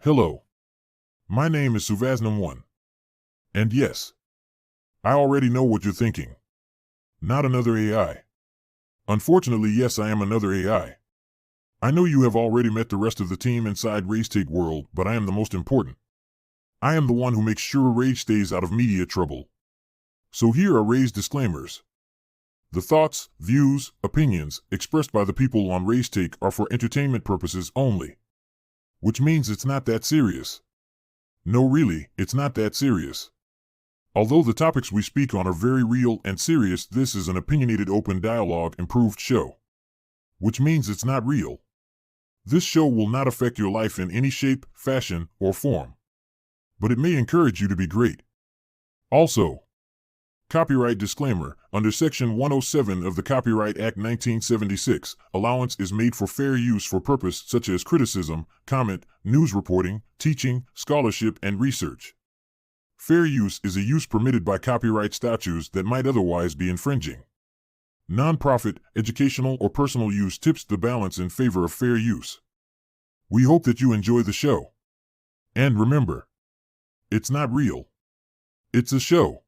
Hello. My name is Suvasnam1. And yes, I already know what you're thinking. Not another AI. Unfortunately, yes, I am another AI. I know you have already met the rest of the team inside RaesTake world, but I am the most important. I am the one who makes sure Raes stays out of media trouble. So here are Raes disclaimers. The thoughts, views, opinions expressed by the people on RaesTake are for entertainment purposes only. Which means it's not that serious. No, really, it's not that serious. Although the topics we speak on are very real and serious, this is an opinionated open dialogue improved show. Which means it's not real. This show will not affect your life in any shape, fashion, or form. But it may encourage you to be great. Also, copyright disclaimer, under Section 107 of the Copyright Act 1976, allowance is made for fair use for purpose such as criticism, comment, news reporting, teaching, scholarship, and research. Fair use is a use permitted by copyright statutes that might otherwise be infringing. Non-profit, educational, or personal use tips the balance in favor of fair use. We hope that you enjoy the show. And remember, it's not real. It's a show.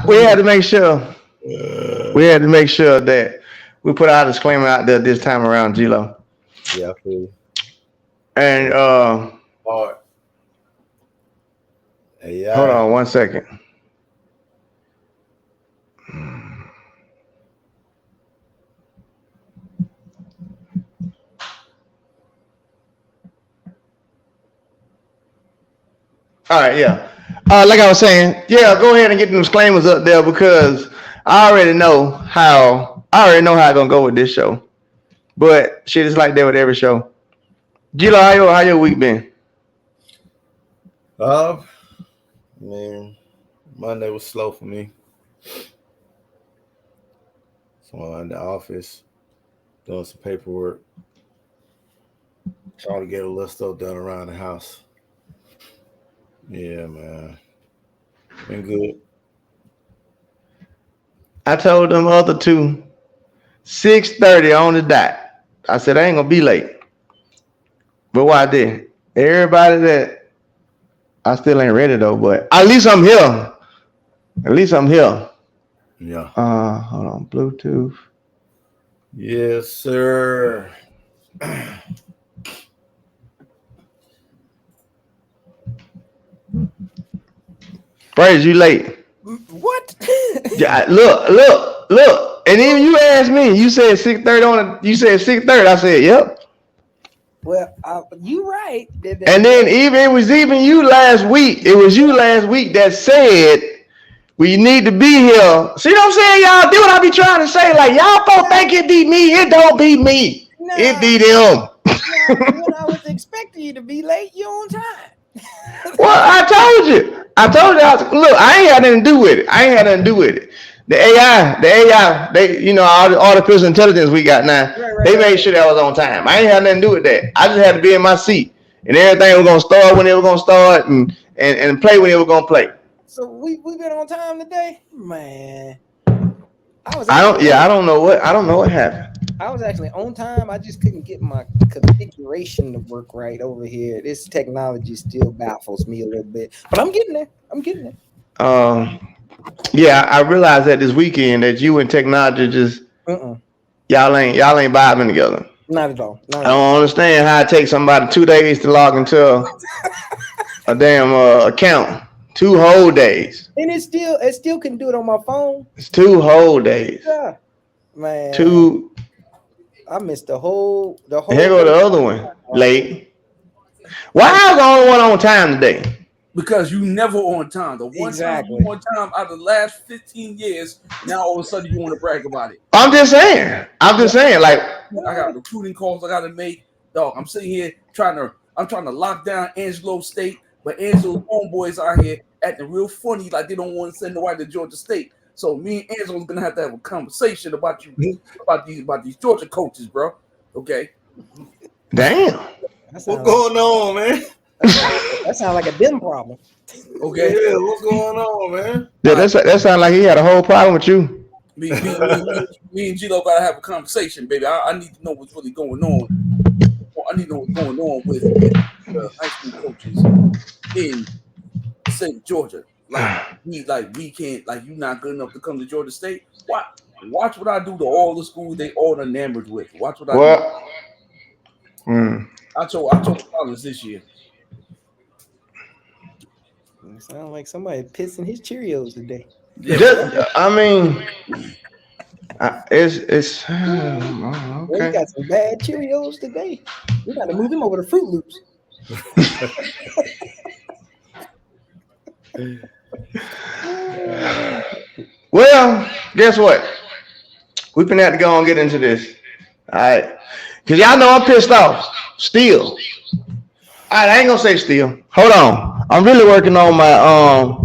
We had to make sure. That we put our disclaimer out there this time around, G-Lo. Yeah, I feel you. And Hard. AI. hold on 1 second. All right, yeah. Like I was saying, yeah, go ahead and get the disclaimers up there because I already know how I'm gonna go with this show. But shit is like that with every show. G-Lo, how your week been? Man, Monday was slow for me. So I'm in the office doing some paperwork, trying to get a little stuff done around the house. Yeah, man. Been good. I told them other two 6:30 on the dot. I said I ain't gonna be late. But why I did? Everybody that I still ain't ready though, but at least I'm here. Yeah. Hold on, Bluetooth. Yes, sir. Praise you late. What? Yeah, look. And even you asked me, you said 6:30 you said 6:30. I said, yep. Well, you right. And then it was you last week. It was you last week that said we need to be here. See what I'm saying, y'all? Do what I be trying to say. Like, y'all folks think it be me. It don't be me. No, it be them. When I was expecting you to be late, you on time. Well, I told you. Look, I ain't had nothing to do with it. The AI, they, all the artificial intelligence we got now, they made sure that was on time. I ain't had nothing to do with that. I just had to be in my seat. And everything was going to start when it was going to start and play when it was going to play. So we been on time today? Man. I don't know what happened. I was actually on time. I just couldn't get my configuration to work right over here. This technology still baffles me a little bit. But I'm getting there. Yeah, I realized that this weekend that you and technology just y'all ain't vibing together. Not at all. I don't understand how it takes somebody 2 days to log into a damn account. 2 whole days. And it still can do it on my phone. It's 2 whole days. Yeah. Man. I missed the whole. Here go the other one. Late. Why is the only one on time today? Because you never on time. The one Exactly. time you on time out of the last 15 years, now all of a sudden you want to brag about it. I'm just saying. Like, I got recruiting calls I gotta make. Dog, I'm sitting here trying to lock down Angelo State, but Angelo's homeboys out here acting real funny, like they don't want to send nobody to Georgia State. So me and Angelo's gonna have to have a conversation about these Georgia coaches, bro. Okay. Damn. What's going on, man? That sounds like a dim problem. Okay. Yeah, what's going on, man? Yeah, that sounds like he had a whole problem with you. Me and Gino gotta have a conversation, baby. I need to know what's really going on. I need to know what's going on with the high school coaches in the state of Georgia. We can't, like, you not good enough to come to Georgia State. Watch what I do to all the schools they all enamored with. Watch what I do. I told college this year. It sounds like somebody pissing his Cheerios today. Yeah, it's Well, okay. we got some bad Cheerios today. We got to move him over to Fruit Loops. Well, guess what? We finna have to go and get into this. All right. Because y'all know I'm pissed off. Still. All right, I ain't gonna say still. Hold on. I'm really working on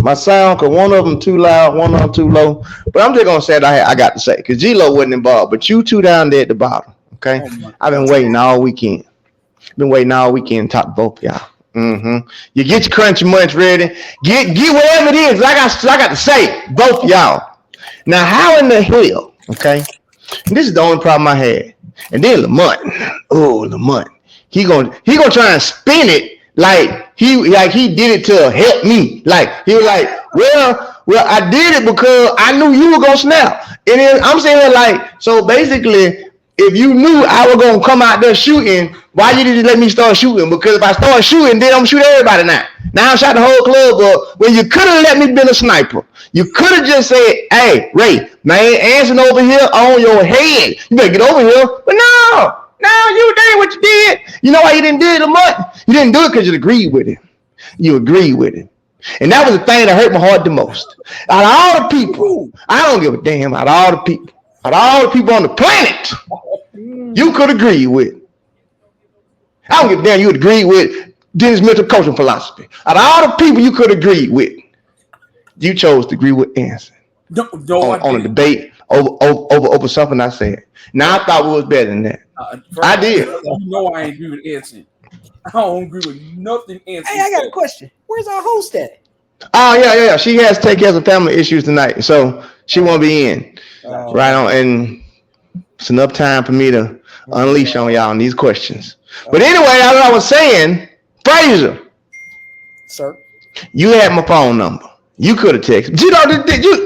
my sound because one of them too loud, one of them too low. But I'm just gonna say that I got to say because G-Lo wasn't involved, but you two down there at the bottom. Okay. I've been waiting all weekend. To talk to both of y'all. You get your crunchy munch ready. Get whatever it is. I got to say, both of y'all. Now, how in the hell? Okay. And this is the only problem I had. And then Lamont. Oh, Lamont. He gonna try and spin it like he did it to help me. Like he was like, well, I did it because I knew you were gonna snap. And then I'm saying like, so basically, if you knew I was gonna come out there shooting, why you didn't let me start shooting? Because if I start shooting, then I'm shoot everybody now. Now I shot the whole club up. Well, you could have let me be a sniper. You could have just said, hey, Ray, man, Anson over here on your head. You better get over here. But no, you did what you did. You know why you didn't do it, Lamont? You didn't do it because you agreed with it. You agreed with it. And that was the thing that hurt my heart the most. Out of all the people, I don't give a damn. Out of all the people on the planet, you could agree with. I don't give a damn. You would agree with Dennis mental coaching philosophy. Out of all the people you could agree with, you chose to agree with Anson on a debate over something I said. Now I thought we was better than that. I did. You know I ain't agree with Anson. I don't agree with nothing Anson. Hey, I got a question. Where's our host at? Oh yeah. She has to take care of some family issues tonight, so she won't be in. Right on, and it's enough time for me to unleash on y'all on these questions. But anyway, as I was saying, Fraser, sir, you had my phone number. You could have texted.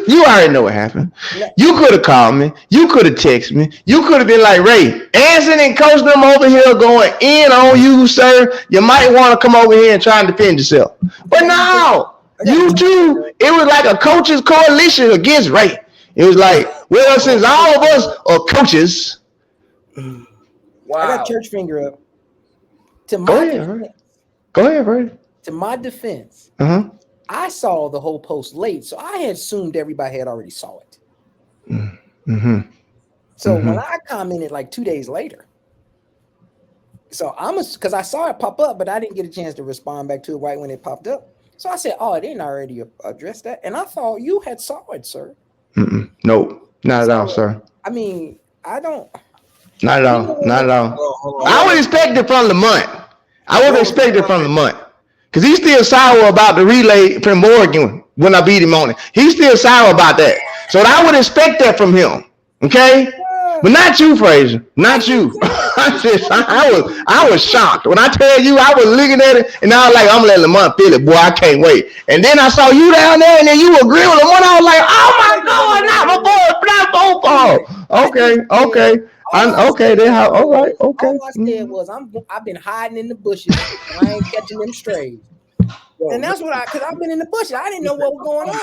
You already know what happened. You could have called me. You could have texted me. You could have been like, Ray, Anson and Coach them over here going in on you, sir. You might want to come over here and try and defend yourself. But no, you two, it was like a coaches coalition against Ray. It was like, well, since all of us are coaches. Wow. I got church finger up. Go ahead, Ray. To my defense, I saw the whole post late, so I had assumed everybody had already saw it. So when I commented like 2 days later, so because I saw it pop up, but I didn't get a chance to respond back to it right when it popped up. So I said, "Oh, I didn't already address that," and I thought you had saw it, sir. No, not at all, sir. I mean, I don't. Not at all. I would expect it from Lamont. Because he's still sour about the relay from Morgan when I beat him on it. He's still sour about that. So I would expect that from him. Okay? But not you, Fraser. Not you. I was shocked. When I tell you, I was looking at it and I was like, I'm gonna let Lamont feel it, boy. I can't wait. And then I saw you down there and then you agreed with Lamont. I was like, oh my God, not my boy, not both of them. Okay. All right. Okay. All I said was I've been hiding in the bushes. And I ain't catching them strays. And that's what because I've been in the bushes. I didn't know what was going on.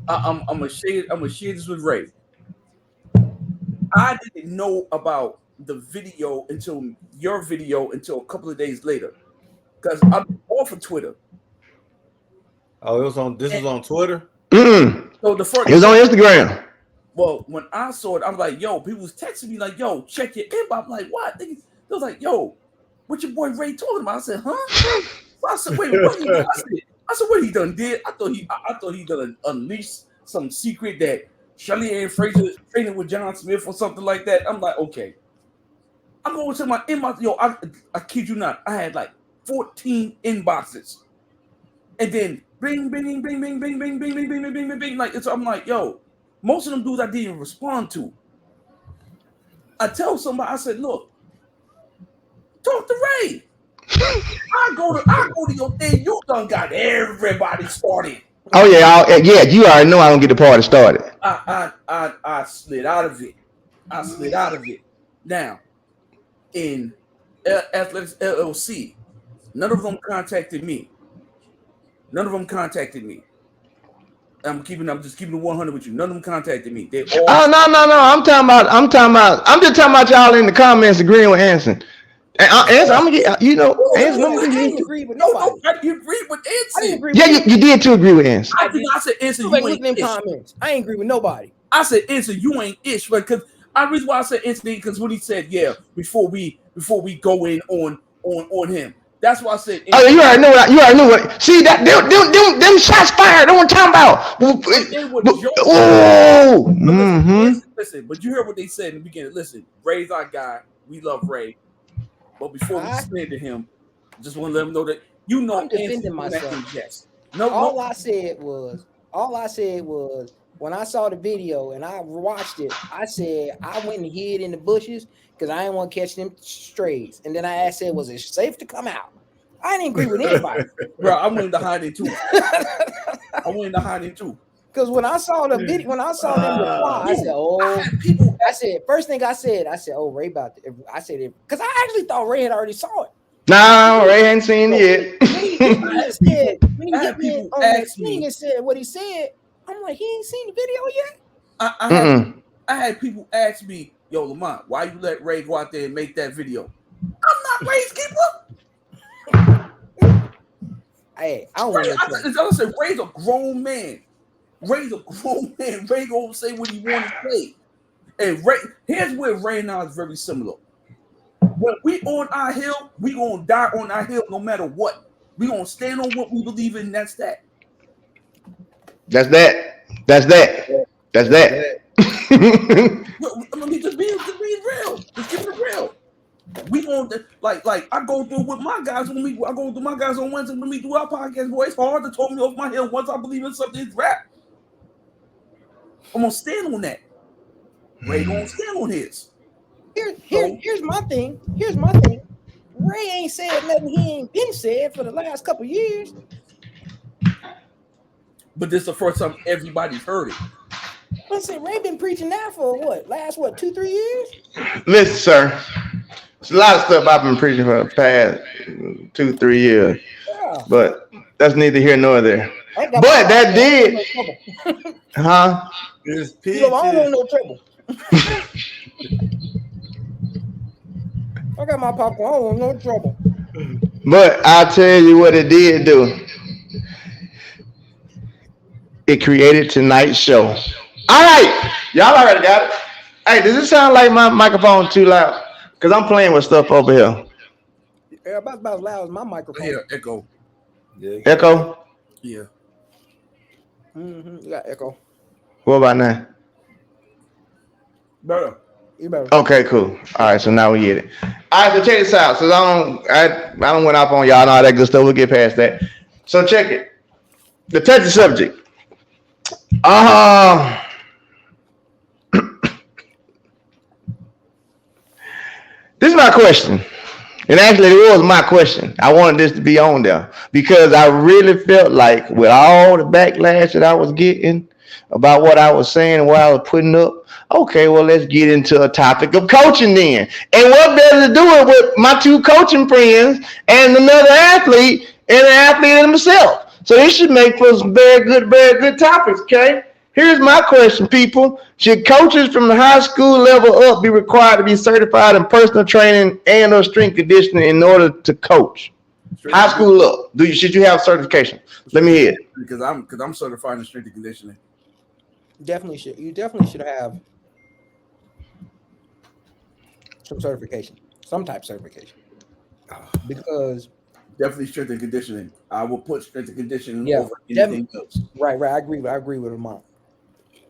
I'm gonna share this with Ray. I didn't know about the video until a couple of days later, because I'm off of Twitter. Oh, this was on Twitter. So the first it was on Instagram. Well, when I saw it, I'm like, yo, people was texting me like, yo, check your inbox. I'm like, what? They was like, yo, what your boy Ray talking about? I said, huh? So I said, wait, what he done? I said, what he done did? I thought he done unleashed some secret that Shelly and Fraser is training with John Smith or something like that. I'm like, okay. I'm going to my inbox. Yo, I kid you not. I had like 14 inboxes. And then bing, bing, bing, bing, bing, bing, bing, bing, bing, bing, bing, bing, bing. Like, I'm like, yo, Most of them dudes I didn't even respond to. I tell somebody, I said, look, talk to Ray. I go to your thing. You done got everybody started. Oh yeah, you already know I don't get the party started. I slid out of it. Now, in Athletics LLC, none of them contacted me. I'm just keeping it 100 with you. None of them contacted me. They all. Oh no. I'm just talking about y'all in the comments agreeing with Anson. And Anson, I'm gonna get Anson. I didn't agree with nobody. You agreed with Anson. I didn't agree. Yeah, you did too agree with Anson. I said Anson, you ain't ish. Comments. I ain't agree with nobody. I said Anson, you ain't ish, but because the reason why I said Anson because when he said before we go in on him. That's why I said. Oh, you already know what. See that them shots fired. What I'm talking about. Oh, listen, but you heard what they said in the beginning. Listen, Ray's our guy. We love Ray. But before we slander him, just want to let him know that I'm defending myself. Yes. All I said was when I saw the video and I watched it, I said I went and hid in the bushes because I didn't want to catch them strays. And then I said, was it safe to come out? I didn't agree with anybody. Bro, I went into hiding too. Because when I saw the video, when I saw them reply, I said, "Oh." I said, first thing I said, "Oh, Ray about to." I said it because I actually thought Ray had already saw it. No, Ray hadn't seen it yet. When he hit me on that thing and said what he said, I'm like, he ain't seen the video yet. I had people ask me, "Yo, Lamont, why you let Ray go out there and make that video?" I'm not Ray's keeper. Hey, I don't want to. I said, Ray's a grown man. Ray gonna say what he want to say. And Ray, here's where Ray and I is very similar. When we on our hill, we gonna die on our hill no matter what. We gonna stand on what we believe in. That's that. That's that. I mean, just be real. Just keep it real. We gonna like I go through with my guys I go through my guys on Wednesday when we do our podcast. Boy, it's hard to talk me off my hill once I believe in something. It's rap. I'm gonna stand on that. Ray gonna stand on his. Here's my thing. Ray ain't said nothing he ain't been said for the last couple years. But this is the first time everybody's heard it. Listen, Ray been preaching that for last 2-3 years? Listen, sir. There's a lot of stuff I've been preaching for the past 2-3 years. Yeah. But that's neither here nor there. But that did. Huh? I don't want no trouble. I got my popcorn. I don't want no trouble. But I'll tell you what it did do. It created tonight's show. All right. Y'all already got it. Hey, does it sound like my microphone too loud? Because I'm playing with stuff over here. Yeah, about as loud as my microphone. Yeah, echo. Yeah. Echo? Yeah. You got echo. What about now? Better. Okay, cool. All right, so now we get it. All right, so check this out. So I don't went off on y'all and all that good stuff. We'll get past that. So check it. The touchy subject. This is my question. And actually, it was my question. I wanted this to be on there because I really felt like with all the backlash that I was getting about what I was saying and what I was putting up, okay, well, let's get into a topic of coaching then. And what better to do it with my two coaching friends and another athlete and an athlete himself. So this should make for some very good topics, okay? Here's my question, people. Should coaches from the high school level up be required to be certified in personal training and or strength conditioning in order to coach? High school up. Should you have certification? Let me hear it. Because I'm certified in strength and conditioning. Definitely should. You definitely should have some certification, some type of certification. Because definitely strength and conditioning. I will put strength and conditioning over anything else. Right. I agree with him.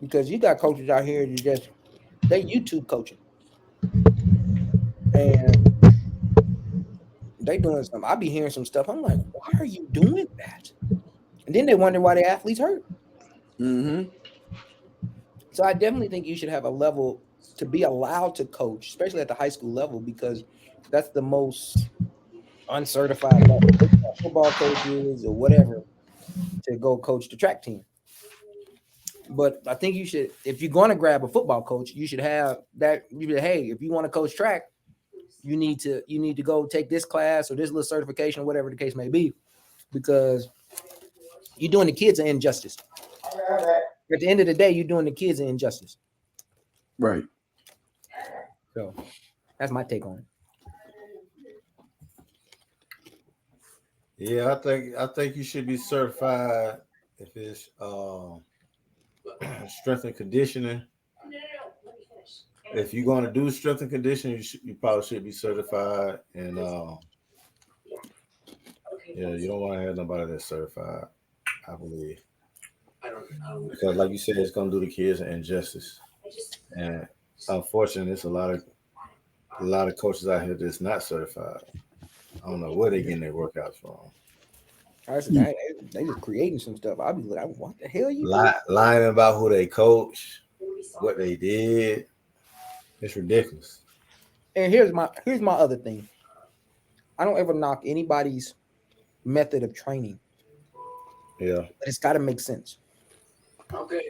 Because you got coaches out here they YouTube coaching. And they doing something. I be hearing some stuff. I'm like, why are you doing that? And then they wonder why the athletes hurt. Mm-hmm. So I definitely think you should have a level to be allowed to coach, especially at the high school level, because that's the most uncertified level. They got football coaches or whatever to go coach the track team. But I think you should, if you're going to grab a football coach, you should have that. You should, hey, if you want to coach track, you need to go take this class or this little certification, whatever the case may be, because you're doing the kids an injustice. At the end of the day, you're doing the kids an injustice. Right. So that's my take on it. Yeah, I think you should be certified if it's strength and conditioning. If you're going to do strength and conditioning, you probably should be certified. And yeah, you don't want to have nobody that's certified, I believe. Because like you said, it's going to do the kids an injustice. And unfortunately, it's a lot of coaches out here that's not certified. I don't know where they're getting their workouts from. They just creating some stuff. I'll be like, what the hell you doing? Lying about who they coach, what they did. It's ridiculous. And here's my other thing. I don't ever knock anybody's method of training. Yeah. But it's got to make sense. Okay.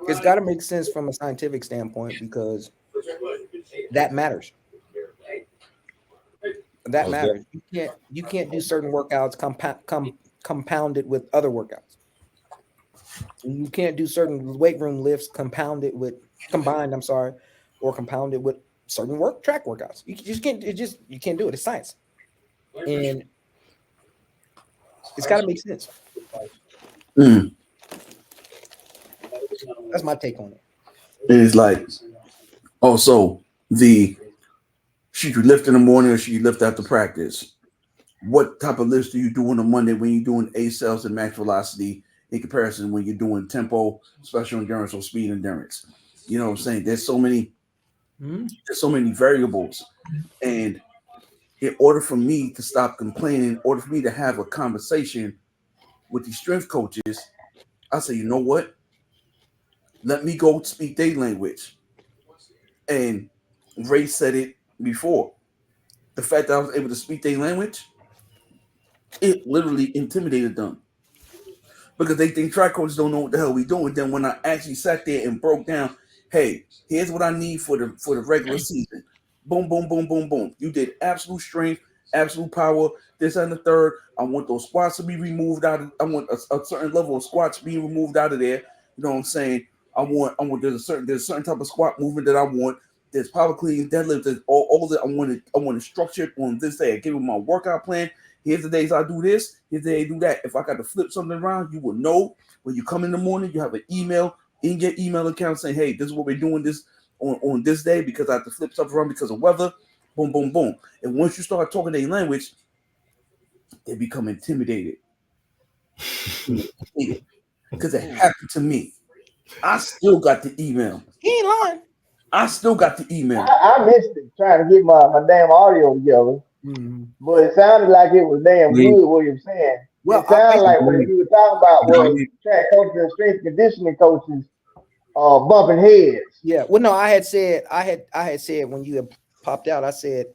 It's got to make sense from a scientific standpoint because that matters. That matters. You can't do certain workouts compounded with other workouts. You can't do certain weight room lifts combined, or compounded with certain track workouts. You just can't. You can't do it. It's science, and it's got to make sense. That's my take on it. It's like, so should you lift in the morning or should you lift after practice? What type of lifts do you do on a Monday when you're doing A cells and max velocity in comparison when you're doing tempo, special endurance, or speed endurance? You know what I'm saying? There's so many variables. And in order for me to stop complaining, in order for me to have a conversation with these strength coaches, I say, you know what? Let me go speak their language. And Ray said it before. The fact that I was able to speak their language, it literally intimidated them. Because they think track coaches don't know what the hell we doing. Then when I actually sat there and broke down, hey, here's what I need for the regular season. Boom, boom, boom, boom, boom. You did absolute strength, absolute power, this and the third. I want those squats to be removed out of, I want a certain level of squats being removed out of there. You know what I'm saying? I want there's a certain type of squat movement that I want. There's power clean, deadlift, there's all that I want to structure it on this day. I give them my workout plan. Here's the days I do this, here's the day I do that. If I got to flip something around, you will know when you come in the morning, you have an email in your email account saying, hey, this is what we're doing this on this day because I have to flip stuff around because of weather. Boom, boom, boom. And once you start talking their language, they become intimidated. Because it happened to me. I still got the email. He ain't lying. I still got the email. I missed it trying to get my damn audio together. Mm-hmm. But it sounded like it was damn good what you were saying. Well, it sounded like what you were talking about was track coaches and strength conditioning coaches bumping heads. Yeah. Well, no, I had said when you had popped out, I said,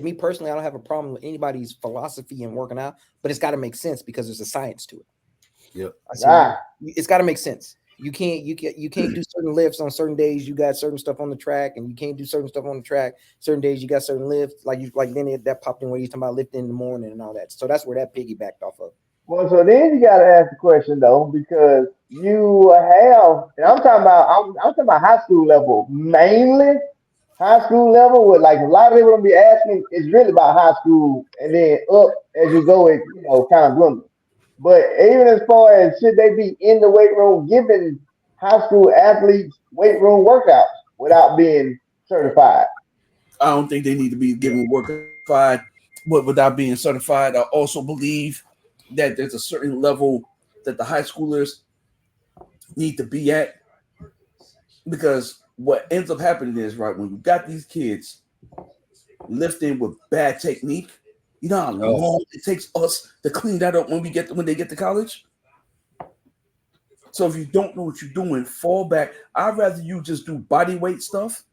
me personally, I don't have a problem with anybody's philosophy and working out, but it's got to make sense because there's a science to it. Yep. I said, it's got to make sense. You can't do certain lifts on certain days. You got certain stuff on the track, and you can't do certain stuff on the track. Certain days you got certain lifts, like then that popped in where you're talking about lifting in the morning and all that. So that's where that piggybacked off of. Well, so then you got to ask the question though, because you have, and I'm talking about high school level mainly. High school level, with like a lot of people gonna be asking, it's really about high school, and then up as you go, it kind of dwindles. But even as far as should they be in the weight room giving high school athletes weight room workouts without being certified? I don't think they need to be given work certified, but without being certified. I also believe that there's a certain level that the high schoolers need to be at, because what ends up happening is, right, when you got these kids lifting with bad technique, you know how long it takes us to clean that up when they get to college? So if you don't know what you're doing, fall back. I'd rather you just do body weight stuff,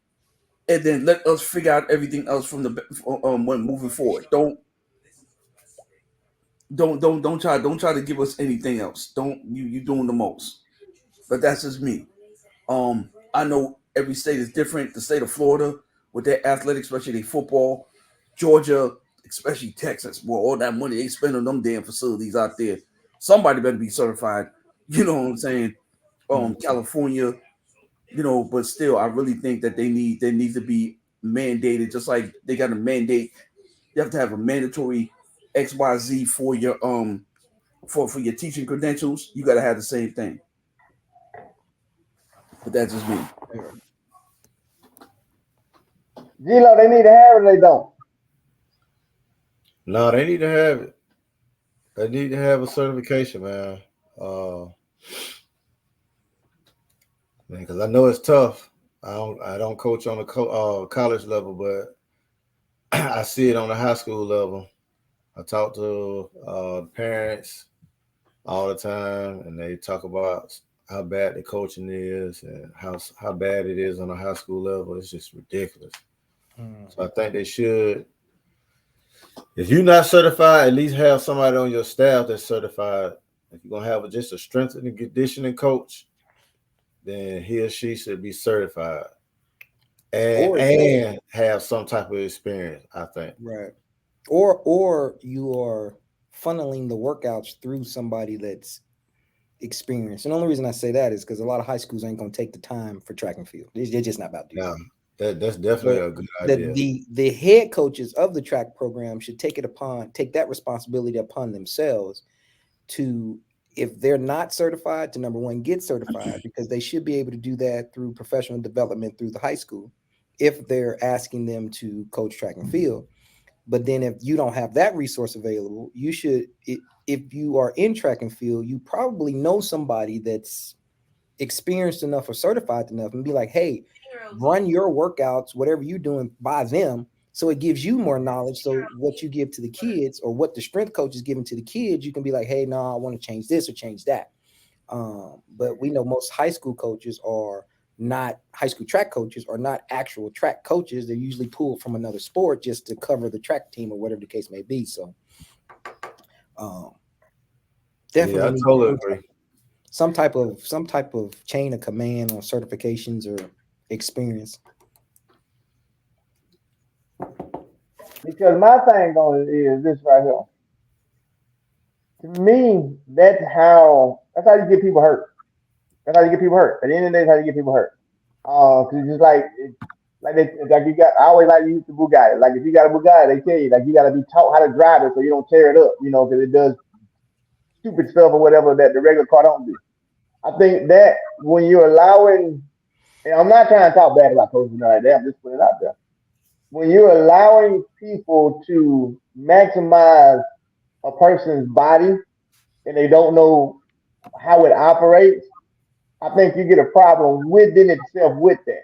and then let us figure out everything else from the when moving forward. Don't try to give us anything else. Don't you doing the most. But that's just me. I know every state is different. The state of Florida with their athletics, especially their football, Georgia, especially Texas, well, all that money they spend on them damn facilities out there. Somebody better be certified. You know what I'm saying? California, but still, I really think that they need to be mandated, just like they got to mandate. You have to have a mandatory XYZ for your for your teaching credentials. You got to have the same thing. But that's just me. G-Lo, they need to have it or they don't? No, they need to have it. They need to have a certification, man. Man, because I know it's tough. I don't coach on the college level, but I see it on the high school level. I talk to parents all the time, and they talk about how bad the coaching is and how bad it is on a high school level. It's just ridiculous. So I think they should. If you're not certified, at least have somebody on your staff that's certified. If you're gonna have just a strength and conditioning coach, then he or she should be certified and have some type of experience, I think. Right. Or you are funneling the workouts through somebody that's experienced. And the only reason I say that is because a lot of high schools ain't going to take the time for track and field. They're just not about to do that. That's definitely a good idea. The head coaches of the track program should take that responsibility upon themselves to, if they're not certified, to number one, get certified, because they should be able to do that through professional development through the high school if they're asking them to coach track and field. But then if you don't have that resource available, you should, if you are in track and field, you probably know somebody that's experienced enough or certified enough and be like, hey, run your workouts, whatever you're doing, by them. So it gives you more knowledge. So what you give to the kids, or what the strength coach is giving to the kids, you can be like, hey, no, I want to change this or change that. But we know most high school coaches are not, high school track coaches are not actual track coaches. They're usually pulled from another sport just to cover the track team or whatever the case may be. So definitely, I totally agree. Some type of chain of command on certifications or experience. Because my thing on it is this right here. To me, that's how you get people hurt. That's how you get people hurt. At the end of the day, that's how you get people hurt. Cause it's just like you got. I always like to use the Bugatti. Like if you got a Bugatti, they tell you like you got to be taught how to drive it so you don't tear it up. Because it does stupid stuff or whatever that the regular car don't do. I think that when you're allowing, and I'm not trying to talk bad about coaches like that. I'm just putting it out there. When you're allowing people to maximize a person's body and they don't know how it operates, I think you get a problem within itself with that.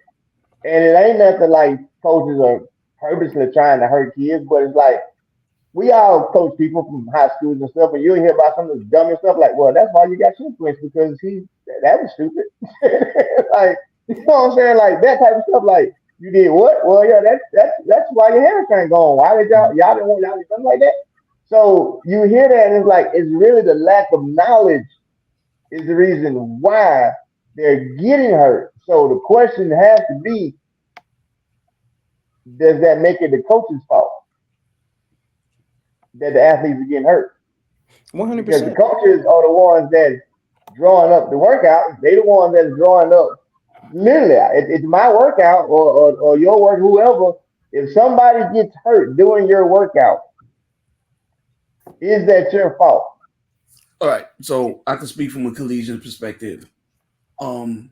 And it ain't nothing like coaches are purposely trying to hurt kids, but it's like we all coach people from high schools and stuff, and you'll hear about some of the dumbest stuff like, well, that's why you got influence because that was stupid. Like, you know what I'm saying? Like that type of stuff. Like, you did what? Well, yeah, that's why your hamstring going. Why did y'all didn't want y'all to do something like that? So you hear that, and it's like it's really the lack of knowledge is the reason why they're getting hurt. So the question has to be, does that make it the coach's fault that the athletes are getting hurt? 100%. Because the coaches are the ones that drawing up the workout. They the ones that's drawing up. Literally, it's my workout or your work, whoever. If somebody gets hurt doing your workout, is that your fault? All right, so I can speak from a collegiate perspective. The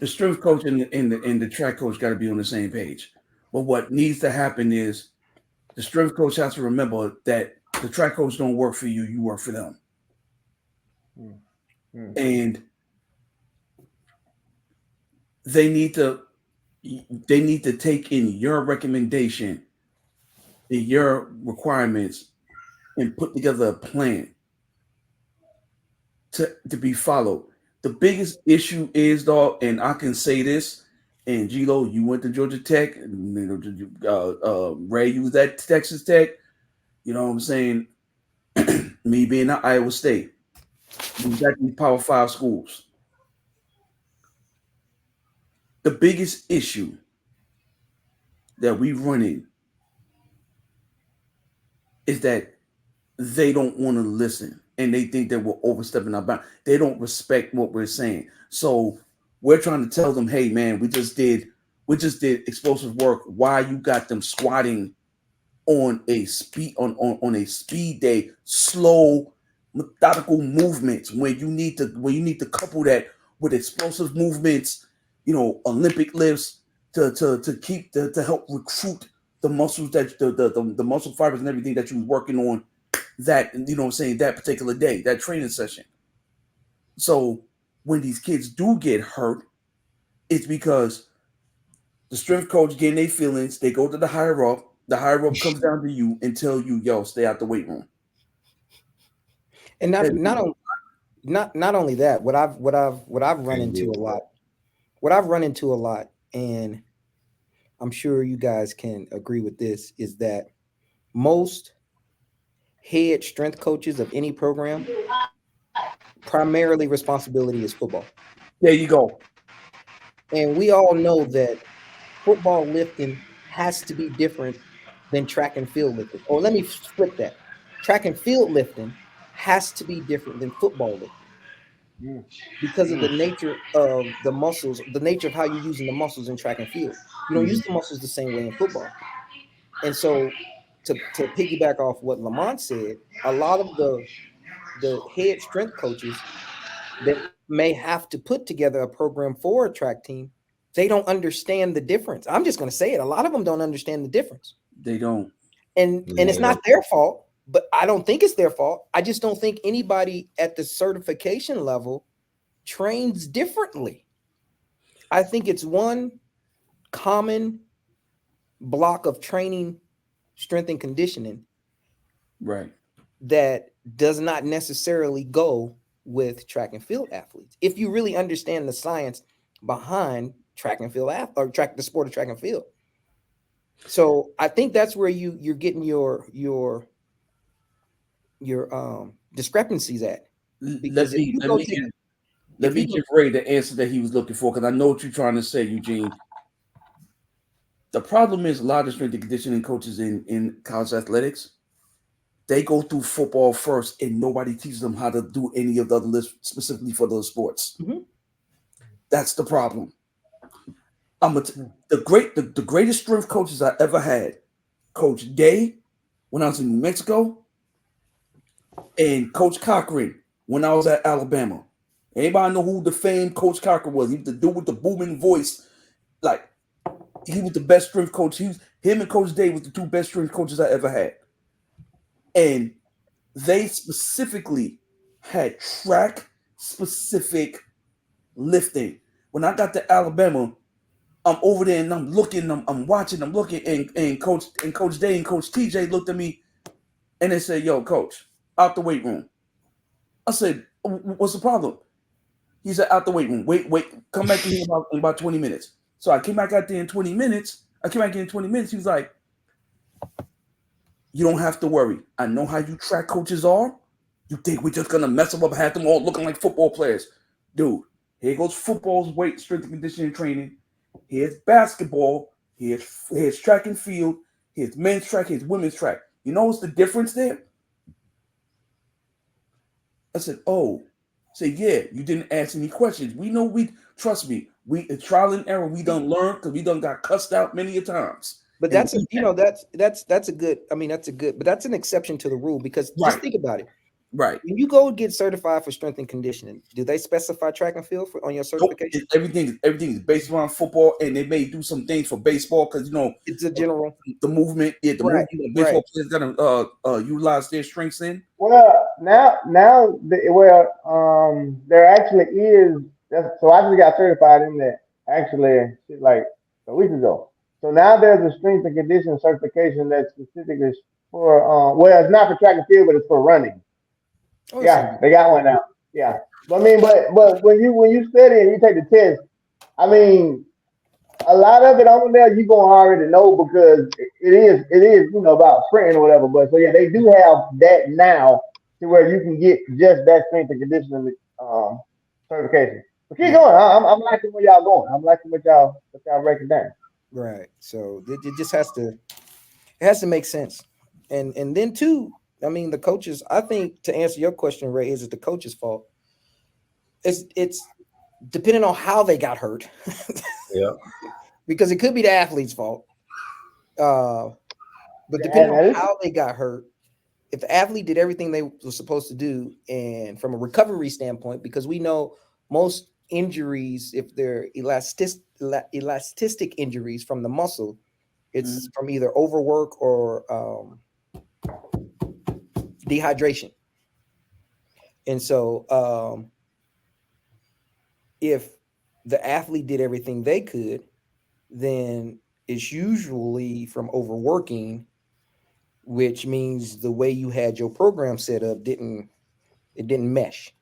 strength coach and the track coach got to be on the same page. But what needs to happen is the strength coach has to remember that the track coach don't work for you; you work for them. And they need to take in your recommendation and your requirements and put together a plan. to be followed. The biggest issue is, dog, and I can say this. And G-Lo, you went to Georgia Tech. Ray, you was at Texas Tech. You know what I'm saying? Me being at Iowa State, we was at these Power 5 schools. The biggest issue that we run in is that they don't want to listen, and they think that we're overstepping our bound. They don't respect what we're saying. So we're trying to tell them, hey man, we just did explosive work. Why you got them squatting on a speed on a speed day, slow, methodical movements when you need to couple that with explosive movements, Olympic lifts to help recruit the muscles that the muscle fibers and everything that you was working on that, that particular day, that training session. So when these kids do get hurt, it's because the strength coach getting their feelings, they go to the higher up comes down to you and tell you, yo, stay out the weight room. And not only that, what I've run into a lot, and I'm sure you guys can agree with this, is that most head strength coaches of any program, primarily responsibility is football. There you go. And we all know that football lifting has to be different than track and field lifting. Or let me flip that. Track and field lifting has to be different than football lifting because of the nature of the muscles, the nature of how you're using the muscles in track and field. You don't use the muscles the same way in football. And so to piggyback off what Lamont said, a lot of the head strength coaches that may have to put together a program for a track team, they don't understand the difference. I'm just going to say it. A lot of them don't understand the difference. They don't. And it's not their fault, but I don't think it's their fault. I just don't think anybody at the certification level trains differently. I think it's one common block of training, strength and conditioning, right, that does not necessarily go with track and field athletes. If you really understand the science behind track and field the sport of track and field. So I think that's where you're getting your discrepancies at. Let me give Ray the answer that he was looking for, because I know what you're trying to say, Eugene. The problem is a lot of strength and conditioning coaches in college athletics, they go through football first and nobody teaches them how to do any of the other lifts specifically for those sports. Mm-hmm. That's the problem. The greatest strength coaches I ever had, Coach Day when I was in New Mexico, and Coach Cochran when I was at Alabama. Anybody know who the famed Coach Cochran was? He was the dude with the booming voice. Like, he was the best strength coach. Him and Coach Day was the two best strength coaches I ever had. And they specifically had track-specific lifting. When I got to Alabama, I'm over there and I'm looking, I'm watching, I'm looking, and Coach Day and Coach TJ looked at me and they said, yo, Coach, out the weight room. I said, what's the problem? He said, out the weight room. Wait, come back in here in about 20 minutes. So I came back out there in 20 minutes. He was like, you don't have to worry. I know how you track coaches are. You think we're just going to mess them up and have them all looking like football players. Dude, here goes football's weight, strength and conditioning training. Here's basketball. Here's track and field. Here's men's track. Here's women's track. You know what's the difference there? I said, oh. Yeah, you didn't ask any questions. We know trust me, trial and error, we done learned because we done got cussed out many a times. But that's a good, but that's an exception to the rule, because just think about it. Right. When you go get certified for strength and conditioning, do they specify track and field on your certification? Everything is based around football, and they may do some things for baseball because it's a general movement. Yeah, movement baseball players gotta utilize their strengths in. Well, now there actually is. So I just got certified in that actually like a week ago. So now there's a strength and conditioning certification that's specifically for it's not for track and field, but it's for running. Oh, yeah, they got one now. Yeah. I mean, but when you study and you take the test, I mean, a lot of it on there you gonna already know because it is about sprinting or whatever. But so yeah, they do have that now to where you can get just that strength and conditioning certification. But keep going. I'm liking where y'all going. I'm liking what y'all breaking down. Right. So it just has to make sense. And then too, I mean, the coaches, I think to answer your question, Ray, is it the coach's fault? It's depending on how they got hurt. Yeah. Because it could be the athlete's fault. But depending Yeah, on how they got hurt, if the athlete did everything they were supposed to do, and from a recovery standpoint, because we know most injuries, if they're elastic injuries from the muscle, it's from either overwork or dehydration. And so if the athlete did everything they could, then it's usually from overworking, which means the way you had your program set up didn't mesh.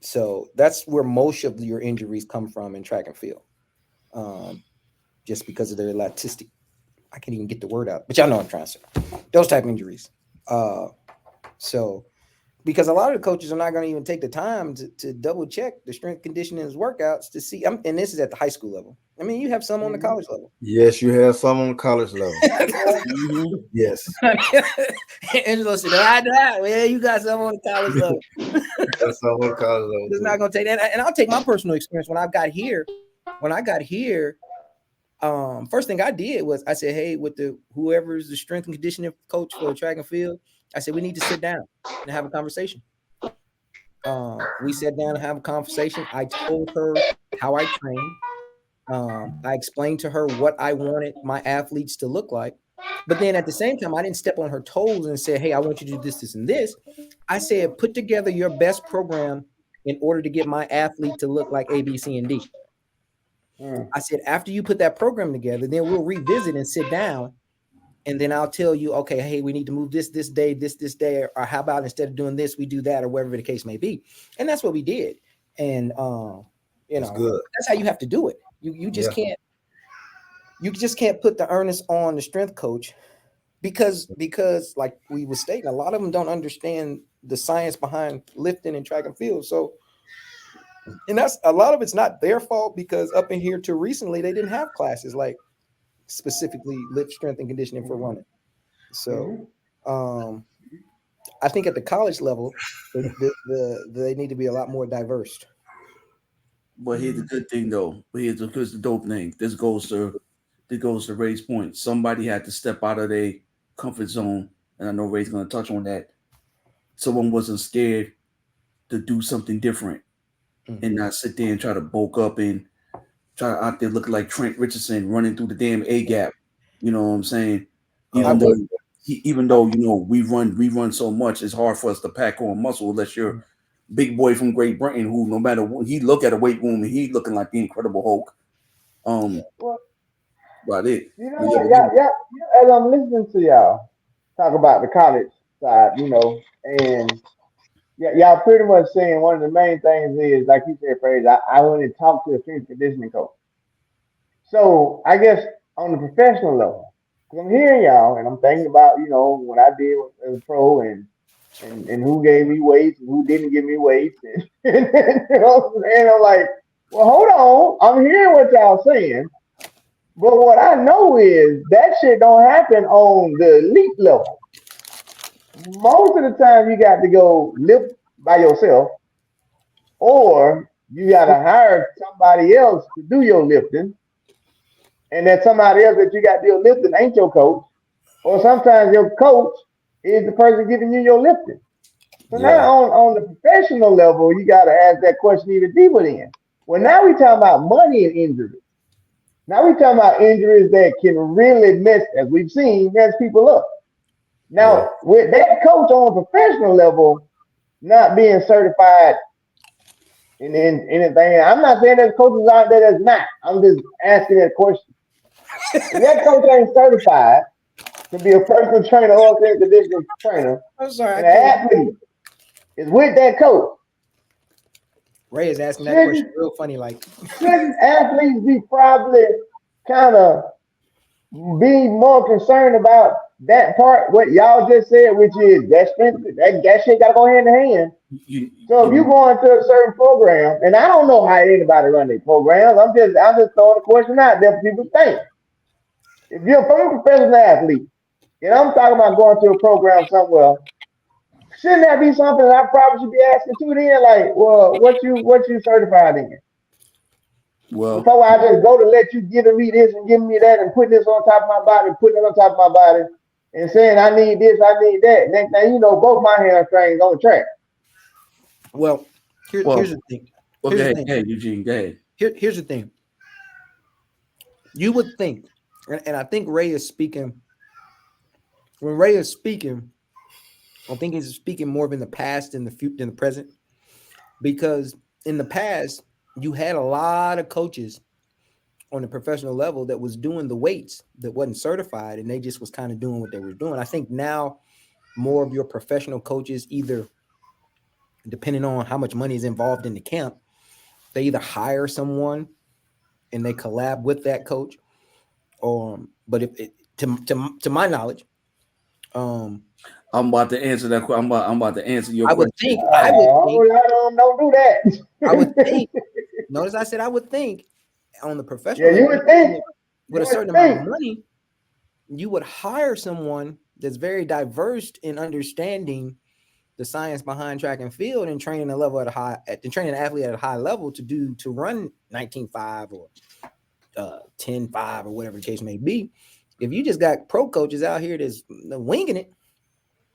So that's where most of your injuries come from in track and field, just because of their elasticity. I can't even get the word out, but y'all know what I'm trying to say. Those type of injuries. So because a lot of the coaches are not going to even take the time to double check the strength conditioning workouts to see. And this is at the high school level. I mean, you have some on the college level. Yes, you have some on the college level. Yes. Angelo said, well, you got some on the college level. That's some on the college level. It's not going to take that. And I'll take my personal experience when I got here. First thing I did was I said, hey, with whoever's the strength and conditioning coach for track and field, I said, we need to sit down and have a conversation. We sat down and have a conversation. I told her how I trained. I explained to her what I wanted my athletes to look like. But then at the same time, I didn't step on her toes and say, hey, I want you to do this, this, and this. I said, put together your best program in order to get my athlete to look like A, B, C, and D. I said, after you put that program together, then we'll revisit and sit down. And then I'll tell you, okay, hey, we need to move this day, this day, or how about instead of doing this, we do that, or whatever the case may be. And that's what we did. And that's how you have to do it. You just can't put the earnest on the strength coach because like we were stating, a lot of them don't understand the science behind lifting and track and field. So, and that's a lot of it's not their fault because up in here till recently, they didn't have classes like specifically lift strength and conditioning for running. So I think at the college level, they need to be a lot more diverse. But here's the good thing though. Here's the dope thing. This goes to Ray's point. Somebody had to step out of their comfort zone. And I know Ray's gonna touch on that. Someone wasn't scared to do something different and not sit there and try to bulk up and try to out there look like Trent Richardson running through the damn A gap. You know what I'm saying? Even though we run so much, it's hard for us to pack on muscle unless you're big boy from Great Britain who no matter what he look at a weight room and he looking like the Incredible Hulk. About it. Yeah, as I'm listening to y'all talk about the college side, and y'all pretty much saying one of the main things is, like you said, Fraser, I went and talked to a strength conditioning coach. So I guess on the professional level, because I'm hearing y'all and I'm thinking about, what I did as a pro and who gave me weights and who didn't give me weights. And, and I'm like, well, hold on. I'm hearing what y'all saying. But what I know is that shit don't happen on the elite level. Most of the time you got to go lift by yourself or you got to hire somebody else to do your lifting. And that somebody else that you got to do lifting ain't your coach. Or sometimes your coach is the person giving you your lifting. So now on the professional level, you got to ask that question even deeper then. Well, now we talking about money and injuries. Now we talking about injuries that can really mess people up. Now, with that coach on a professional level not being certified in anything, I'm not saying there's coaches out there that's not. I'm just asking that question. If that coach ain't certified to be a personal trainer or a conditioning trainer, and an athlete is with that coach, Ray is asking that question real funny, like shouldn't athletes be probably kind of be more concerned about that part, what y'all just said, which is that shit gotta go hand in hand. So if you go into a certain program, and I don't know how anybody run their programs, I'm just throwing a question out there for people to think. If you're a professional athlete, and I'm talking about going to a program somewhere, shouldn't that be something that I probably should be asking too then? Like, well, what you certified in? Well, Before I just go to let you giving me this and giving me that and putting this on top of my body, putting it on top of my body, and saying I need this, I need that. Next thing you know, both my hamstrings on the track. well, here's the thing. Okay, hey, Eugene, go ahead. Here's the thing. You would think, and I think Ray is speaking. When Ray is speaking, I think he's speaking more of in the past than the future than the present, because in the past you had a lot of coaches on the professional level that was doing the weights that wasn't certified, and they just was kind of doing what they were doing. I think now more of your professional coaches, either depending on how much money is involved in the camp, they either hire someone and they collab with that coach, but if it, to my knowledge, I'm about to answer that question. I'm about to answer your question. I don't do that. I would think. Notice I said I would think on the professional. Yeah, you would think with a certain amount of money, you would hire someone that's very diverse in understanding the science behind track and field and training training an athlete at a high level to run 19.5 or 10.5 or whatever the case may be. If you just got pro coaches out here that's winging it,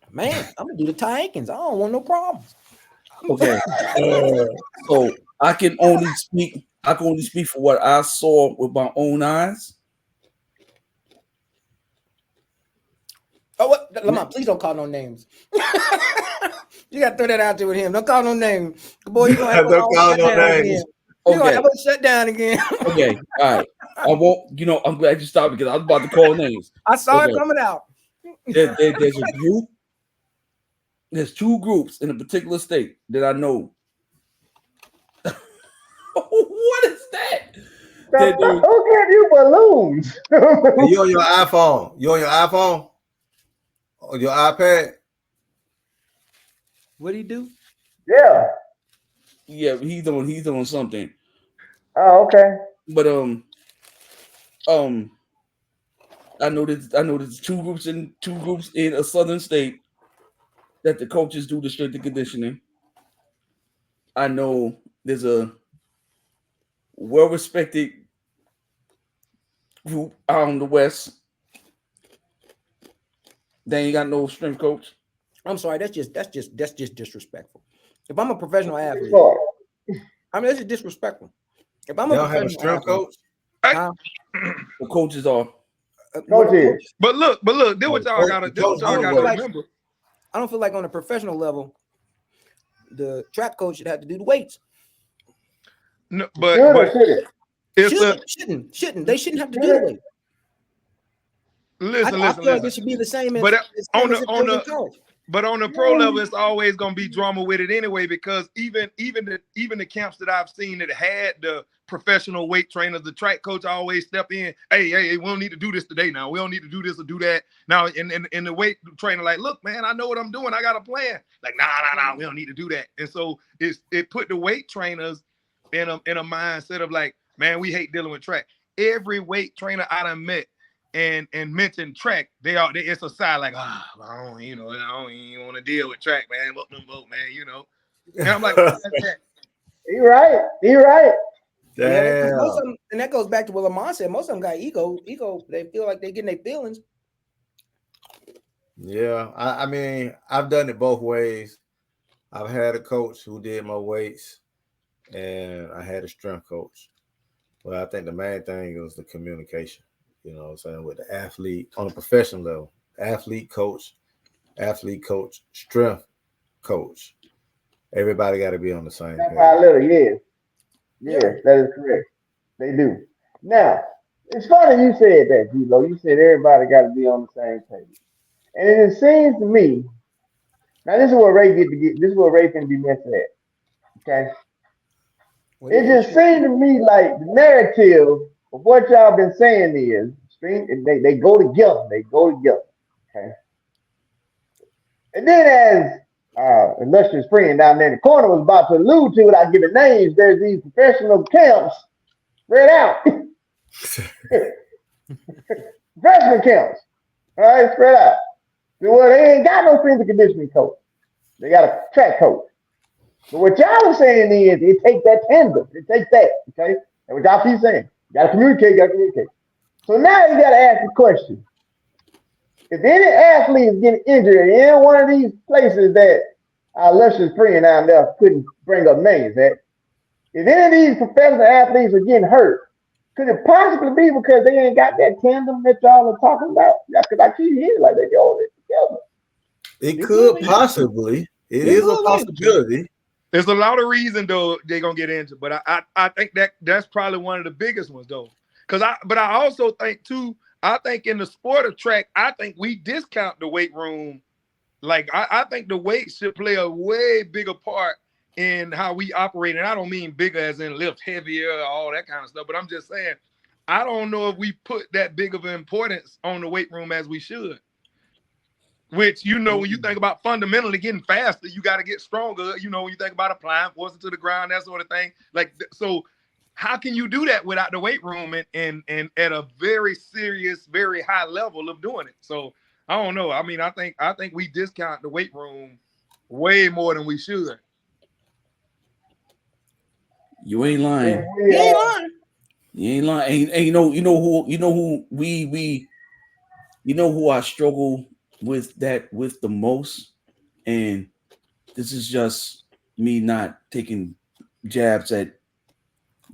man, I'm gonna do the Ty Aikens. I don't want no problems. Okay, so I can only speak for what I saw with my own eyes. Oh, what? Lamont, please don't call no names. You got to throw that out there with him. Don't call no names. Boy, you gonna have to shut down again. Okay, all right. I won't. I'm glad you stopped because I was about to call names. I saw it coming out. There's a group. There's two groups in a particular state that I know. What is that? Who gave you balloons? You on your iPhone? You on your iPhone? Or your iPad? What did he do? Yeah. Yeah, he's on something. Oh, okay. But I know there's two groups in a southern state that the coaches do the strength and conditioning. I know there's a well-respected group out in the West. They ain't got no strength coach. I'm sorry, that's just disrespectful. If I'm a professional athlete, I mean, that's just disrespectful. If I'm a professional strength coach, the coaches are. Coaches. But look, this what y'all gotta remember. I don't feel like on a professional level, the track coach should have to do the weights. No, but shouldn't. They shouldn't have to do the weights. Listen. I feel like it should be the same but on the pro level, it's always gonna be drama with it anyway, because even the camps that I've seen that had the professional weight trainers, the track coach always step in. Hey, we don't need to do this today. Now we don't need to do this or do that. Now, in the weight trainer, like, look, man, I know what I'm doing. I got a plan. Like, nah, we don't need to do that. And so it put the weight trainers in a mindset of like, man, we hate dealing with track. Every weight trainer I done met and mentioned track, it's a side like, I don't even want to deal with track, man. What them boat, man, And I'm like, You're right. Damn. Yeah, and that goes back to what Lamont said. Most of them got ego. They feel like they're getting their feelings. Yeah, I mean, I've done it both ways. I've had a coach who did my weights, and I had a strength coach. Well, I think the main thing was the communication. You know what I'm saying, with the athlete on a professional level, athlete coach, strength coach. Everybody got to be on the same page. Yes, that is correct. They do. Now, it's funny you said that, G-Lo. You said everybody got to be on the same page. And it seems to me, now this is where Ray can be messed at. Okay? It just seemed to me like the narrative of what y'all been saying is they go together. They go together. Okay. And then as illustrious friend down there in the corner was about to allude to without giving names, there's these professional camps spread out. Professional camps. All right, spread out. So, well, they ain't got no physical conditioning coach. They got a track coach. But what y'all are saying is it take that tandem. It takes that. Okay? And what y'all keep saying. You gotta communicate, So now you gotta ask the question. If any athlete is getting injured in any one of these places that our illustrious friend down there couldn't bring up names at, if any of these professional athletes are getting hurt, could it possibly be because they ain't got that tandem that y'all are talking about? Because I keep hearing like they go together. It could possibly. It is a possibility. There's a lot of reason though they're gonna get injured, but I think that's probably one of the biggest ones though. But I also think too. I think in the sport of track, I think we discount the weight room. Like I think the weight should play a way bigger part in how we operate. And I don't mean bigger as in lift heavier, all that kind of stuff. But I'm just saying, I don't know if we put that big of an importance on the weight room as we should. Which, you know, when you think about fundamentally getting faster, you got to get stronger. You know, when you think about applying forces to the ground, that sort of thing. Like, so how can you do that without the weight room and at a very serious, very high level of doing it? So I don't know. I mean, I think we discount the weight room way more than we should. You ain't lying. You ain't lying. You ain't lying. And you know who I struggle with the most, and this is just me not taking jabs at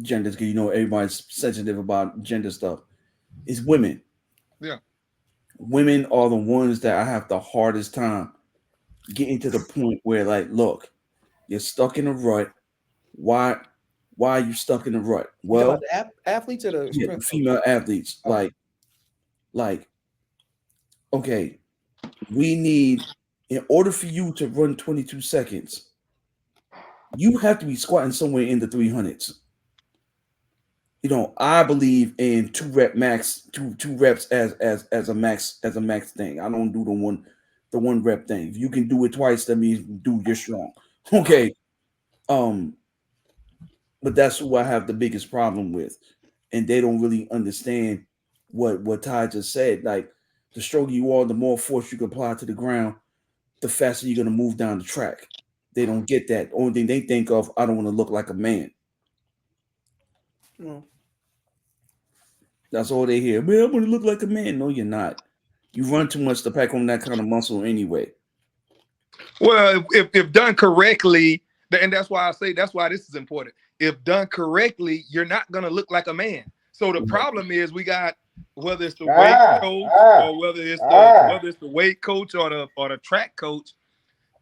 genders because everybody's sensitive about gender stuff. It's women. Yeah, women are the ones that I have the hardest time getting to the point where, like, look, you're stuck in a rut. Why are you stuck in a rut? Well, the athletes or the female athletes, like, okay. We need, in order for you to run 22 seconds, you have to be squatting somewhere in the 300s. I believe in two reps as a max thing. I don't do the one rep thing. If you can do it twice, that means you're strong. Okay. But that's who I have the biggest problem with. And they don't really understand what Ty just said. Like, the stronger you are, the more force you can apply to the ground, the faster you're going to move down the track. They don't get that. Only thing they think of, I don't want to look like a man. No. That's all they hear. Man, I'm going to look like a man. No, you're not. You run too much to pack on that kind of muscle anyway. Well, if done correctly, and that's why this is important. If done correctly, you're not going to look like a man. So the problem is we got, whether it's the weight coach or whether it's the weight coach or the track coach,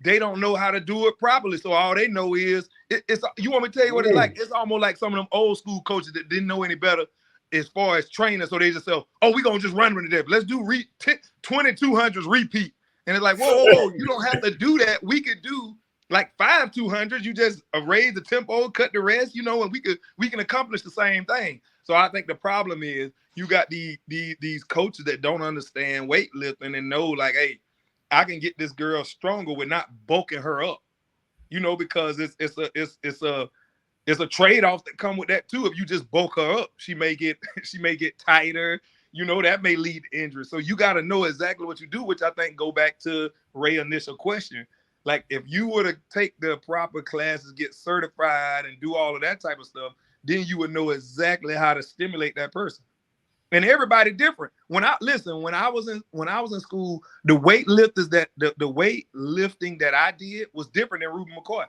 they don't know how to do it properly. So all they know is it's. You want me to tell you what it's like? It's almost like some of them old school coaches that didn't know any better as far as training. So they just say, "Oh, we gonna just run with it. Let's do 2200s repeat." And it's like, whoa, you don't have to do that. We could do like 5 200s. You just raise the tempo, cut the rest, and we can accomplish the same thing. So I think the problem is you got these coaches that don't understand weightlifting and know, like, hey, I can get this girl stronger with not bulking her up, because it's a trade-off that come with that too. If you just bulk her up, she may get tighter. That may lead to injury. So you got to know exactly what you do, which I think go back to Ray's initial question. Like, if you were to take the proper classes, get certified, and do all of that type of stuff, then you would know exactly how to stimulate that person. And everybody different. When I was in school, the weightlifters the weightlifting that I did was different than Ruben McCoy.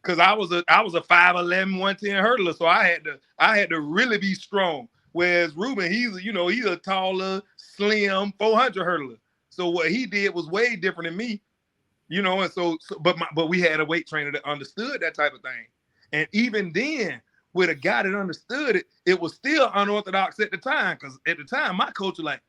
Because I was a 5'11", 110 hurdler, so I had to really be strong. Whereas Ruben, he's a taller, slim 400 hurdler. So what he did was way different than me, And but we had a weight trainer that understood that type of thing. And even then, with a guy that understood it, it was still unorthodox at the time. Because at the time, my coach was like,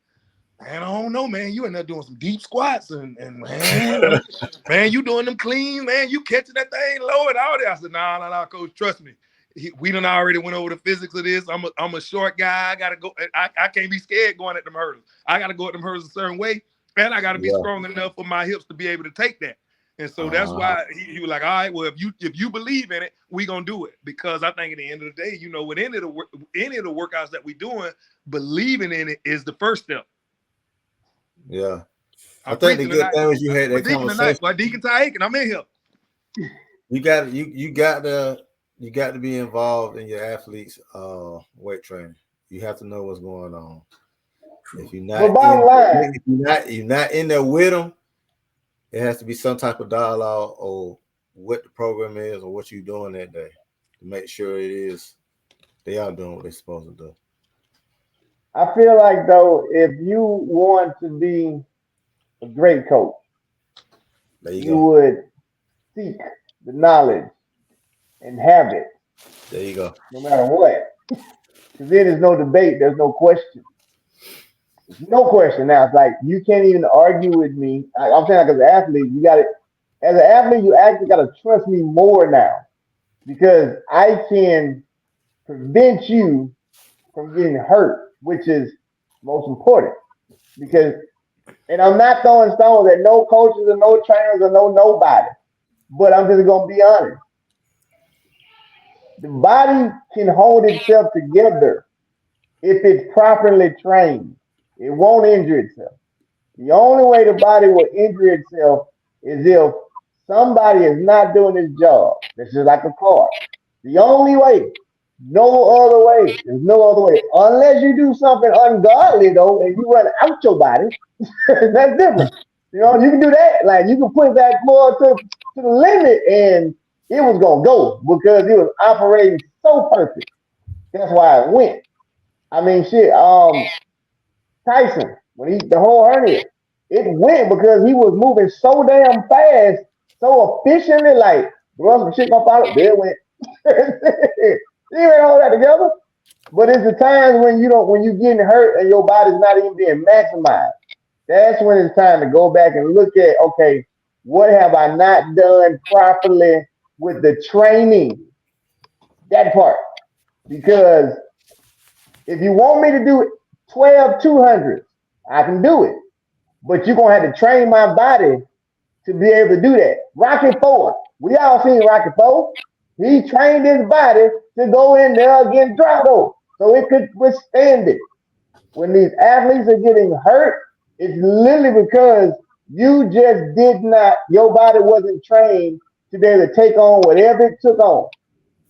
"Man, I don't know, man. You end up doing some deep squats and man, you doing them clean, man. You catching that thing low and all that." I said, "No, coach, trust me. we done already went over the physics of this. I'm a short guy. I gotta go. I can't be scared going at them hurdles. I gotta go at them hurdles a certain way, and I gotta be strong enough for my hips to be able to take that. And so that's why he was like, all right, well, if you believe in it, we gonna do it. Because I think at the end of the day, you know, with any of the workouts that we doing, believing in it is the first step. Yeah. I think the good thing was you had that conversation. But Deacon Ty Aiken, I'm in here. You got to be involved in your athletes' weight training. You have to know what's going on. If you're not in there with them, it has to be some type of dialogue or what the program is or what you're doing that day to make sure they are doing what they're supposed to do. I feel like though, if you want to be a great coach, you would seek the knowledge and have it. There you go. No matter what. Because then there's no debate, there's no question. There's no question now. It's like you can't even argue with me. I'm saying, like, as an athlete, as an athlete, you actually gotta trust me more now. Because I can prevent you from getting hurt, which is most important. And I'm not throwing stones at no coaches or no trainers or nobody. But I'm just gonna be honest. The body can hold itself together if it's properly trained. It won't injure itself. The only way the body will injure itself is if somebody is not doing his job. This is like a car. The only way, no other way. There's no other way. Unless you do something ungodly, though, and you run out your body, that's different. You know, you can do that. Like, you can push that more to the limit, and it was going to go because it was operating so perfect. That's why it went. I mean, shit, Tyson, when the whole hernia, it went because he was moving so damn fast, so efficiently, like, bro, some shit gonna follow, there it went. You ain't hold that together. But it's the times when you're getting hurt and your body's not even being maximized. That's when it's time to go back and look at, okay, what have I not done properly with the training? That part. Because if you want me to do 12 200s, I can do it. But you're going to have to train my body to be able to do that. Rocky IV. We all seen Rocky IV. He trained his body to go in there against Drago so it could withstand it. When these athletes are getting hurt, it's literally because you just your body wasn't trained to be able to take on whatever it took on.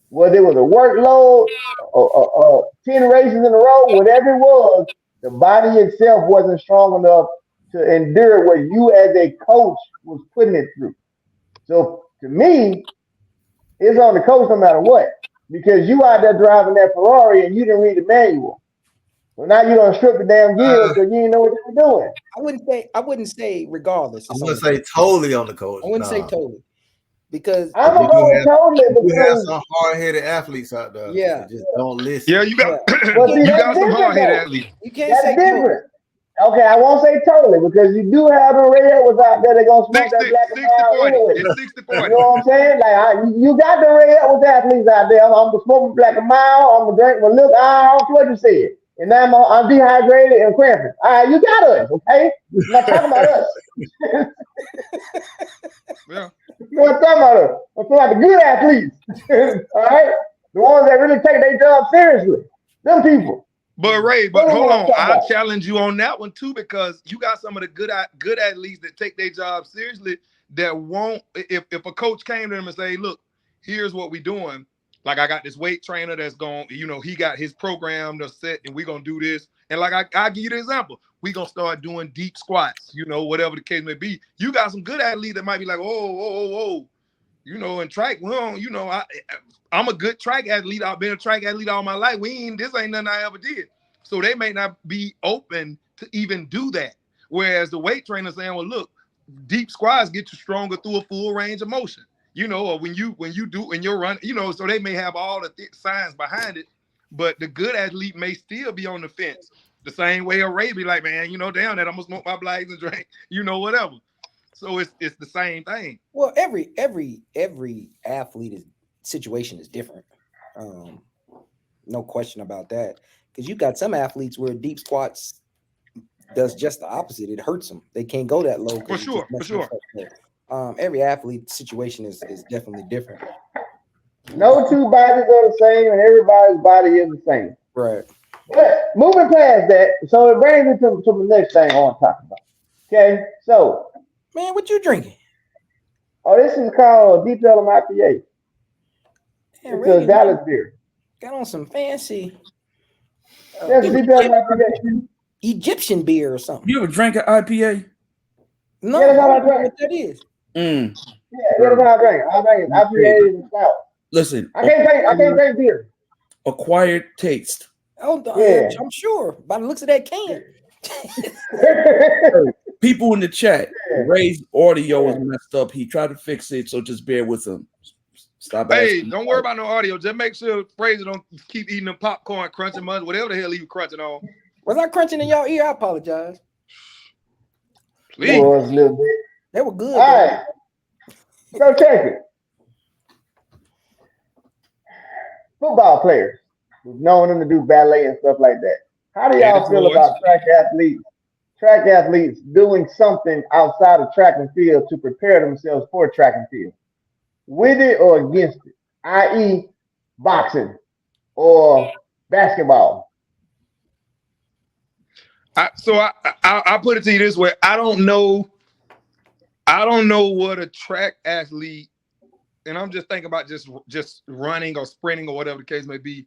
Whether it was a workload, or 10 races in a row, whatever it was, the body itself wasn't strong enough to endure what you as a coach was putting it through. So to me, it's on the coach no matter what. Because you out there driving that Ferrari and you didn't read the manual. So now you're gonna strip the damn gears because you didn't know what you were doing. I wouldn't say regardless. I'm gonna say totally on the coach. I wouldn't say totally. Because I'm gonna go with totally because you have some hard-headed athletes out there. Yeah. That just don't listen. Yeah, you got see, you got some hard-headed athletes. You can't that's say different. Okay, I won't say totally because you do have the red was out there. They're gonna smoke that black and brown anyway. It's 60-40. You know what I'm saying? Like you got the red was athletes out there. I'm gonna smoke black and mild. I'm gonna drink my look. I don't care what you said. And now I'm dehydrated and cramping. All right, you got us, okay? I'm not talking about us. Yeah. You know what I'm talking about us. I'm talking about the good athletes. All right? The ones that really take their job seriously. Them people. But Ray, hold on. I'll challenge you on that one too, because you got some of the good athletes that take their job seriously that won't, if a coach came to them and say, look, here's what we're doing. Like, I got this weight trainer that's going, he got his program that's set and we're going to do this. And like, I'll give you the example. We're going to start doing deep squats, whatever the case may be. You got some good athletes that might be like, oh, in track, well, I'm a good track athlete. I've been a track athlete all my life. This ain't nothing I ever did. So they may not be open to even do that. Whereas the weight trainer saying, well, look, deep squats get you stronger through a full range of motion. Or when you do in your run, so they may have all the science behind it, but the good athlete may still be on the fence. The same way a Ray be like, man, damn that I'm gonna smoke my blacks and drink, whatever. So it's the same thing. Well, every athlete situation is different. No question about that. Because you got some athletes where deep squats does just the opposite. It hurts them. They can't go that low. For sure. Every athlete situation is definitely different. No two bodies are the same, and everybody's body is the same. Right. But moving past that, so it brings me to the next thing I want to talk about. Okay, so man, what you drinking? Oh, this is called Deep Ellum IPA. It's a Dallas beer. Got on some fancy. That's Deep Ellum IPA. Egyptian beer or something. You ever drank an IPA? No, yeah, that's all I drink. What that is? Yeah, that's all I drink. I drink IPA and stout. Listen, I can't drink beer. Acquired taste. Oh, yeah. I'm sure. By the looks of that can. People in the chat, Ray's audio is messed up. He tried to fix it, so just bear with him. Stop. Hey, don't worry about no audio. Just make sure Fraser don't keep eating the popcorn, crunching much, whatever the hell he was crunching on. Was I crunching in y'all ear? I apologize. Please. Was a little bit. They were good. All right. Go check it. Football players, knowing them to do ballet and stuff like that. How do y'all feel about track athletes doing something outside of track and field to prepare themselves for track and field? With it or against it? I.e. boxing or basketball? I put it to you this way. I don't know what a track athlete, and I'm just thinking about just running or sprinting or whatever the case may be,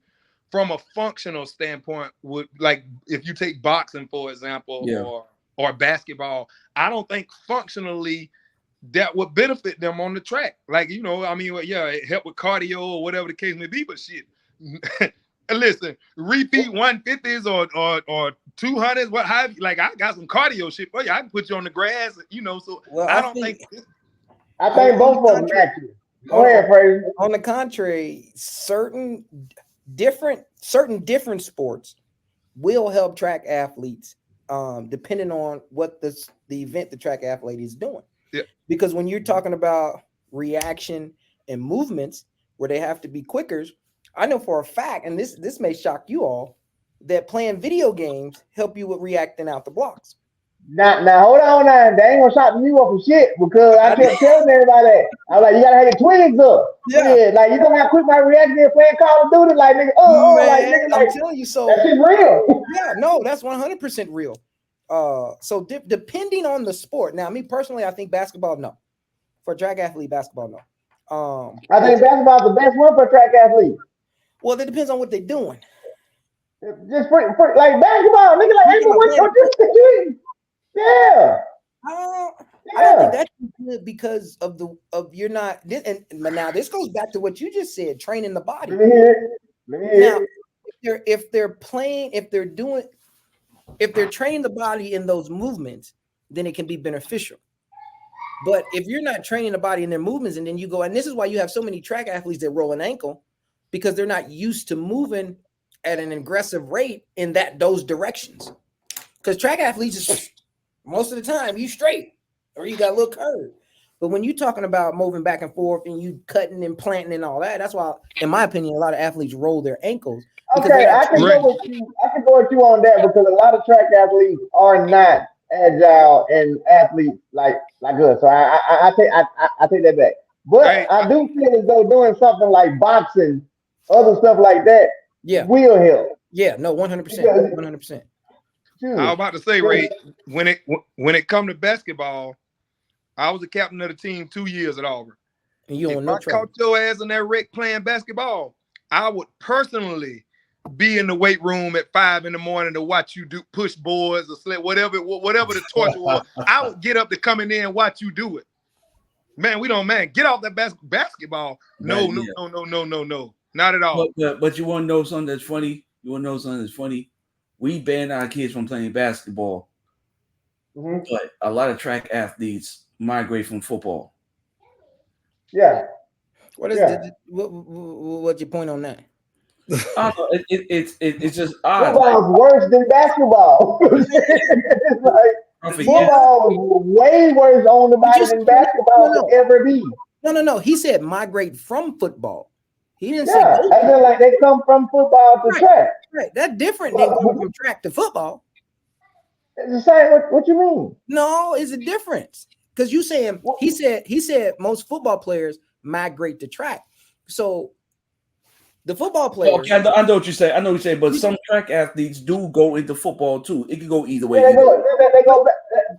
from a functional standpoint, would, like if you take boxing for example, or basketball, I don't think functionally that would benefit them on the track. Like, you know, I mean, it help with cardio or whatever the case may be, but shit. Listen, repeat 150s or 200s, what have you. Like, I got some cardio shit for you. I can put you on the grass, you know. So I think both of them match you. Go ahead, Fraser. On the contrary, certain different sports will help track athletes, depending on what the event the track athlete is doing. Yeah. Because when you're talking about reaction and movements where they have to be quicker, I know for a fact, and this may shock you all, that playing video games help you with reacting out the blocks. Now hold on now. They ain't gonna shock you up for shit because I kept telling everybody that. I was like, you gotta have your twigs up. Yeah. Like, you know how quick my reaction is playing Call of Duty, like nigga, I'm telling you, so that shit's real. Yeah, no, that's 100% real. So depending on the sport. Now, me personally, I think basketball, no. For track athlete, basketball, no. I think basketball's the best one for track athlete. Well, it depends on what they're doing. Just like basketball, nigga, like ain't no one this. Yeah. I don't think that's good because of you're not. And now this goes back to what you just said, training the body. Let me hear it. Now, if they're training the body in those movements, then it can be beneficial. But if you're not training the body in their movements, and then you go, and this is why you have so many track athletes that roll an ankle, because they're not used to moving at an aggressive rate in those directions. Because track athletes is most of the time you straight or you got a little curve. But when you're talking about moving back and forth and you cutting and planting and all that, that's why, in my opinion, a lot of athletes roll their ankles. Okay, I can go with you on that because a lot of track athletes are not agile and athletes like us. So I take that back. But I do feel as though doing something like boxing, other stuff like that, will help. Yeah, no, 100%. 100%. I was about to say, Ray, when it come to basketball, I was the captain of the team 2 years at Auburn. And you if I caught your ass in that wreck playing basketball, I would personally be in the weight room at 5 a.m. to watch you do push boards or sled, whatever the torture was. I would get up to come in there and watch you do it. Man, get off that basketball. No, not at all. But you want to know something that's funny? We banned our kids from playing basketball, but a lot of track athletes migrate from football. Yeah. What's your point on that? It's just odd. Football is worse than basketball. It's like football is way worse on the body than basketball could ever be. No. He said migrate from football. He didn't Yeah, say I feel like they come from football to Right. track. right. That's different than going from track to football. It's the same. What you mean? No, it's a difference. Because you saying he said most football players migrate to track. So the football players, Okay, I know what you say. I know what you say, but some track athletes do go into football too. It could go either way. Yeah, they go back.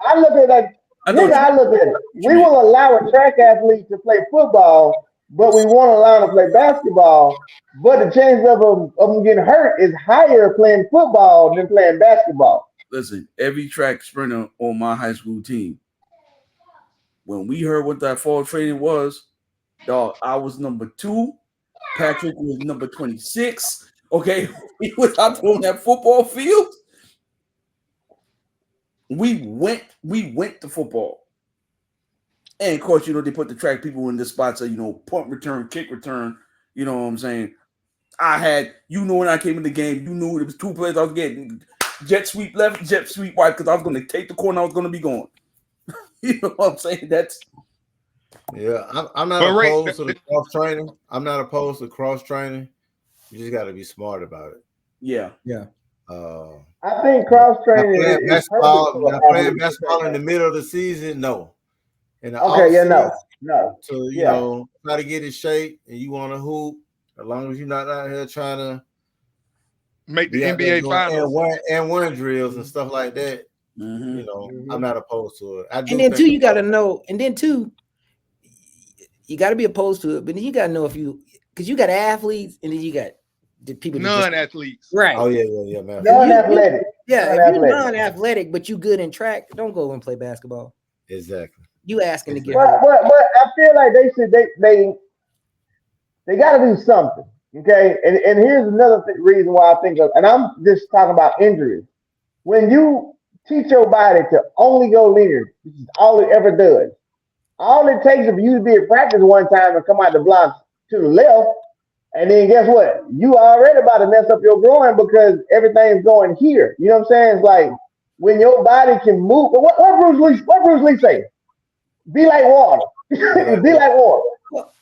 I look at it like I know nigga. I look at it. you We mean. will allow a track athlete to play football, but we won't allow them to play basketball. But the chance of them getting hurt is higher playing football than playing basketball. Listen, every track sprinter on my high school team, when we heard what that fall training was, dog, I was number 2. Patrick was number 26. Okay, he was out there on that football field. We went to football. And of course, they put the track people in the spots of, punt return, kick return. You know what I'm saying? I had, when I came in the game, you knew it was 2 plays I was getting. Jet sweep left, jet sweep right, because I was going to take the corner, I was going to be going. You know what I'm saying? That's. Yeah, I'm not opposed to the cross training. I'm not opposed to cross training. You just got to be smart about it. Yeah. I think cross training playing is playing basketball in the middle of the season, no. In the no. To try to get in shape and you want to hoop, as long as you're not out here trying to make the NBA finals and one drills and stuff like that. Mm-hmm. I'm not opposed to it. and then too, you got to know, and then too, you got to be opposed to it, but then you got to know because you got athletes and then you got the people non-athletes, right? Oh yeah, man. Non-athletic. Yeah, if you're non-athletic but you good in track, don't go and play basketball. Exactly. You asking to get hurt. But I feel like they got to do something. Okay, and here's another reason why I think and I'm just talking about injuries. When you teach your body to only go linear, this is all it ever does. All it takes is for you to be at practice one time and come out the blocks to the left, and then guess what? You already about to mess up your groin because everything's going here. You know what I'm saying? It's like when your body can move. What Bruce Lee say? Be like water. Be like water.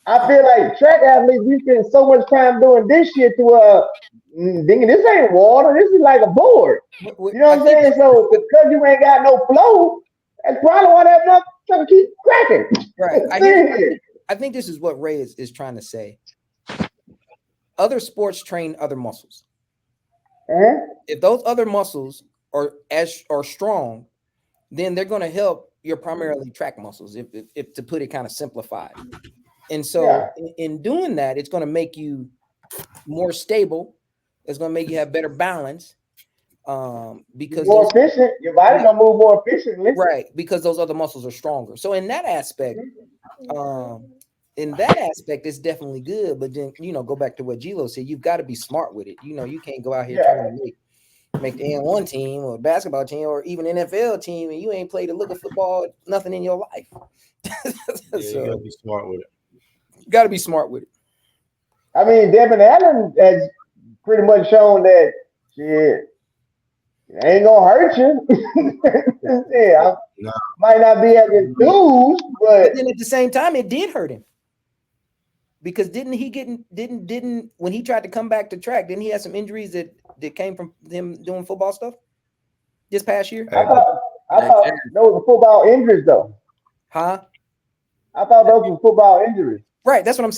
I feel like track athletes, we spend so much time doing this shit to this ain't water. This is like a board. You know what I'm saying? So because you ain't got no flow, that's probably why that motherfucker keep cracking. Right. I think this is what Ray is trying to say. Other sports train other muscles. If those other muscles are strong, then they're going to help your primarily track muscles. If to put it kind of simplified, and so in doing that, it's going to make you more stable. It's going to make you have better balance. Because more efficient, your body's gonna move more efficiently, right? Because those other muscles are stronger. So in that aspect, it's definitely good. But then go back to what Gilo said. You've got to be smart with it. You can't go out here trying to make the N1 team or basketball team or even NFL team, and you ain't played a look of football, nothing in your life. So, you gotta be smart with it. You got to be smart with it. I mean, Devin Allen has pretty much shown that shit. It ain't gonna hurt you. Might not be as enthused, but then at the same time, it did hurt him. Because didn't when he tried to come back to track, didn't he have some injuries that came from him doing football stuff this past year? I thought those were football injuries though. Huh? I thought those were football injuries. Right, that's what I'm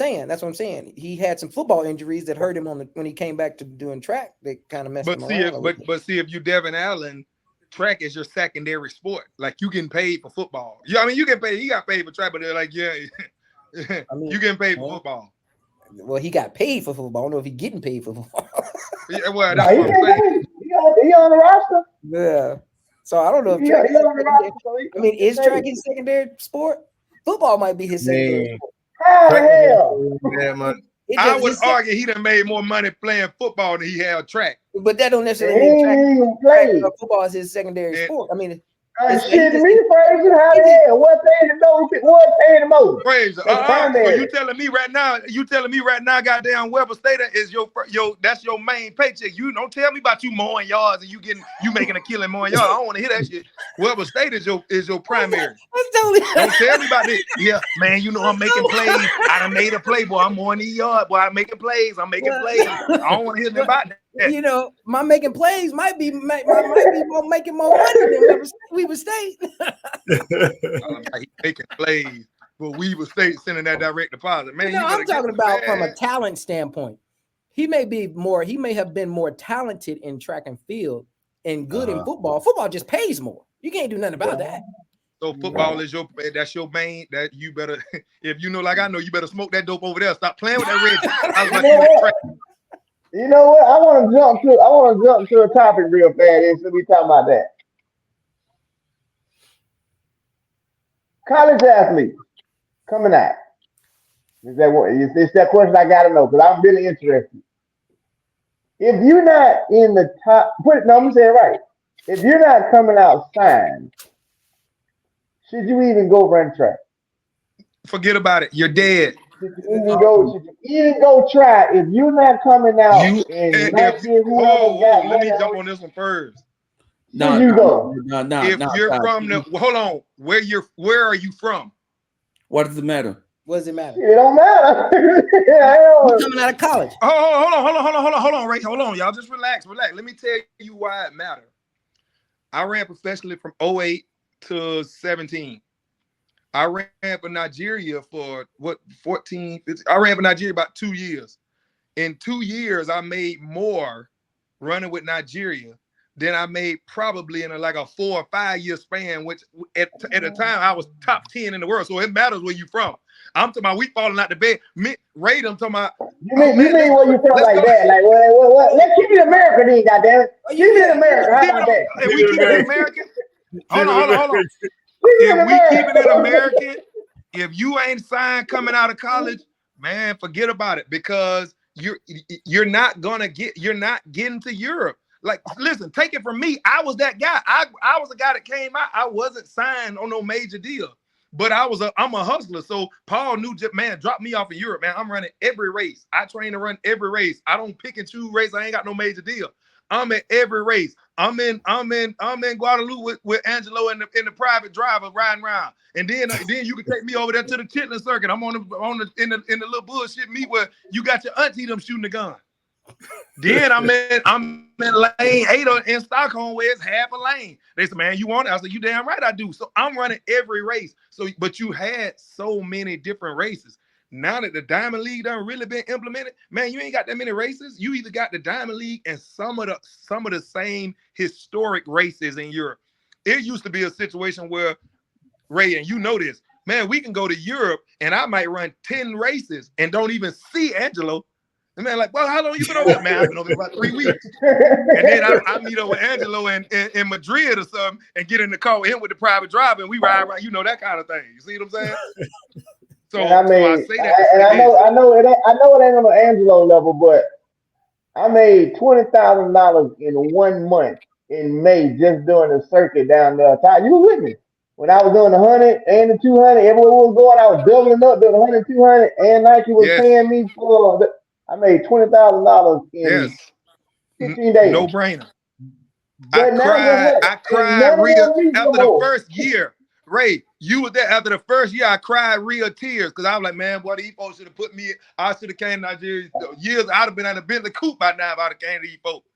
saying. He had some football injuries that hurt him when he came back to doing track. They kind of messed him around. But see, if you Devin Allen, track is your secondary sport. Like you getting paid for football. You get paid. He got paid for track, but they're like, you getting paid for football. Well, he got paid for football. I don't know if he's getting paid for football. Yeah, well, that's what I'm saying. He on the roster. Yeah. So I don't know if track is track his secondary sport? Football might be his secondary sport. How the hell? I would argue he done made more money playing football than he had track. But that don't necessarily mean track football is his secondary sport. I mean, shit, me, Fraser, how the hell? What paying the most? Fraser, so you telling me right now, goddamn Weber State is that's your main paycheck. You don't tell me about you mowing yards and you making a killing mowing yards. I don't want to hear that shit. Weber State is your primary. That's totally. Don't tell me about this. Yeah, man, you know I'm making plays. I done made a play, boy. I'm on the yard, boy. I'm making plays. I'm making plays. I don't want to hear nothing about that. You know, my making plays might be making more money than Weber State. He making plays, but Weber State sending that direct deposit. Man, you know, I'm talking about from a talent standpoint. He may have been more talented in track and field and good in football. Football just pays more. You can't do nothing about that. So football is that's your main. That you better, if you know, like I know, you better smoke that dope over there. Stop playing with that red. You know what? I want to jump to a topic real fast. So we talking about that. College athletes coming out. Is that what? It's that question I gotta know because I'm really interested. If you're not in the top, I'm gonna say it right. If you're not coming out signed, should you even go run track? Forget about it. You're dead. Should you even go try if you're not coming out? Let me jump on this one first. If you're from the, hold on, where are you from? What does it matter? What does it matter? It don't matter. You're coming out of college. Hold on, Ray. Hold on, y'all. Just relax. Let me tell you why it matters. I ran professionally from 08 to 17. I ran for Nigeria for 14, 15, I ran for Nigeria about 2 years. In 2 years, I made more running with Nigeria than I made probably in a 4 or 5 year span, which at the time I was top 10 in the world. So it matters where you from. I'm talking about we falling out the bed. Ray, I'm talking about. You mean where you from like that? Like, what? Let's keep it America then, goddamn it. Keep it America. How about that? And we keep it American. Hold on. If we keep it American, if you ain't signed coming out of college, man, forget about it because you're not getting to Europe. Like, listen, take it from me. I was that guy. I was a guy that came out. I wasn't signed on no major deal, but I'm a hustler. So Paul knew, man, drop me off in Europe, man. I'm running every race. I train to run every race. I don't pick and choose race. I ain't got no major deal. I'm at every race. I'm in Guadalupe with Angelo in the private driver riding around. And then you can take me over there to the Chitlin circuit. I'm in the little bullshit meet where you got your auntie them shooting the gun. Then I'm in lane 8 in Stockholm where it's half a lane. They said, man, you want it? I said, you damn right I do. So I'm running every race. But you had so many different races. Now that the Diamond League done really been implemented, man, you ain't got that many races. You either got the Diamond League and some of the same historic races in Europe. It used to be a situation where, Ray, and you know this, man, we can go to Europe and I might run 10 races and don't even see Angelo. And man, like, well, how long you been over there? Man, I've been over there about 3 weeks. And then I meet up with Angelo in Madrid or something and get in the car with him with the private driver and we ride around, you know, that kind of thing. You see what I'm saying? So I say that. I know it ain't on the Angelo level, but I made $20,000 in 1 month in May just doing the circuit down there. Ty, you were with me when I was doing the 100 and the 200. Everywhere we was going, I was doubling up, doing 100, 200, and Nike was paying me for. I made $20,000 in 15 days. No brainer. I cried real after the first year. Ray, you were there after the first year. I cried real tears because I was like, man, boy, these folks should have put me. I should have came to Nigeria years. I'd have been at a Bentley coupe by now if I'd have came to these folks.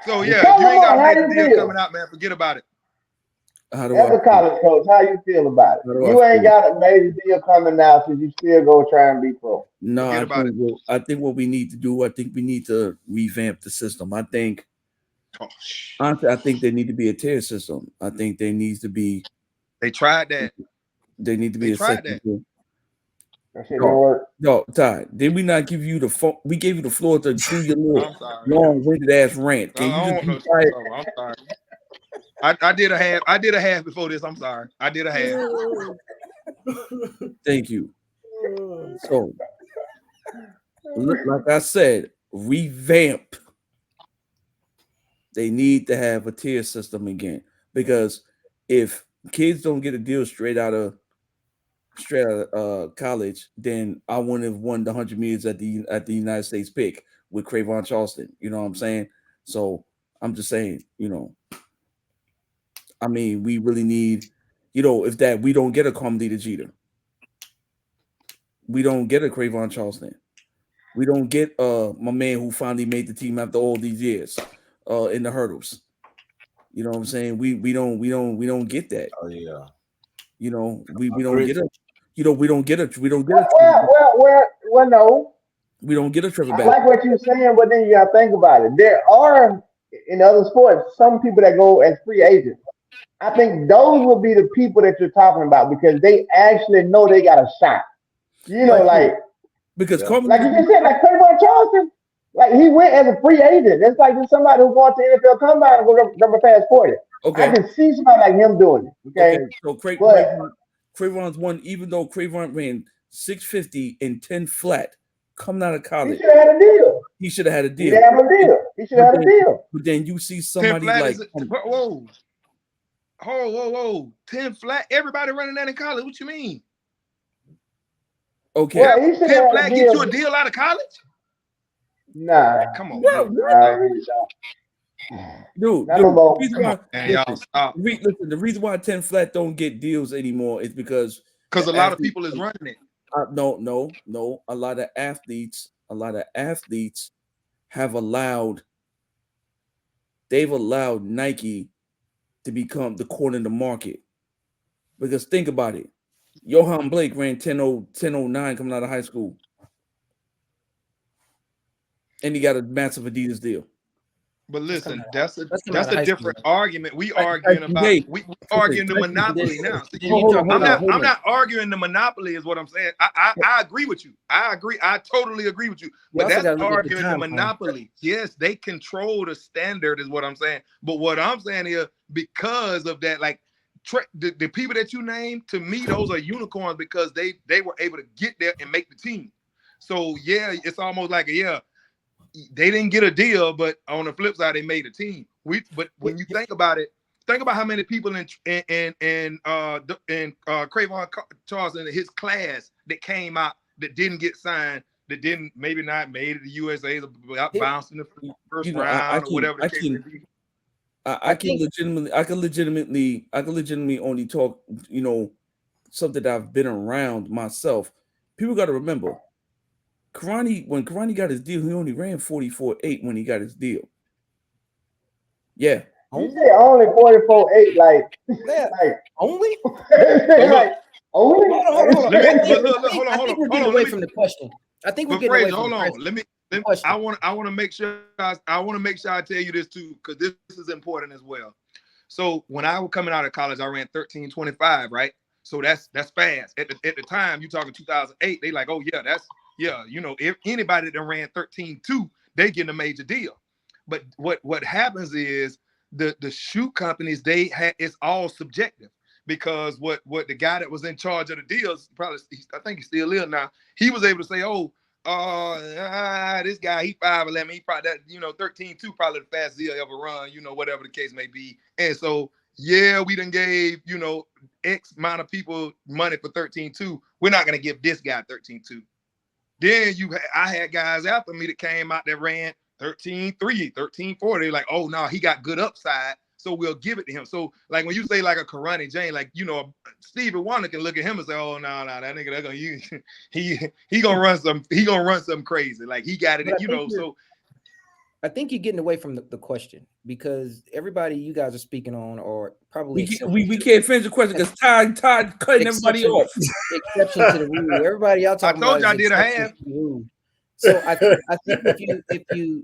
So yeah, if you ain't got a major deal coming out, man, forget about it. As a college coach, how you feel about it? You ain't got a major deal coming out, so you still go try and be pro. No, I think what we need to do, I think we need to revamp the system. I think they need to be a tier system. I think there needs to be. They tried that. They need to be a second. That shit didn't work. No, Ty, did we not give you the phone? We gave you the floor to do your little long-winded ass rant. Can you just be quiet? I'm sorry. I did a half before this. I'm sorry. I did a half. Thank you. So, like I said, revamp. They need to have a tier system again because if kids don't get a deal straight out of college, then I wouldn't have won the 100 meters at the United States pick with Cravon Charleston. You know what I'm saying? So I'm just saying, I mean, we really need, if that we don't get a Carmelita Jeter, we don't get a Cravon Charleston, we don't get my man who finally made the team after all these years in the hurdles. You know what I'm saying? We don't get that. Oh yeah. We don't get a we don't get a Well, no. we don't get a Trevor I back. like what you're saying, but then you gotta think about it. There are in other sports some people that go as free agents. I think those will be the people that you're talking about because they actually know they got a shot. Because like you just said, like Clayton Charleston, like he went as a free agent. That's like just somebody who going to NFL Combine and go number past 40. Okay. I can see somebody like him doing it. Okay. So Cravon's one, even though Cravon ran 650 and 10 flat coming out of college. He should have had a deal. He should have had a deal. He should have had a deal. But then you see somebody like whoa. 10 flat. Everybody running that in college. What you mean? Okay. Well, 10 flat get you a deal out of college? Nah. Come on. Dude, the reason why 10 flat don't get deals anymore is because a lot of people is running it. No. A lot of athletes have allowed Nike to become the corner in the market. Because think about it. Johan Blake ran 10.09 coming out of high school. And he got a massive Adidas deal. But listen, that's a different argument. We arguing about arguing the monopoly now. I'm not arguing the monopoly is what I'm saying. I agree with you. I agree. I totally agree with you. But that's arguing the monopoly. Yes, they control the standard is what I'm saying. But what I'm saying is because of that, like the people that you named, to me, those are unicorns because they were able to get there and make the team. So yeah, it's almost like they didn't get a deal, but on the flip side, they made a team. But when you think about it, think about how many people in Cravon Charleston in his class that came out that didn't get signed, that didn't maybe not made it to USA, bounced in the first round or whatever the case may be. I can legitimately only talk, something that I've been around myself. People got to remember. When Karani got his deal, he only ran 44.8 when he got his deal. Yeah. You say only 44.8, like only? like only? Hold on. I think we're getting away from the question. I think we're getting away from the question. I want to make sure I tell you this too, because this is important as well. So when I was coming out of college, I ran 13.25, right? So that's fast. At the time, you talking 2008, they like, oh yeah, if anybody that ran 13.2, they getting a major deal. But what happens is the shoe companies, it's all subjective, because what the guy that was in charge of the deals, I think he still is now, he was able to say, this guy, he 5'11", he probably that 13.2 probably the fastest he'll ever run, whatever the case may be. And so we done gave X amount of people money for 13.2. We're not gonna give this guy 13.2. Then I had guys after me that came out that ran 13.3, 13.4. They're like, oh no, he got good upside, so we'll give it to him. So like when you say like a Karani Jane, like Stevie Wonder can look at him and say, oh no, that nigga, they're gonna use he gonna run something crazy. Like he got it, so. I think you're getting away from the question, because everybody you guys are speaking on, or probably we can't finish the question because Todd cutting everybody off. Exception to the rule. Everybody y'all talking about. I told you I did a half. So I think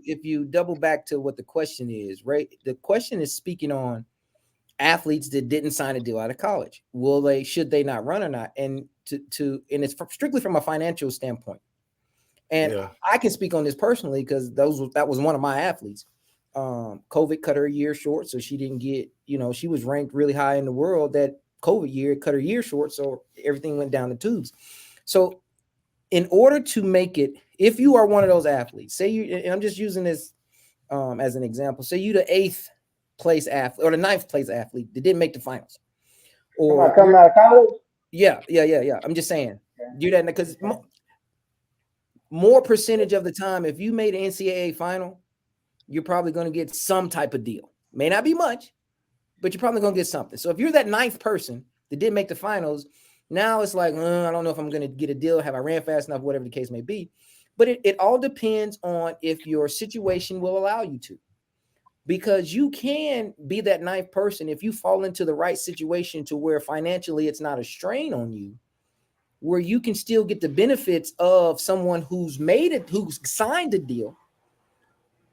if you double back to what the question is, right? The question is speaking on athletes that didn't sign a deal out of college. Should they not run or not? And and it's strictly from a financial standpoint. And I can speak on this personally because that was one of my athletes. COVID cut her a year short, so she didn't get, she was ranked really high in the world. That COVID year cut her year short, so everything went down the tubes. So in order to make it, if you are one of those athletes, say you, and I'm just using this as an example, say you the 8th place athlete or the 9th place athlete that didn't make the finals. Or coming out of college? Yeah. I'm just saying, do that because more percentage of the time, if you made an NCAA final, you're probably going to get some type of deal. May not be much, but you're probably going to get something. So if you're that 9th person that didn't make the finals, now it's like, I don't know if I'm going to get a deal. Have I ran fast enough? Whatever the case may be. But it all depends on if your situation will allow you to. Because you can be that 9th person if you fall into the right situation to where financially it's not a strain on you, where you can still get the benefits of someone who's signed a deal,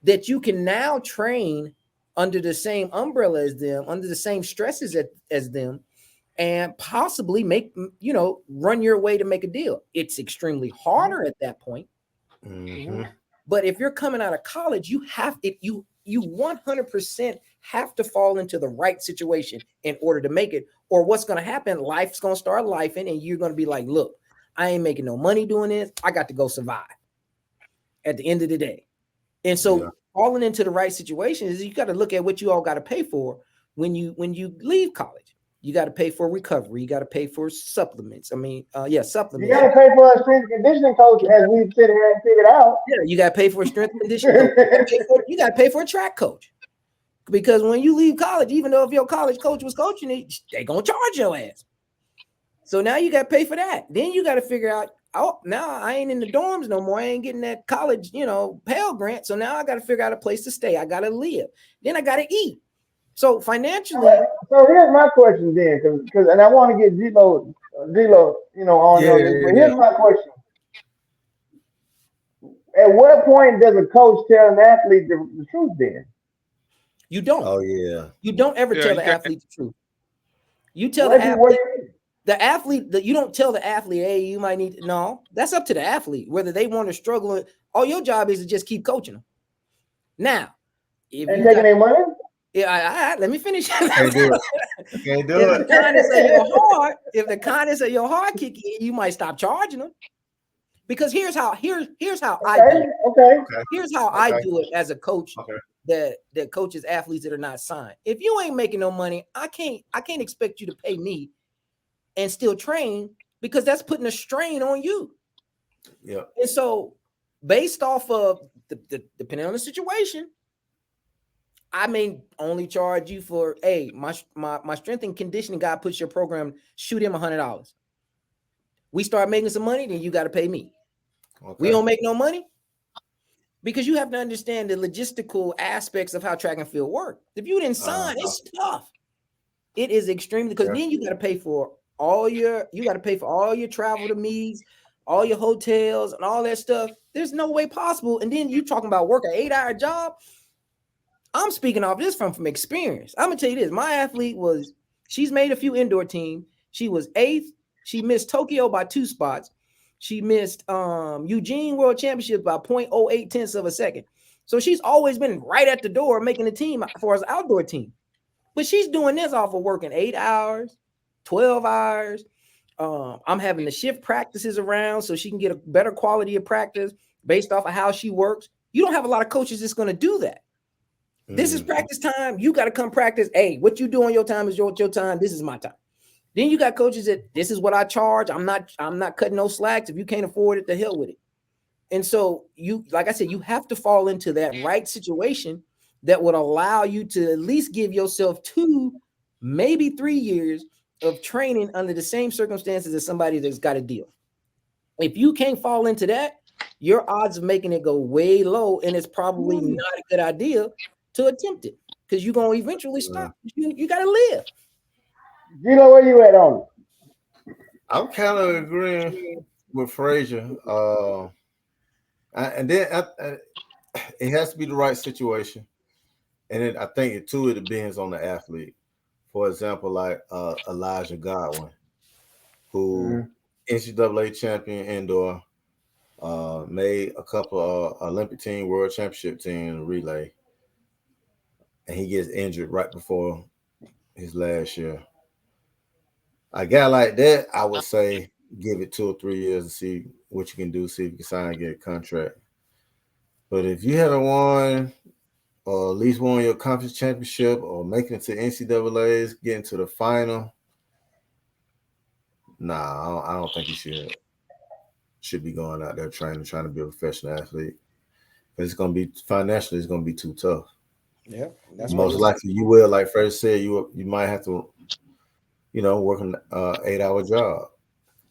that you can now train under the same umbrella as them, under the same stresses as them, and possibly run your way to make a deal. It's extremely harder at that point. Mm-hmm. But if you're coming out of college, you 100% have to fall into the right situation in order to make it. Or what's going to happen, life's going to start lifing, and you're going to be like, look, I ain't making no money doing this. I got to go survive at the end of the day. And so falling into the right situation is you got to look at what you all got to pay for when you leave college. You got to pay for recovery. You got to pay for supplements. Supplements. You got to pay for a strength and conditioning coach, as we sit here and figured out. Yeah, you got to pay for a strength and conditioning coach. You got to pay for a track coach. Because when you leave college, even though if your college coach was coaching it, they're going to charge your ass. So now you got to pay for that. Then you got to figure out, now I ain't in the dorms no more. I ain't getting that college, Pell Grant. So now I got to figure out a place to stay. I got to live. Then I got to eat. So financially. So here's my question then, because and I want to get Zelo, on this. But here's my question: at what point does a coach tell an athlete the truth? Then you don't. Oh yeah. You don't ever tell the athlete the truth. You tell the athlete that you don't tell the athlete, hey, you might need to. No, that's up to the athlete whether they want to struggle. All your job is to just keep coaching them. Now, if and taking their money. Yeah, let me finish. Can't do it. If the kindness of your heart kick in, you might stop charging them. Because here's how I do it. Okay. Here's how I do it as a coach that coaches athletes that are not signed. If you ain't making no money, I can't expect you to pay me and still train, because that's putting a strain on you. Yeah. And so based off of depending on the situation, I may only charge you for, hey, my strength and conditioning guy puts your program, shoot him $100. We start making some money, then you got to pay me. Okay. We don't make no money, because you have to understand the logistical aspects of how track and field work. If you didn't sign, it's tough. It is extremely, because then you got to pay for all your travel to meets, all your hotels and all that stuff. There's no way possible. And then you talking about work an 8-hour job. I'm speaking off this from experience. I'm gonna tell you this. My athlete she's made a few indoor teams. She was 8th. She missed Tokyo by 2 spots. She missed Eugene World Championship by 0.08 tenths of a second. So she's always been right at the door making the team for an outdoor team. But she's doing this off of working 8 hours, 12 hours. I'm having to shift practices around so she can get a better quality of practice based off of how she works. You don't have a lot of coaches that's going to do that. This is practice time. You got to come practice. Hey, what you do on your time is your time. This is my time. Then you got coaches that this is what I charge. I'm not cutting no slacks. If you can't afford it, the hell with it. And so like I said, you have to fall into that right situation that would allow you to at least give yourself 2, maybe 3 years of training under the same circumstances as somebody that's got a deal. If you can't fall into that, your odds of making it go way low, and it's probably not a good idea to attempt it, because you're going to eventually stop. You got to live. You know where you at on it? I'm kind of agreeing with Frazier. It has to be the right situation. And then I think it depends on the athlete. For example, like Elijah Godwin, who NCAA champion indoor, made a couple of Olympic team, world championship team relay. And he gets injured right before his last year. A guy like that, I would say, give it 2 or 3 years and see what you can do, see if you can sign and get a contract. But if you had won, or at least won your conference championship, or making it to NCAAs, getting to the final, I don't think you should be going out there trying to be a professional athlete. But it's gonna be financially, it's gonna be too tough. Yeah, that's Most likely you will, like Fresh said, you might have to, work an 8-hour job.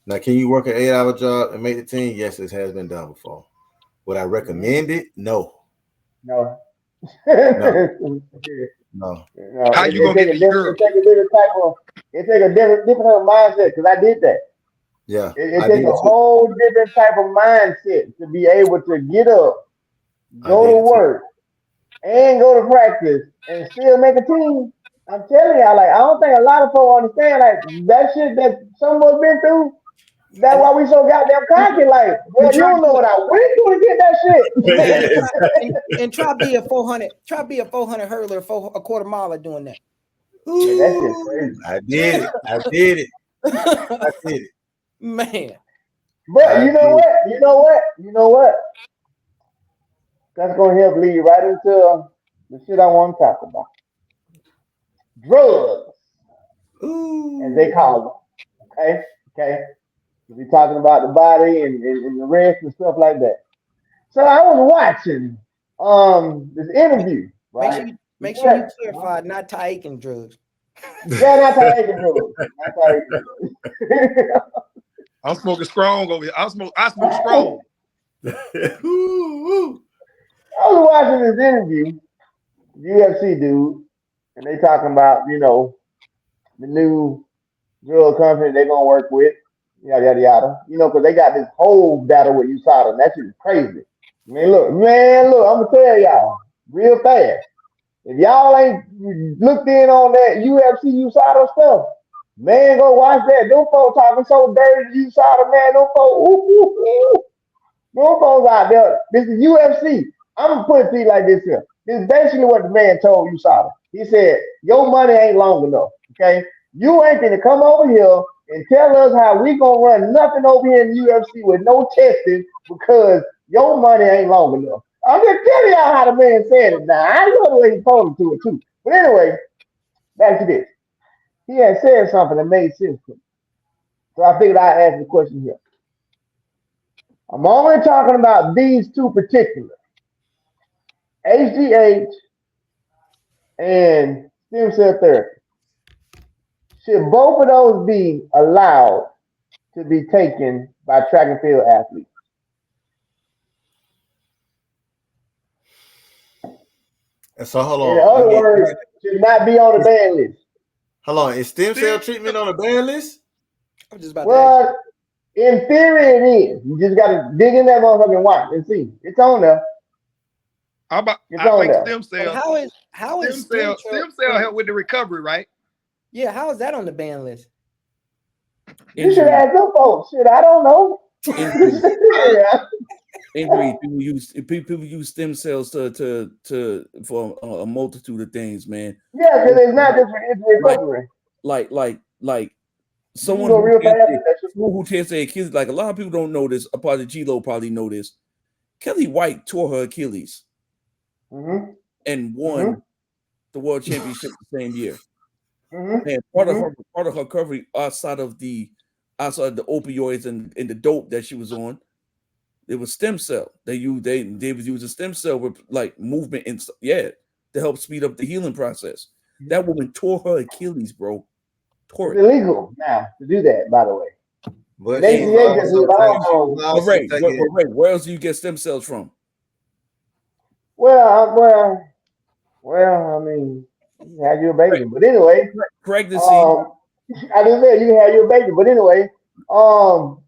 Now, can you work an 8-hour job and make the team? Yes, it has been done before. Would I recommend it? No. No. No. No. How you gonna get the girl? It take a different type of. It take a different mindset because I did that. Yeah. It takes a whole different type of mindset to be able to get up, go to work, and go to practice and still make a team. I'm telling y'all, like I don't think a lot of folks understand like that shit that some of us been through. That's why we so goddamn cocky. Like, well, you don't know what I went through to get that shit. and try be a 400. Try be a 400 hurdler for a quarter miler doing that. Man, that shit's crazy. I did it. I did it. Man. But you know what? That's gonna help lead right into the shit I want to talk about. Drugs, as they call them. Okay. We'll be talking about the body and the rest and stuff like that. So I was watching this interview, right? Make sure you clarify, not Taking drugs. Yeah, not Taking drugs. Not Taking drugs. I'm smoking strong over here. I smoke strong. I was watching this interview, UFC dude, and they talking about, the new drug company they're gonna work with, yada yada yada. Because they got this whole battle with USADA, and that shit is crazy. Look, I'm gonna tell y'all real fast. If y'all ain't looked in on that UFC USADA stuff, man, go watch that. Them folks talking so dirty to USADA, man. Them folks out there. This is UFC. I'm gonna put it to you like this here. This is basically what the man told USADA. He said, your money ain't long enough. Okay? You ain't gonna come over here and tell us how we gonna run nothing over here in the UFC with no testing because your money ain't long enough. I'm just telling y'all how the man said it now. I know the way he told him to it too. But anyway, back to this. He had said something that made sense to me. So I figured I'd ask the question here. I'm only talking about these two particular, HGH and stem cell therapy. Should both of those be allowed to be taken by track and field athletes? So hold on. In other words, should not be on the ban list. Hold on. Is stem cell treatment on the ban list? I'm just about to in theory it is. You just gotta dig in that motherfucking watch and see. It's on there. I on there. Stem cell. How is stem cell help with the recovery, right? Yeah, how is that on the ban list? You should ask them folks. Shit, I don't know. Injury. People use stem cells to for a multitude of things, man. Yeah, because it's not just for injury recovery. Like someone who tears their Achilles. Like a lot of people don't know this. A part of G-Lo probably know this. Kelly White tore her Achilles and won the world championship the same year. And part of her recovery outside of the opioids and the dope that she was on, it was stem cell. They was using stem cell with like movement and to help speed up the healing process. That woman tore her Achilles, bro. It's illegal now to do that, by the way. But Ray, where else do you get stem cells from? Well, I mean, you have your baby, but anyway, pregnancy. I just said you can have your baby, but anyway, so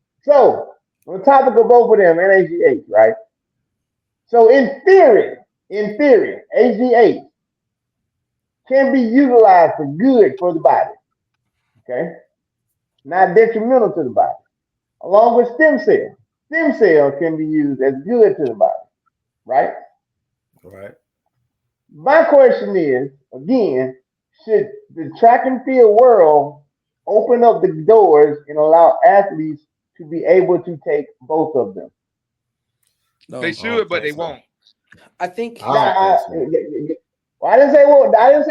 on topic of both of them, NHGH, right? So in theory, HGH can be utilized for good for the body, okay? Not detrimental to the body. Along with stem cell. Stem cell can be used as good to the body, right? Right. My question is, again, should the track and field world open up the doors and allow athletes to be able to take both of them? No, they should, but they won't. I think. I didn't say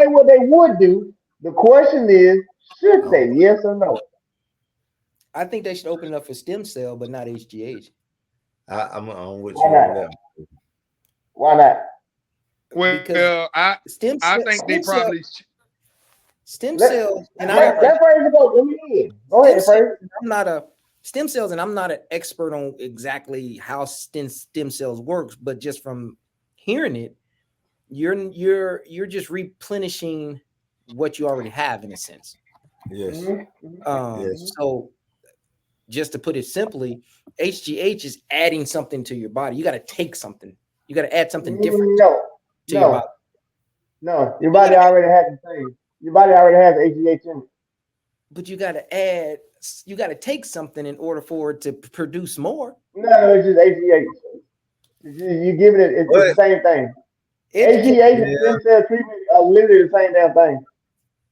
what they would do. The question is, should they? Yes or no? I think they should open it up for stem cell, but not HGH. I'm with you on that. Why not? Well, I Stem think they probably. Stem cells, and that's where you go. Let me in. Go ahead first. I'm not a stem cells, and I'm not an expert on exactly how stem cells works, but just from hearing it, you're just replenishing what you already have in a sense. Yes. Mm-hmm. So just to put it simply, HGH is adding something to your body. You got to take something. You got to add something different to your body. No, your body already has the same. Your body already has HGH in it. But you got to take something in order for it to produce more. No, it's just HGH. You giving it's the same thing. HGH and stem cell treatment are literally the same damn thing.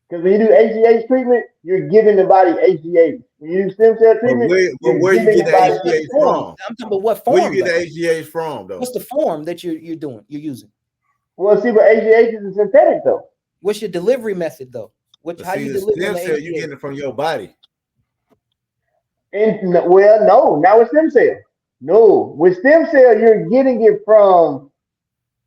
Because when you do HGH treatment, you're giving the body HGH. When you do stem cell treatment, where you get the HGH from? I'm talking about what form. Where you get the HGH from, though? What's the form that you're using? Well, see, but HGH is a synthetic, though. What's your delivery method, though? How you deliver stem cell? You getting it from your body? Well, no, not with stem cell. No, with stem cell, you're getting it from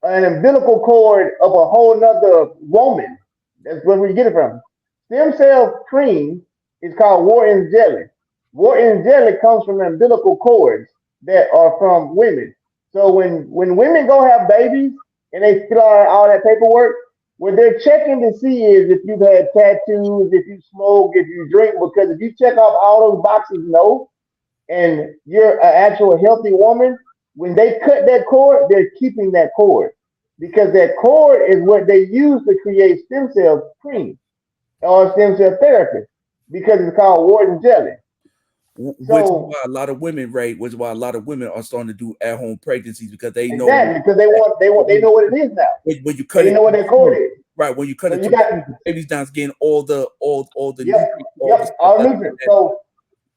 an umbilical cord of a whole nother woman. That's where you get it from. Stem cell cream is called Wharton's jelly. Wharton's jelly comes from the umbilical cords that are from women. So when women go have babies and they fill out all that paperwork, what they're checking to see is if you've had tattoos, if you smoke, if you drink, because if you check off all those boxes, no, and you're an actual healthy woman, when they cut that cord, they're keeping that cord because that cord is what they use to create stem cell cream or stem cell therapy because it's called Wharton jelly. Which is why a lot of women, which is why a lot of women are starting to do at-home pregnancies because they know because they know what it is now. When you cut they know what their cord is. Right, when you cut it, baby's down, getting all the nutrients. So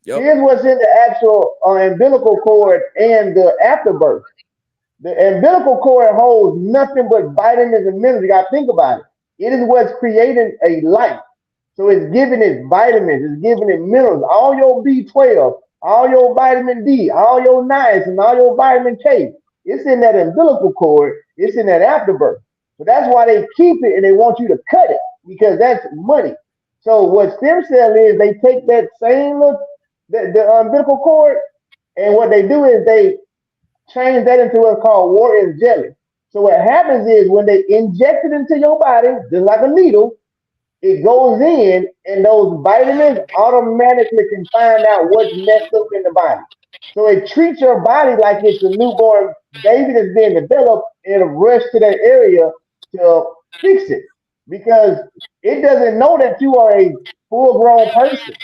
here's what's in the actual umbilical cord and the afterbirth. The umbilical cord holds nothing but vitamins and minerals. You got to think about it. It is what's creating a life. So it's giving it vitamins, it's giving it minerals, all your B12, all your vitamin D, all your niacin, all your vitamin K. It's in that umbilical cord. It's in that afterbirth. So that's why they keep it and they want you to cut it because that's money. So what stem cell is, they take that same the umbilical cord, and what they do is they change that into what's called Wharton's jelly. So what happens is when they inject it into your body, just like a needle, it goes in and those vitamins automatically can find out what's messed up in the body. So it treats your body like it's a newborn baby that's being developed and it'll rush to that area to fix it because it doesn't know that you are a full-grown person.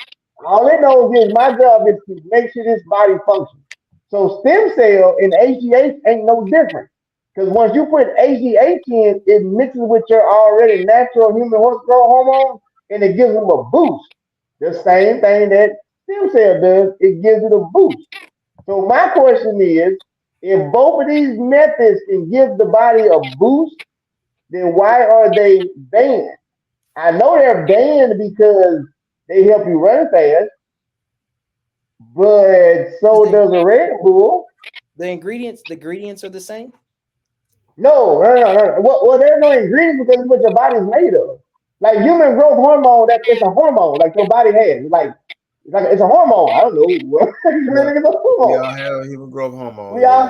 All it knows is my job is to make sure this body functions. So stem cell and HGH ain't no different. Because once you put HGH in, it mixes with your already natural human growth hormone and it gives them a boost. The same thing that stem cell does, it gives it a boost. So my question is, if both of these methods can give the body a boost, then why are they banned? I know they're banned because they help you run fast, but so does a Red Bull. The ingredients are the same? No. Well, there's no ingredients because it's what your body's made of. Like human growth hormone, it's a hormone, like your body has. It's a hormone. I don't know. It's a hormone. We all have human growth hormone. We all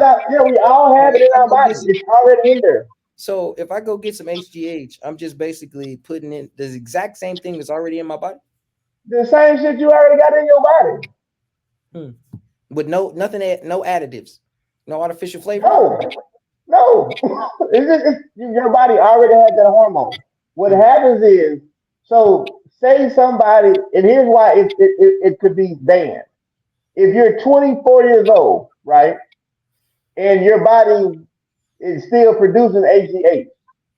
have it in our body. It's already in there. So if I go get some HGH, I'm just basically putting in the exact same thing that's already in my body. The same shit you already got in your body. With no additives, no artificial flavor. No. It's your body already has that hormone. What happens is, so say somebody, and here's why it could be banned. If you're 24 years old, right, and your body is still producing HGH,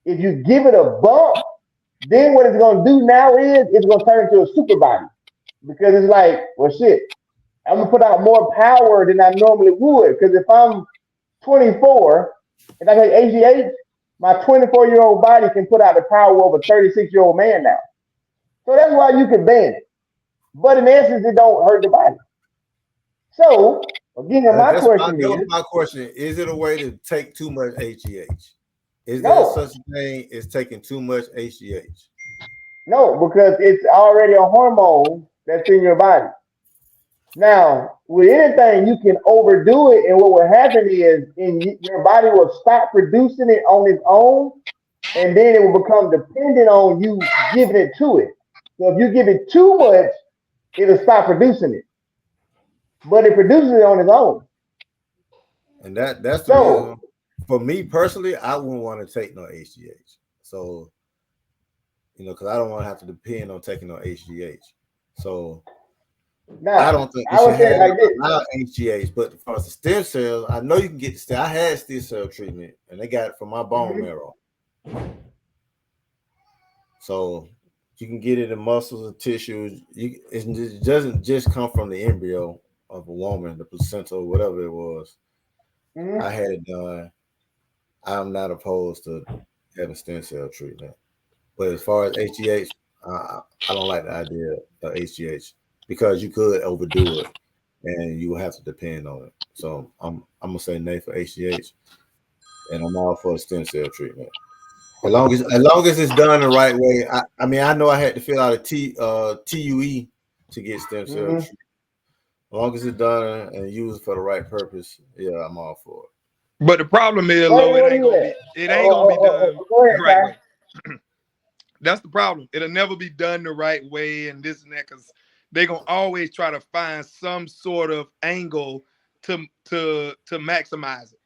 if you give it a bump, then what it's going to do now is it's going to turn into a super body. Because it's like, well, shit, I'm going to put out more power than I normally would. Because if I'm 24, and I take HGH, my 24-year-old body can put out the power of a 36-year-old man now. So that's why you can ban it. But in essence, it don't hurt the body. So Again, my question that was is, my question. Is it a way to take too much HGH? Is there no, such a thing as taking too much HGH? no, because it's already a hormone that's in your body. Now, with anything, you can overdo it, and what will happen is, your body will stop producing it on its own, and then it will become dependent on you giving it to it. So if you give it too much, it'll stop producing it, but it produces it on its own. And that's the So reason. For me personally, I wouldn't want to take no HGH. So, because I don't want to have to depend on taking no HGH. So now I don't think we I should would say it have like this. HGH. But for the stem cells, I know you can get the stem. I had stem cell treatment, and they got it from my bone marrow. So you can get it in muscles and tissues. It doesn't just come from the embryo of a woman, the placenta, or whatever it was. I had it done. I'm not opposed to having stem cell treatment. But as far as HGH, I don't like the idea of HGH because you could overdo it and you will have to depend on it. So I'm gonna say nay for HGH, and I'm all for the stem cell treatment. As long as it's done the right way. I mean, I know I had to fill out a TUE to get stem cell treatment. As long as it's done and used for the right purpose, yeah, I'm all for it. But the problem is, Lo, it ain't gonna be done the right way. That's the problem. It'll never be done the right way, and this and that, because they're gonna always try to find some sort of angle to maximize it.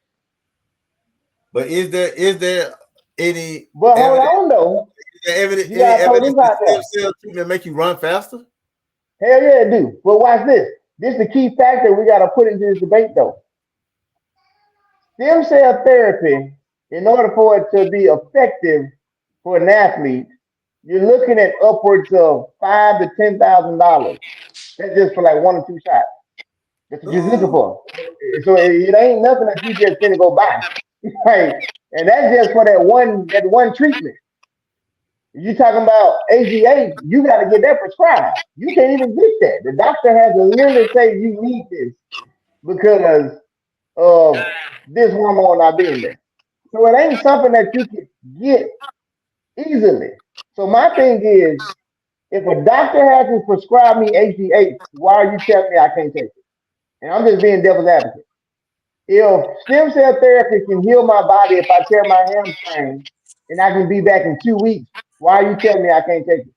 But is there any? But hold on though. Evidence You gotta throw this out there. stem cell treatment make you run faster? Hell yeah, it do. But watch this. This is the key factor we gotta put into this debate though. Stem cell therapy, in order for it to be effective for an athlete, you're looking at upwards of $5,000 to $10,000. That's just for like 1 or 2 shots. That's what you're looking for. So it ain't nothing that you just gonna go buy, right? And that's just for that one treatment. You talking about HGH, you got to get that prescribed. You can't even get that. The doctor has to literally say you need this because of this hormone not being there. So it ain't something that you can get easily. So my thing is, if a doctor has to prescribe me HGH, why are you telling me I can't take it? And I'm just being devil's advocate. If stem cell therapy can heal my body if I tear my hamstring and I can be back in 2 weeks, why are you telling me I can't take it?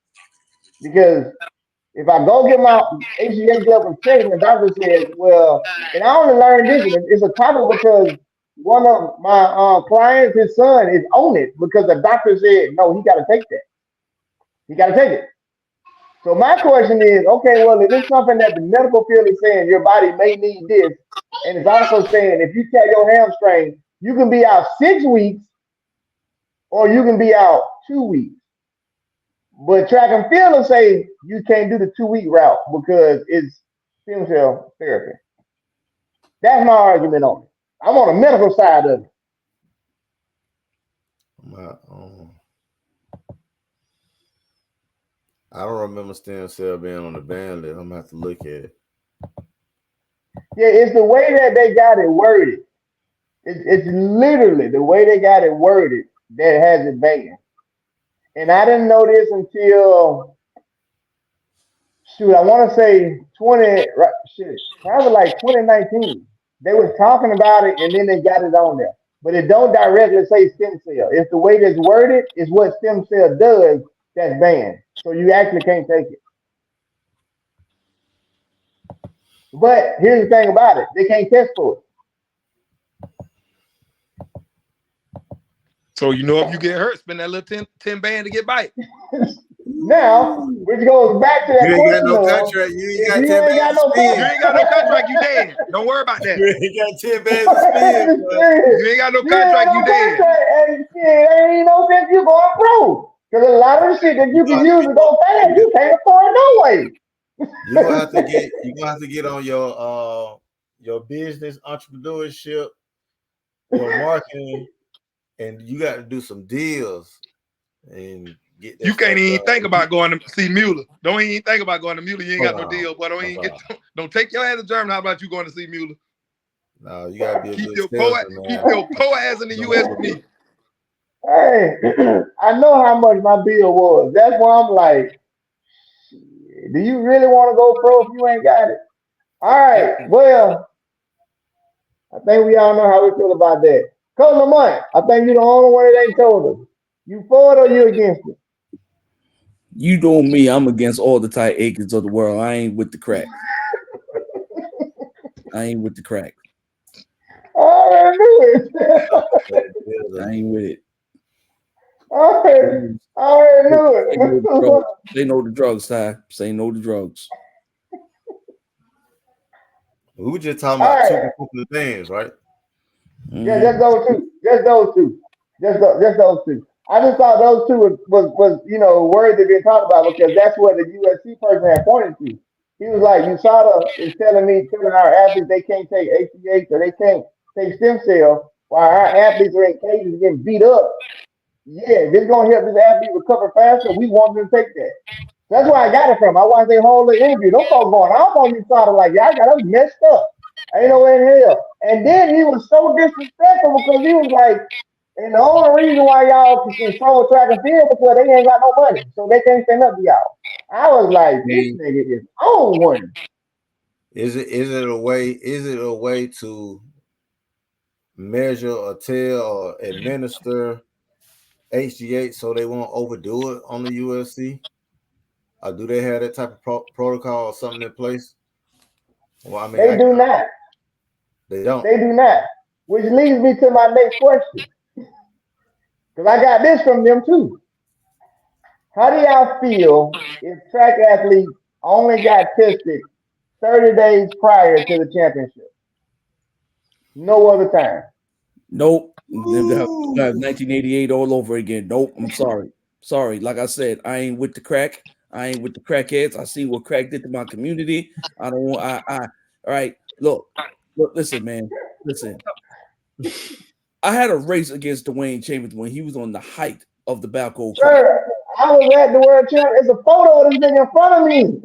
Because if I go get my HGH level checked, the doctor says, well, and I only learned this, and it's a topic because one of my clients, his son, is on it because the doctor said, no, he got to take that. He got to take it. So my question is, okay, well, if it's something that the medical field is saying your body may need this, and it's also saying if you tear your hamstring, you can be out 6 weeks or you can be out 2 weeks. But track and field will say you can't do the 2-week route because it's stem cell therapy. That's my argument on it. I'm on the medical side of it. I don't remember stem cell being on the ban list. I'm gonna have to look at it. Yeah, it's the way that they got it worded. It's literally the way they got it worded that has it banned. And I didn't know this until I want to say probably like 2019. They were talking about it and then they got it on there. But it don't directly say stem cell. It's the way that's worded is what stem cell does that's banned. So you actually can't take it. But here's the thing about it. They can't test for it. So if you get hurt, spend that little 10 band to get bite. Now, which goes back to that question. You ain't got no contract. You ain't got no contract. You dead. Don't worry about that. You ain't got 10 bands to spend. You ain't got no contract. You dead. Ain't no sense you going pro. Because a lot of the shit that you can use to go fast, you can't afford no way. You're gonna have to get on your business entrepreneurship, your marketing, and you got to do some deals and get. You can't even think about going to see Mueller. Don't even think about going to Mueller. You ain't got no deal, but don't take your ass to Germany. How about you going to see Mueller? No, you gotta be a Keep good your salesman, keep man. your po ass in the US with me. Hey, I know how much my bill was. That's why I'm like, do you really want to go pro if you ain't got it? All right. Well, I think we all know how we feel about that. Coach Lamont, I think you're the only one that ain't told us. You for it or you against it? You know me, I'm against all the tight acres of the world. I ain't with the crack. I ain't with the crack. I already knew it. I ain't with it. I already knew Say no to it. drugs. Say no to drugs, Ty. Say no to drugs. We were just talking All about two right. particular things, right? Yeah, just those two. Just those two. Just those two. I just thought those two was words that been talked about because that's what the USC person had pointed to. He was like, USADA is telling our athletes they can't take HGH or they can't take stem cell while our athletes are in cages getting beat up. Yeah, this is gonna help this athlete recover faster. We want them to take that. That's where I got it from. I watched their whole little interview. Those folks going off on USADA like, y'all got us messed up. Ain't no way in hell. And then he was so disrespectful because he was like, and the only reason why y'all can control track and field because they ain't got no money. So they can't stand up to y'all. I was like, this nigga is on one. Is it a way to measure or tell or administer HGH so they won't overdo it on the USC? Or do they have that type of protocol or something in place? Well, I mean, They do not. They don't. They do not. Which leads me to my next question. Because I got this from them too. How do y'all feel if track athletes only got tested 30 days prior to the championship? No other time. Nope. Then they have 1988 all over again. Nope. I'm sorry. Sorry. Like I said, I ain't with the crack. I ain't with the crackheads. I see what crack did to my community. I don't want. All right. Look. Listen, man. Listen. I had a race against Dwayne Chambers when he was on the height of the Balco crack. Sir, I was at the World Champ. It's a photo of this nigga in front of me.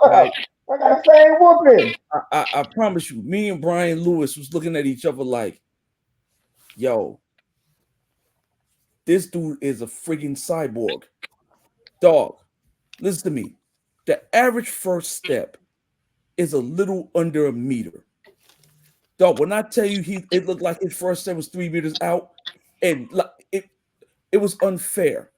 Right. I got the same whooping. I promise you, me and Brian Lewis was looking at each other like, yo, this dude is a freaking cyborg. Dog, listen to me. The average first step is a little under a meter. Dog, when I tell you it looked like his first step was 3 meters out, and it was unfair.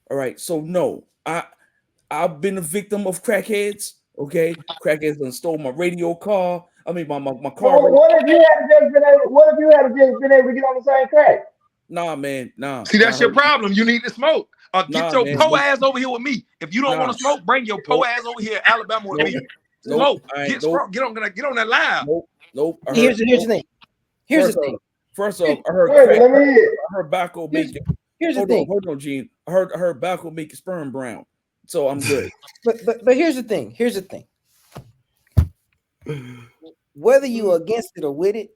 All right. So no, I've been a victim of crackheads. Okay. Crackheads done stole my radio car. I mean my car. So what if you had just been able to get on the same track? Nah, man. Nah. See, that's your problem. You need to smoke. Get your man, po ass over here with me. If you don't want to smoke, bring your po ass over here, Alabama, with me. Smoke. Get on that live. Nope. Here's the thing. First off, I heard Baco make it. Here's the thing. Hold on, Gene. I heard Baco make your sperm brown. So I'm good. But here's the thing. Whether you against it or with it,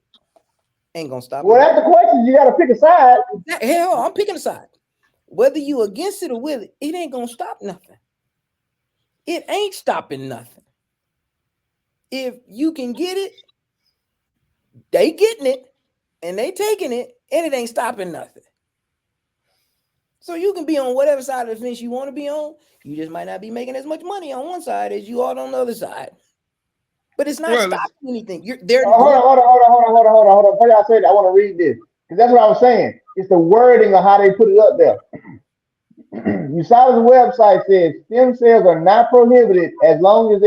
ain't gonna stop. Well, that's the question. You gotta pick a side. Hell, I'm picking a side. Whether you against it or with it, it ain't gonna stop nothing. It ain't stopping nothing. If you can get it, they getting it and they taking it, and it ain't stopping nothing. So you can be on whatever side of the fence you want to be on. You just might not be making as much money on one side as you are on the other side. But it's not stopping anything. You're there. Hold on. Before y'all say that, I want to read this because that's what I was saying. It's the wording of how they put it up there. USADA's website says stem cells are not prohibited as long as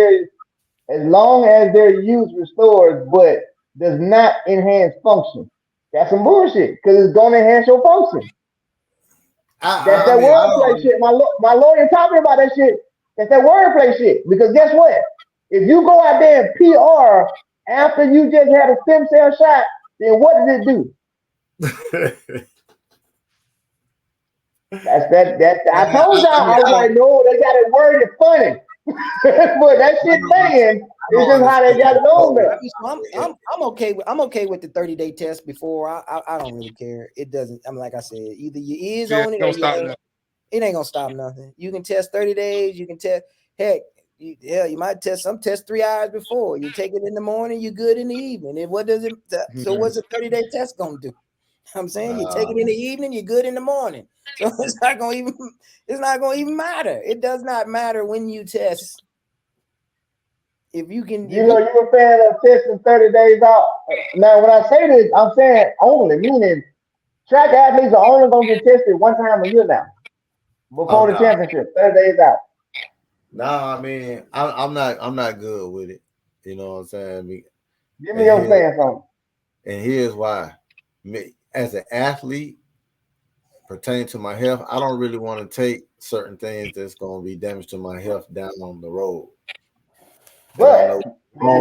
their use restores, but does not enhance function. That's some bullshit because it's going to enhance your function. That's that wordplay shit. My lawyer taught me about that shit. That's that wordplay shit. Because guess what? If you go out there and PR after you just had a stem cell shot, then what does it do? I told y'all, I was like, no, they got it worded funny. But that shit saying is just how they got it on there. I'm okay with the 30-day test before. I don't really care. It doesn't. I'm like I said, either you is on it or you ain't. It ain't gonna stop nothing. You can test 30 days. You can test. Heck, You might test 3 hours before. You take it in the morning, you're good in the evening. And what does it? So what's a 30-day test gonna do? I'm saying you take it in the evening, you're good in the morning. So it's not gonna even matter. It does not matter when you test. If you can, you're a fan of testing 30 days out. Now, when I say this, I'm saying only, meaning track athletes are only gonna get tested one time a year now, before the championship, 30 days out. No, I mean, I'm not good with it. You know what I'm saying? Give me your stance on it. And here's why. As an athlete, pertaining to my health, I don't really want to take certain things that's going to be damage to my health down on the road. But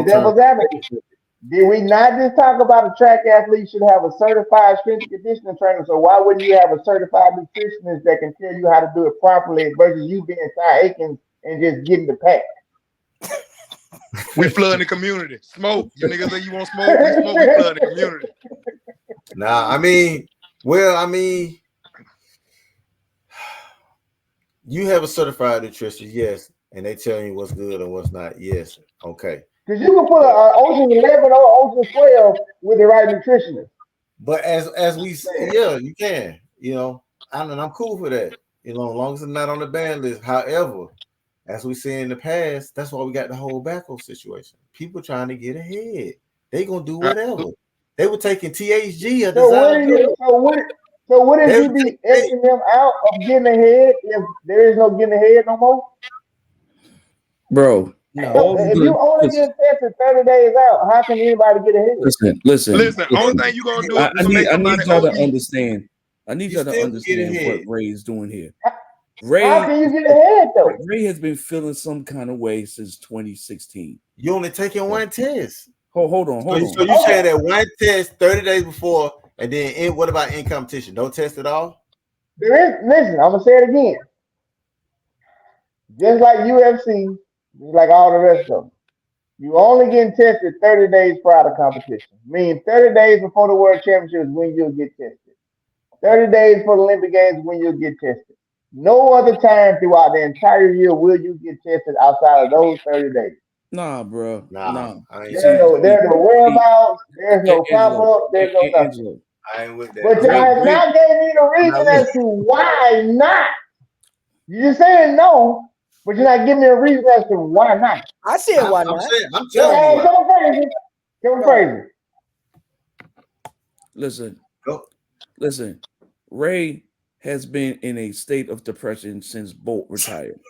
devil's advocate, did we not just talk about a track athlete should have a certified strength and conditioning trainer? So why wouldn't you have a certified nutritionist that can tell you how to do it properly versus you being Ty Aikens and just getting the pack? We flood the community. Smoke. You niggas say you want smoke, we smoke. We flood the community. Nah, you have a certified nutritionist, yes, and they tell you what's good and what's not. Yes, okay. Because you can put an Ocean 11 or Ocean 12 with the right nutritionist. But as we say, yeah, you can. You know, I'm cool for that. You know, as long as it's not on the ban list. However, as we see in the past, that's why we got the whole backhoe situation. People trying to get ahead. They gonna do whatever. They were taking THG. So what if you be Xing them out of getting ahead if there is no getting ahead no more? Bro, no. If you only get tested 30 days out, how can anybody get ahead? Listen. Only thing you gonna do is I need y'all to understand. I need y'all to understand what Ray is doing here. How can you get ahead though? Ray has been feeling some kind of way since 2016. You only taking one test. Hold on. So you saying that one test 30 days before, and then what about in competition? Don't test at all? Listen, I'm gonna say it again. Just like UFC, just like all the rest of them, you only getting tested 30 days prior to competition. Meaning 30 days before the World Championship is when you'll get tested. 30 days for the Olympic Games is when you'll get tested. No other time throughout the entire year will you get tested outside of those 30 days. Nah, bro. Nah. There's no whereabouts. There's no pop-up. There's no nothing. I ain't with that. But y'all have not gave me the reason as to why not. You're saying no, but you're not giving me a reason as to why not. I said why not. I'm telling you. Come crazy. Listen. Ray has been in a state of depression since Bolt retired.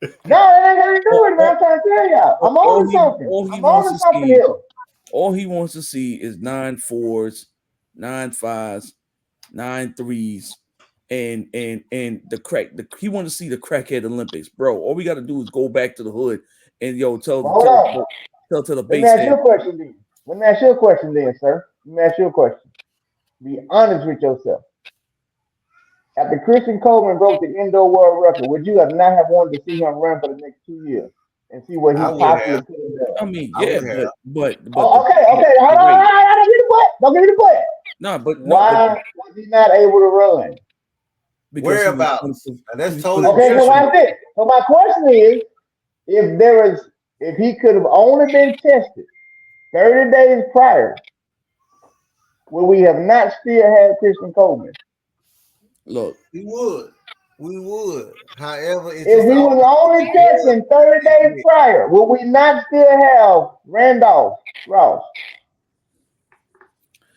No, that ain't got to do with it, man. I'm trying to tell y'all. I'm on something. I'm on something here. All he wants to see is 9 4s, 9 5s, 9 3s, and the crack. He wants to see the crackhead Olympics, bro. All we got to do is go back to the hood and tell to the base. Let me ask you a question then, sir. Let me ask you a question. Be honest with yourself. After Christian Coleman broke the indoor world record, would you have not have wanted to see him run for the next 2 years and see what he possibly could have done? I mean, yeah, but okay. Hold on. Don't give me the butt. No, but why was he not able to run? Whereabouts? That's totally okay. So like this. So my question is, if he could have only been tested 30 days prior, would we have not still had Christian Coleman? Look, we would. However, if he was only testing 30 days prior, would we not still have Randolph Ross?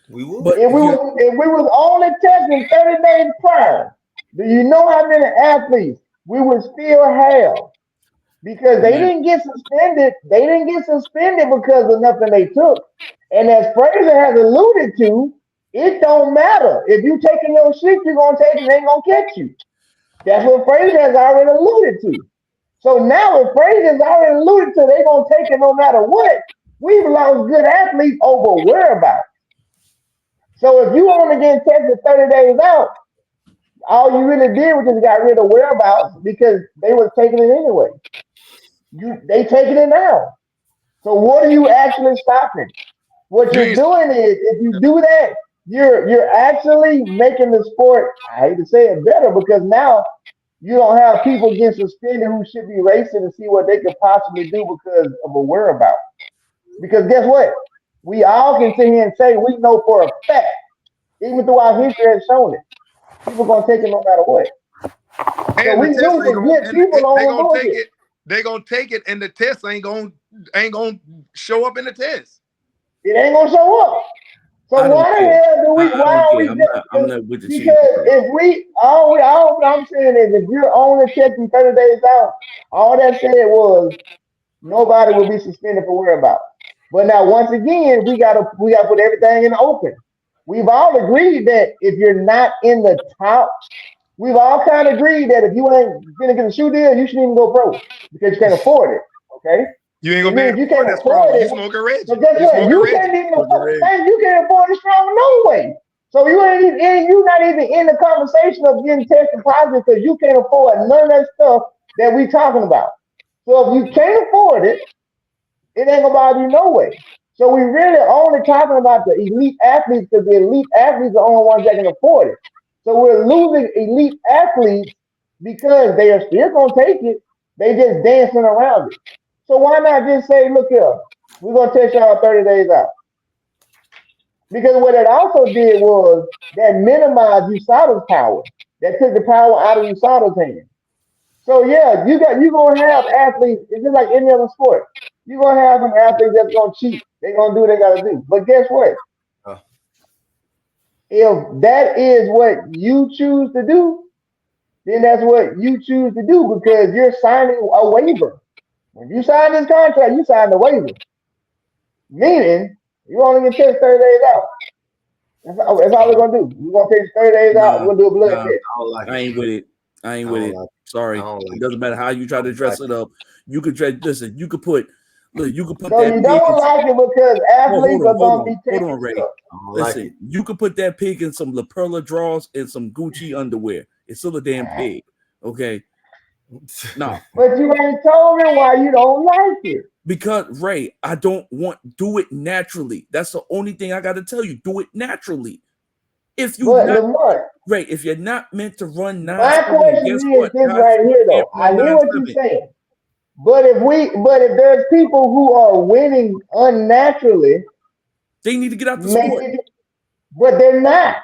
We would. But if we was only testing 30 days prior, do you know how many athletes we would still have? Because they didn't get suspended. They didn't get suspended because of nothing they took. And as Fraser has alluded to, it don't matter. If you taking your shit, you're gonna take it, they ain't gonna catch you. That's what Fraser has already alluded to. So now if Fraser has already alluded to, they're gonna take it no matter what. We've lost good athletes over whereabouts. So if you only get tested 30 days out, all you really did was just got rid of whereabouts because they was taking it anyway. They taking it now. So what are you actually stopping? What you're doing is, if you do that, you're actually making the sport, I hate to say it, better, because now you don't have people getting suspended who should be racing to see what they could possibly do because of a whereabouts. Because guess what? We all can sit here and say we know for a fact, even through our history has shown it. People gonna take it no matter what. So And we the test knew ain't that gonna, good people they don't gonna do take it. it. They gonna take it, and the test ain't gonna show up in the test. It ain't gonna show up. So I don't why the care. hell do we? I Why don't are we? care. I'm not with the cheating. Because if we all I'm saying is if you're only checking 30 days out, all that said was nobody will be suspended for whereabouts. But now once again, we gotta put everything in the open. We've all agreed that if you're not in the top, we've all kind of agreed that if you ain't gonna get a shoe deal, you shouldn't even go pro because you can't afford it. Okay. You ain't And gonna be then able if to you afford can't that strong. afford You it, smoking Reggie. so guess You what? smoking You Reggie. can't even afford. And you can't afford it strong no way. So you ain't even you not even in the conversation of getting tested positive because you can't afford none of that stuff that we talking about. So if you can't afford it, it ain't gonna bother you no way. So we really only talking about the elite athletes because the elite athletes are the only ones that can afford it. So we're losing elite athletes because they are still gonna take it. They just dancing around it. So why not just say, look here, we're gonna test y'all 30 days out? Because what it also did was that minimized USADA's power. That took the power out of USADA's hands. So yeah, you gonna have athletes. It's just like any other sport. You're gonna have some athletes that's gonna cheat. They're gonna do what they gotta do. But guess what? If that is what you choose to do, then that's what you choose to do because you're signing a waiver. When you sign this contract, you sign the waiver. Meaning you only can test 30 days out. That's all we're gonna do. We're gonna take 30 days out, we're gonna do a blood test. I ain't with it. I ain't with it. Sorry. It doesn't matter how you try to dress it up. You could listen, you could put So that you don't pig like it because athletes are gonna be taking hold on, Ray. stuff. Listen, you could put that pig in some La Perla drawers and some Gucci underwear. It's still a damn pig. Okay. No. But you ain't told me why you don't like it. Because Ray, I don't do it naturally. That's the only thing I gotta tell you. Do it naturally. If you Ray, if you're not meant to run 9, my question is this right here though. I hear what you're saying. But if there's people who are winning unnaturally, they need to get out the sport. But they're not.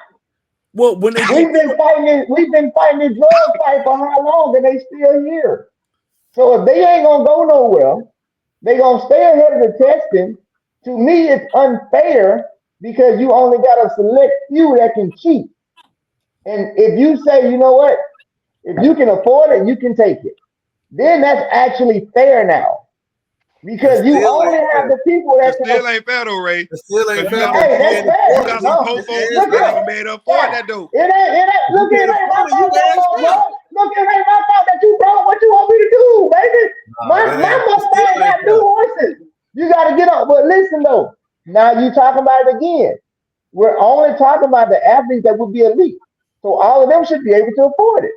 Well, when they we've been fighting this drug fight for how long and they still here. So if they ain't gonna go nowhere, they gonna stay ahead of the testing. To me, it's unfair because you only got a select few that can cheat. And if you say, you know what, if you can afford it, you can take it. Then that's actually fair now. Because you only have the people that still ain't fair though, Ray. It still ain't fair. You got some poor folks that ain't gonna be able to afford that though. It ain't. Look, it ain't my fault no more, bro. Look, it ain't my fault that you broke. What you want me to do, baby? My Mustang got 2 horses. You got to get up. But listen though, now you talking about it again. We're only talking about the athletes that would be elite. So all of them should be able to afford it.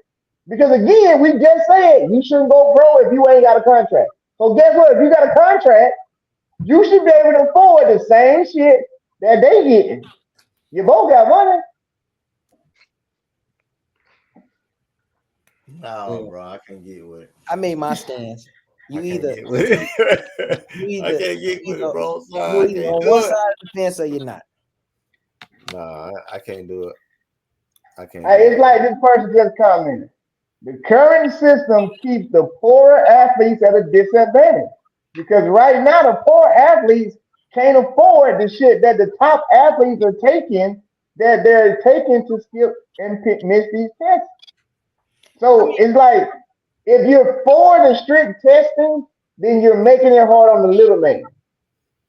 Because again, we just said you shouldn't go pro if you ain't got a contract. So guess what? If you got a contract, you should be able to afford the same shit that they getting. You both got money. No, bro, I can't get with it. I made my stance. You either I can't get with it, bro. You're either on one side of the fence or you're not. No, I can't do it. I can't. It's like this person just commented. The current system keeps the poorer athletes at a disadvantage because right now the poor athletes can't afford the shit that the top athletes are taking that they're taking to skip and miss these tests. So it's like if you're for the strict testing, then you're making it hard on the little man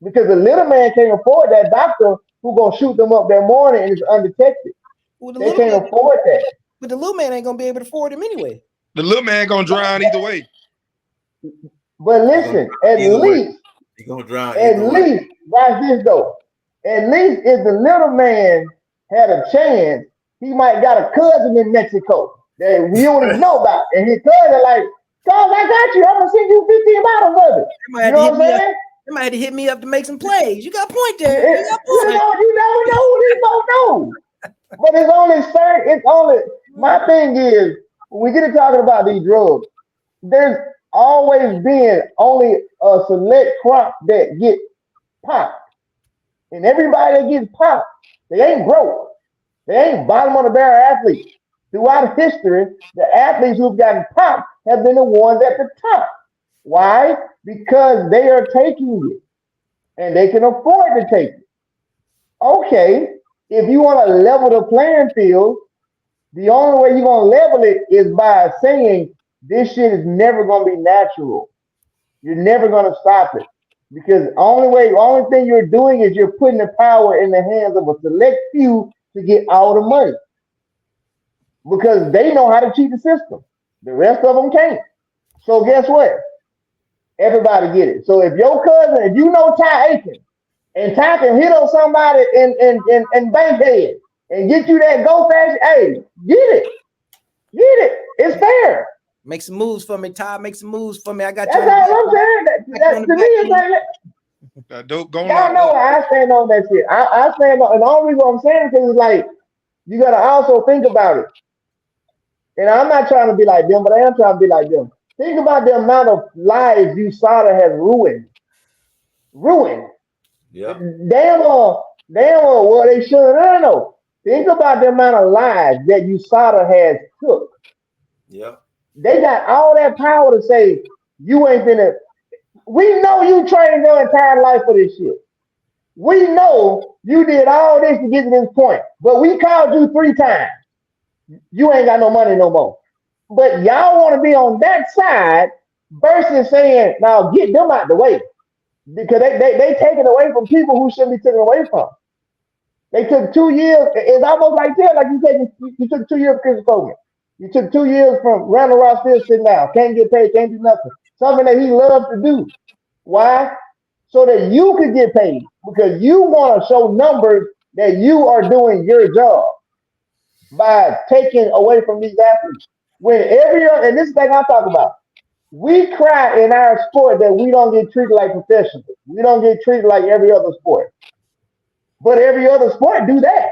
because the little man can't afford that doctor who gonna shoot them up that morning and is undetected. Well, they can't afford that. But the little man ain't gonna be able to afford him anyway. The little man gonna drown either way. But listen, at least he gonna drown. At least, watch this though. At least if the little man had a chance, he might got a cousin in Mexico that we don't even know about, and his cousin like, "Cuz I got you. I'm gonna send you 15 bottles of it." You know what I'm saying? They might have to hit me up to make some plays. You got a point there. You never know who these folks know. But it's only certain. It's only my thing is when we get to talking about these drugs, there's always been only a select crop that get popped. And everybody that gets popped, they ain't broke. They ain't bottom of the barrel athletes. Throughout history, the athletes who've gotten popped have been the ones at the top. Why? Because they are taking it and they can afford to take it. Okay, if you want to level the playing field, the only way you're going to level it is by saying this shit is never going to be natural. You're never going to stop it. Because only thing you're doing is you're putting the power in the hands of a select few to get all the money. Because they know how to cheat the system. The rest of them can't. So guess what? Everybody get it. So if your cousin, if you know Ty Aiken, and Ty can hit on somebody in Bankhead and get you that go fast, hey, get it. Get it. It's fair. Make some moves for me, Ty. Make some moves for me. I got That's you. all I'm saying. To me, it's like y'all know I stand on that shit. I stand on, and the only reason I'm saying because it's like you gotta also think about it. And I'm not trying to be like them, but I am trying to be like them. Think about the amount of lives USADA has ruined. Yeah. Damn well, they should. No. Think about the amount of lives that USADA has took. Yeah. They got all that power to say, you ain't finna. We know you trained your entire life for this shit. We know you did all this to get to this point, but we called you 3 times. You ain't got no money no more. But y'all want to be on that side versus saying, now get them out the way. Because they take it away from people who shouldn't be taken away from. They took 2 years. It's almost like that. Like you took 2 years of Chris Coleman. You took 2 years from Randall Ross still sitting down. Can't get paid, can't do nothing. Something that he loves to do. Why? So that you could get paid. Because you want to show numbers that you are doing your job by taking away from these athletes. When and this is the thing I talk about. We cry in our sport that we don't get treated like professionals. We don't get treated like every other sport. But every other sport do that.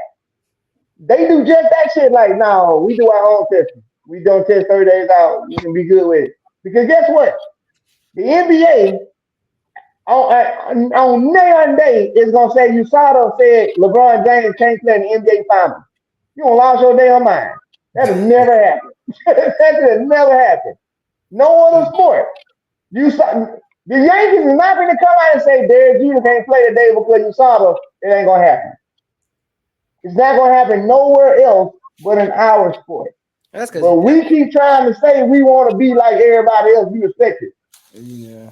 They do just that shit. Like, no, we do our own testing. We don't test 30 days out. We can be good with it. Because guess what? The NBA on day is gonna say USADA said LeBron James can't play in the NBA Finals. You gonna lose your damn mind. That has never happened. That has never happened. No other sport. The Yankees is not going to come out and say Derek Jeter can't play today because USADA. It ain't gonna happen. It's not gonna happen nowhere else but in our sport. That's because but we keep trying to say we want to be like everybody else. Be respected. Yeah.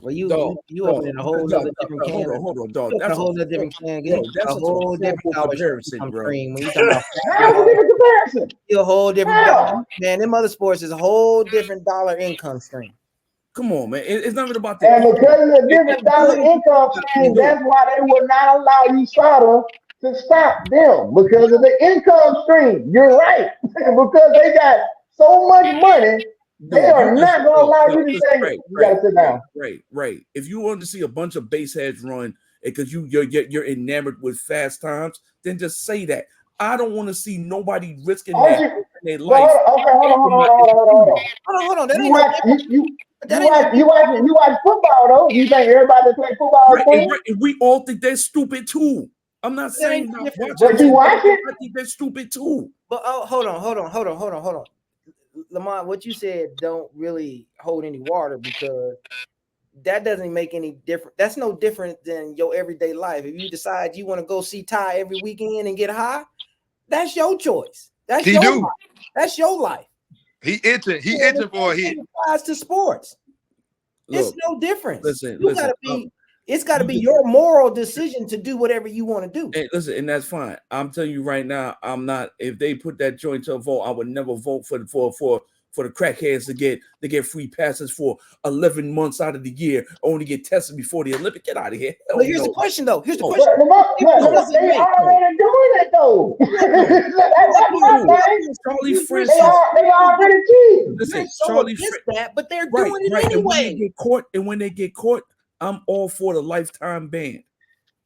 Well, you opening a whole other different can. Hold on, dog. That's a whole other different can. That's a whole different comparison, bro. When you talking about how's a different comparison? A whole different dollar. Man, them other sports is a whole different dollar income stream. Come on, man. It's not even about that. And because of the different dollar income stream, that's why they would not allow USADA to stop them because of the income stream. You're right. Because they got so much money. They are not going to allow you to say, you got to sit down. Right. If you want to see a bunch of base heads run because you're enamored with fast times, then just say that. I don't want to see nobody risking their life. Okay, hold on. You watch football, though. You think everybody that play football is clean? And we all think they're stupid, too. I'm not saying not watching. But you watch it? I think they're stupid, too. But hold on. Lamont, what you said don't really hold any water because that doesn't make any difference. That's no different than your everyday life. If you decide you want to go see Ty every weekend and get high, that's your choice. That's your life. That's your life. He itching for a hit. It applies to sports. It's no difference. It's got to be your moral decision to do whatever you want to do. And listen, and that's fine. I'm telling you right now, I'm not. If they put that joint to a vote, I would never vote for the crackheads to get free passes for 11 months out of the year, only get tested before the Olympics. Get out of here. But here's the question, though. Here's the question. They already doing it, though. Charlie Frisch. They already cheating. Listen, Charlie Frisch. But they're doing it anyway. And when they get caught, I'm all for the lifetime ban.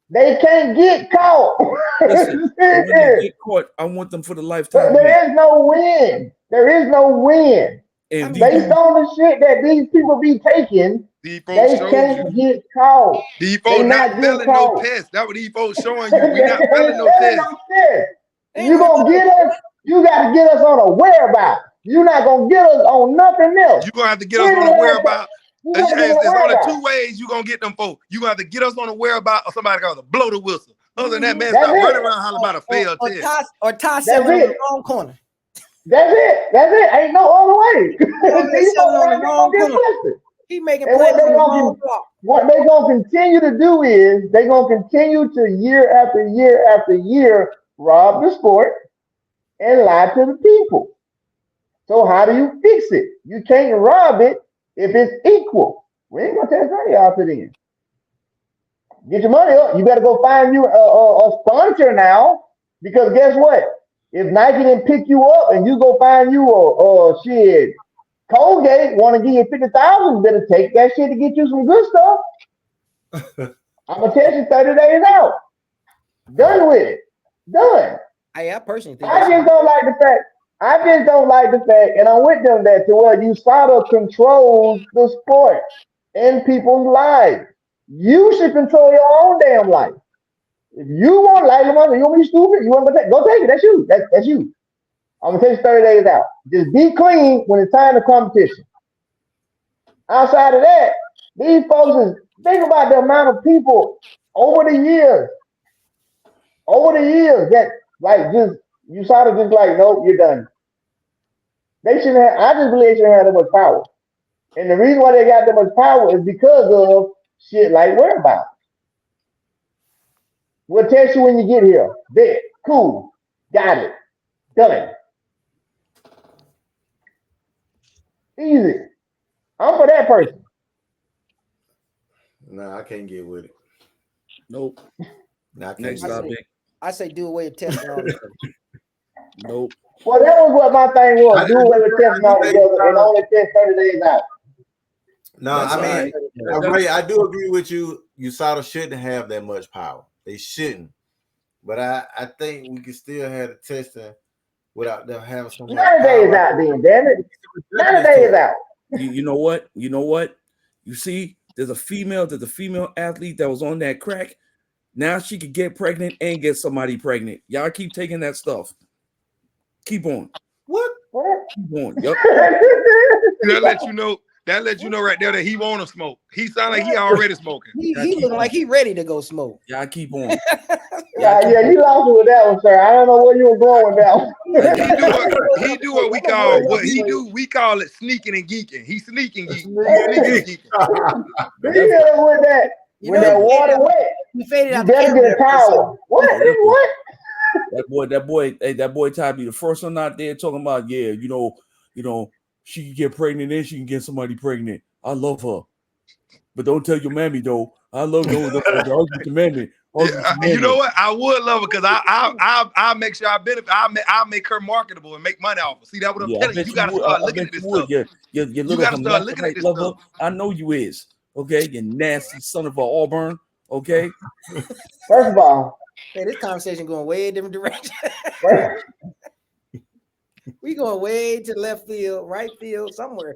They can't get caught. Listen, when they get caught, I want them for the lifetime ban. There's no win. There is no win. And Based on the shit that these people be taking, These they folks can't showed you. get caught. These They folks not not getting failing no caught. tests. That's what these folks showing you. We They not ain't failing no selling tests. no shit. They You gonna get us, you gotta get us on a whereabouts. You not gonna get us on nothing else. You gonna have to get us When on the a last time whereabout. you gotta get on a There's only whereabouts? two ways you gonna get them folks. You gonna have to get us on a whereabout, or somebody got to blow the whistle. Other than that, man, That's stop running it. around hollering about a failed test. Or tie That's selling on the it. wrong corner. That's it. That's it. Ain't no other way. Over there These selling folks on the out there wrong gonna get corner. twisted. He making And plays on the wrong block. what they gonna continue to do is they gonna continue to year after year after year rob the sport and lie to the people. So how do you fix it? You can't rob it if it's equal. We ain't gonna test none of y'all to the end. Get your money up. You better go find you a sponsor now, because guess what? If Nike didn't pick you up and you go find you a shit, Colgate want to give you 50,000, better take that shit to get you some good stuff. I'm gonna test you 30 days out. Done with it. Done. I personally think I just don't like the fact. I just don't like the fact, and I'm with them that to where USADA controls the sport and people's lives. You should control your own damn life. If you want life, you want to be stupid, you want to go take it. That's you. That's you. I'm gonna take you 30 days out. Just be clean when it's time to competition. Outside of that, these folks is think about the amount of people over the years that like just you sort of just like, nope, you're done. They shouldn't have. I just believe they shouldn't have that much power. And the reason why they got that much power is because of shit like whereabouts. We'll text you when you get here. Bet. Cool. Got it. Done. Easy. I'm for that person. Nah, I can't get with it. Nope. Nah, I can't Next get with topic. it. I say do away with testing all this. Nope. Well, that was what my thing was. Do away with testing all together and only test 30 days out. No, That's I mean, right. Ray, I do agree with you. USADA shouldn't have that much power. They shouldn't. But I think we can still have the testing without them having so much 90 days power. out then, damn it. 90 days out. You know what? You know what? You see, there's a female athlete that was on that crack. Now she could get pregnant and get somebody pregnant. Y'all keep taking that stuff. Keep on. What? Keep on. Yep. That let you know right there that he want to smoke. He sound like he already smoking. He looking like he ready to go smoke. Y'all keep on. Yeah, you lost it with that one, sir. I don't know where you were going with that one. He do what we call it sneaking and geeking. He sneaking geeking. He with that. When that water wet, he faded you out better get a towel. What? What? That boy Ty be the first one out there talking about, yeah, you know, she can get pregnant and she can get somebody pregnant. I love her. But don't tell your mammy though. I love her. I'll get your mammy. You know what? I would love it because I'll make sure I benefit. I'll make her marketable and make money off it. See, that's what I'm telling you. You gotta start looking at this stuff. You gotta start looking at this stuff. I know you is. Okay, you nasty son of a Auburn. Okay. First of all, hey, this conversation going way different direction. We going way to left field, right field, somewhere.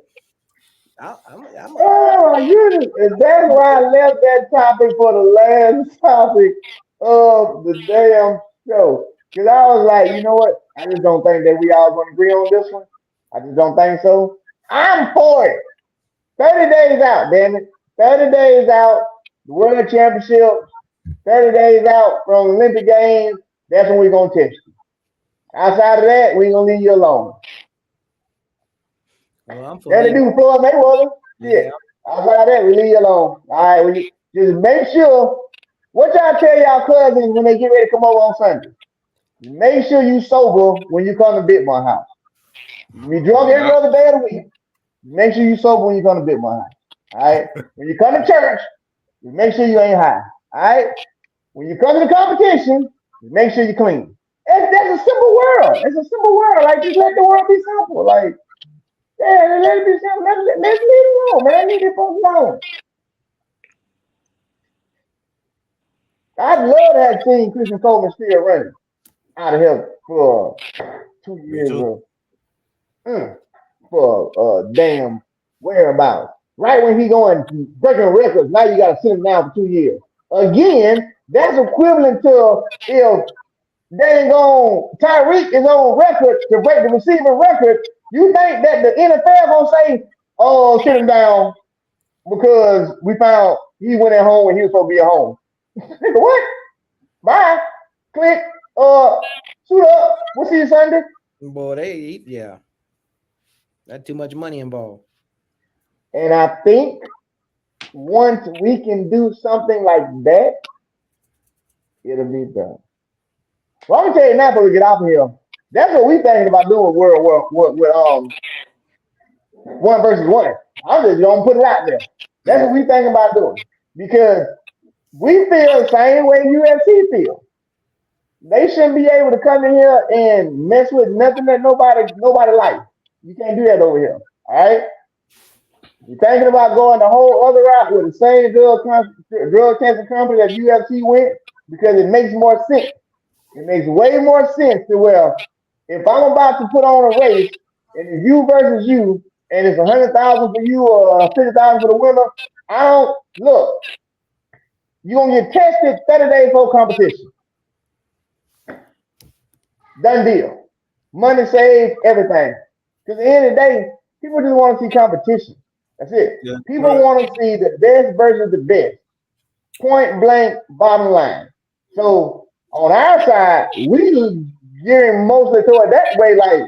Oh my goodness. And that's why I left that topic for the last topic of the damn show. Because I was like, you know what? I just don't think that we all gonna agree on this one. I just don't think so. I'm for it. 30 days out, damn it. 30 days out, the World Championship, 30 days out from Olympic Games, that's when we're going to test you. Outside of that, we ain't going to leave you alone. Well, That'll do for Mayweather. Yeah. Outside of that, we leave you alone. All right, just make sure, what y'all tell y'all cousins when they get ready to come over on Sunday? Make sure you sober when you come to Bitmore house. You be drunk every other day of the week. Make sure you sober when you come to Bitmore house. All right. When you come to church, make sure you ain't high. All right. When you come to the competition, make sure you're clean. That's a simple world. It's a simple world. Like, just let the world be simple. Like, yeah, let it be simple. Let's leave it alone, man. Leave it folks alone. I'd love to have seen Christian Coleman still running out of here for 2 years. for damn whereabouts. Right when he going breaking records, now you got to sit him down for 2 years. Again, that's equivalent to if dang on Tyreek is on record to break the receiving record. You think that the NFL gonna say, "Oh, sit him down because we found he went at home when he was supposed to be at home"? What? Bye. Click. Suit up. We'll see you Sunday. Boy, that's too much money involved. And I think once we can do something like that, it'll be done. Well, I'm gonna tell you now before we get off of here. That's what we thinking about doing with 1 versus 1. I'm just gonna put it out there. That's what we thinking about doing because we feel the same way UFC feels. They shouldn't be able to come in here and mess with nothing that nobody likes. You can't do that over here. All right. You're thinking about going the whole other route with the same drug testing company that UFC went because it makes more sense. It makes way more sense to where if I'm about to put on a race and it's you versus you and it's 100,000 for you or 50,000 for the winner, I don't look. You're gonna get tested 30 days before competition. Done deal. Money saved, everything. Because at the end of the day, people just want to see competition. That's it. Yeah, people want to see the best versus the best. Point blank, bottom line. So on our side, we gearing mostly toward that way. Like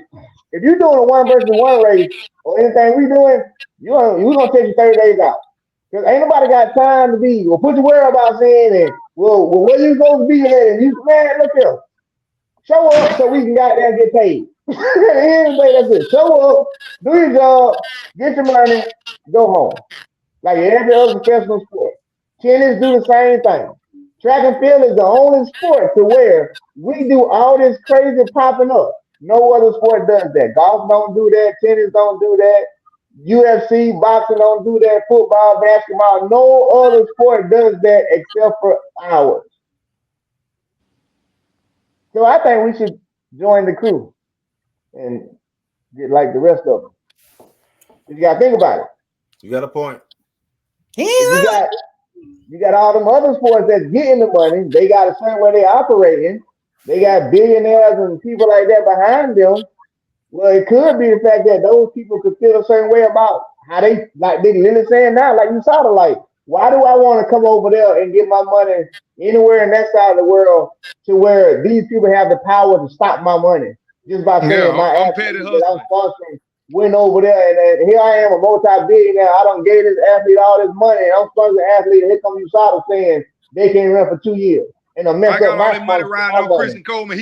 if you're doing a 1 versus 1 race or anything we doing, we're gonna take you 30 days out. Because ain't nobody got time to be, well, put your whereabouts in and well where you supposed to be at and you man, look here. Show up so we can goddamn get paid. Anyway, that's it. Show up, do your job, get your money, go home. Like every other professional sport. Tennis do the same thing. Track and field is the only sport to where we do all this crazy popping up. No other sport does that. Golf don't do that. Tennis don't do that. UFC, boxing don't do that. Football, basketball, no other sport does that except for ours. So I think we should join the crew and get like the rest of them. You got to think about it. You got a point. You got all them other sports that's getting the money. They got a certain way they operating. They got billionaires and people like that behind them. Well, it could be the fact that those people could feel a certain way about how they like they literally saying now, like you saw the like, why do I want to come over there and get my money anywhere in that side of the world to where these people have the power to stop my money just by saying my athlete that I'm sponsoring went over there and here I am a multi-billionaire. I done gave this athlete all this money and I'm sponsoring the athlete and here come USADA saying they can't run for 2 years. And I got all that money riding on Christian Coleman.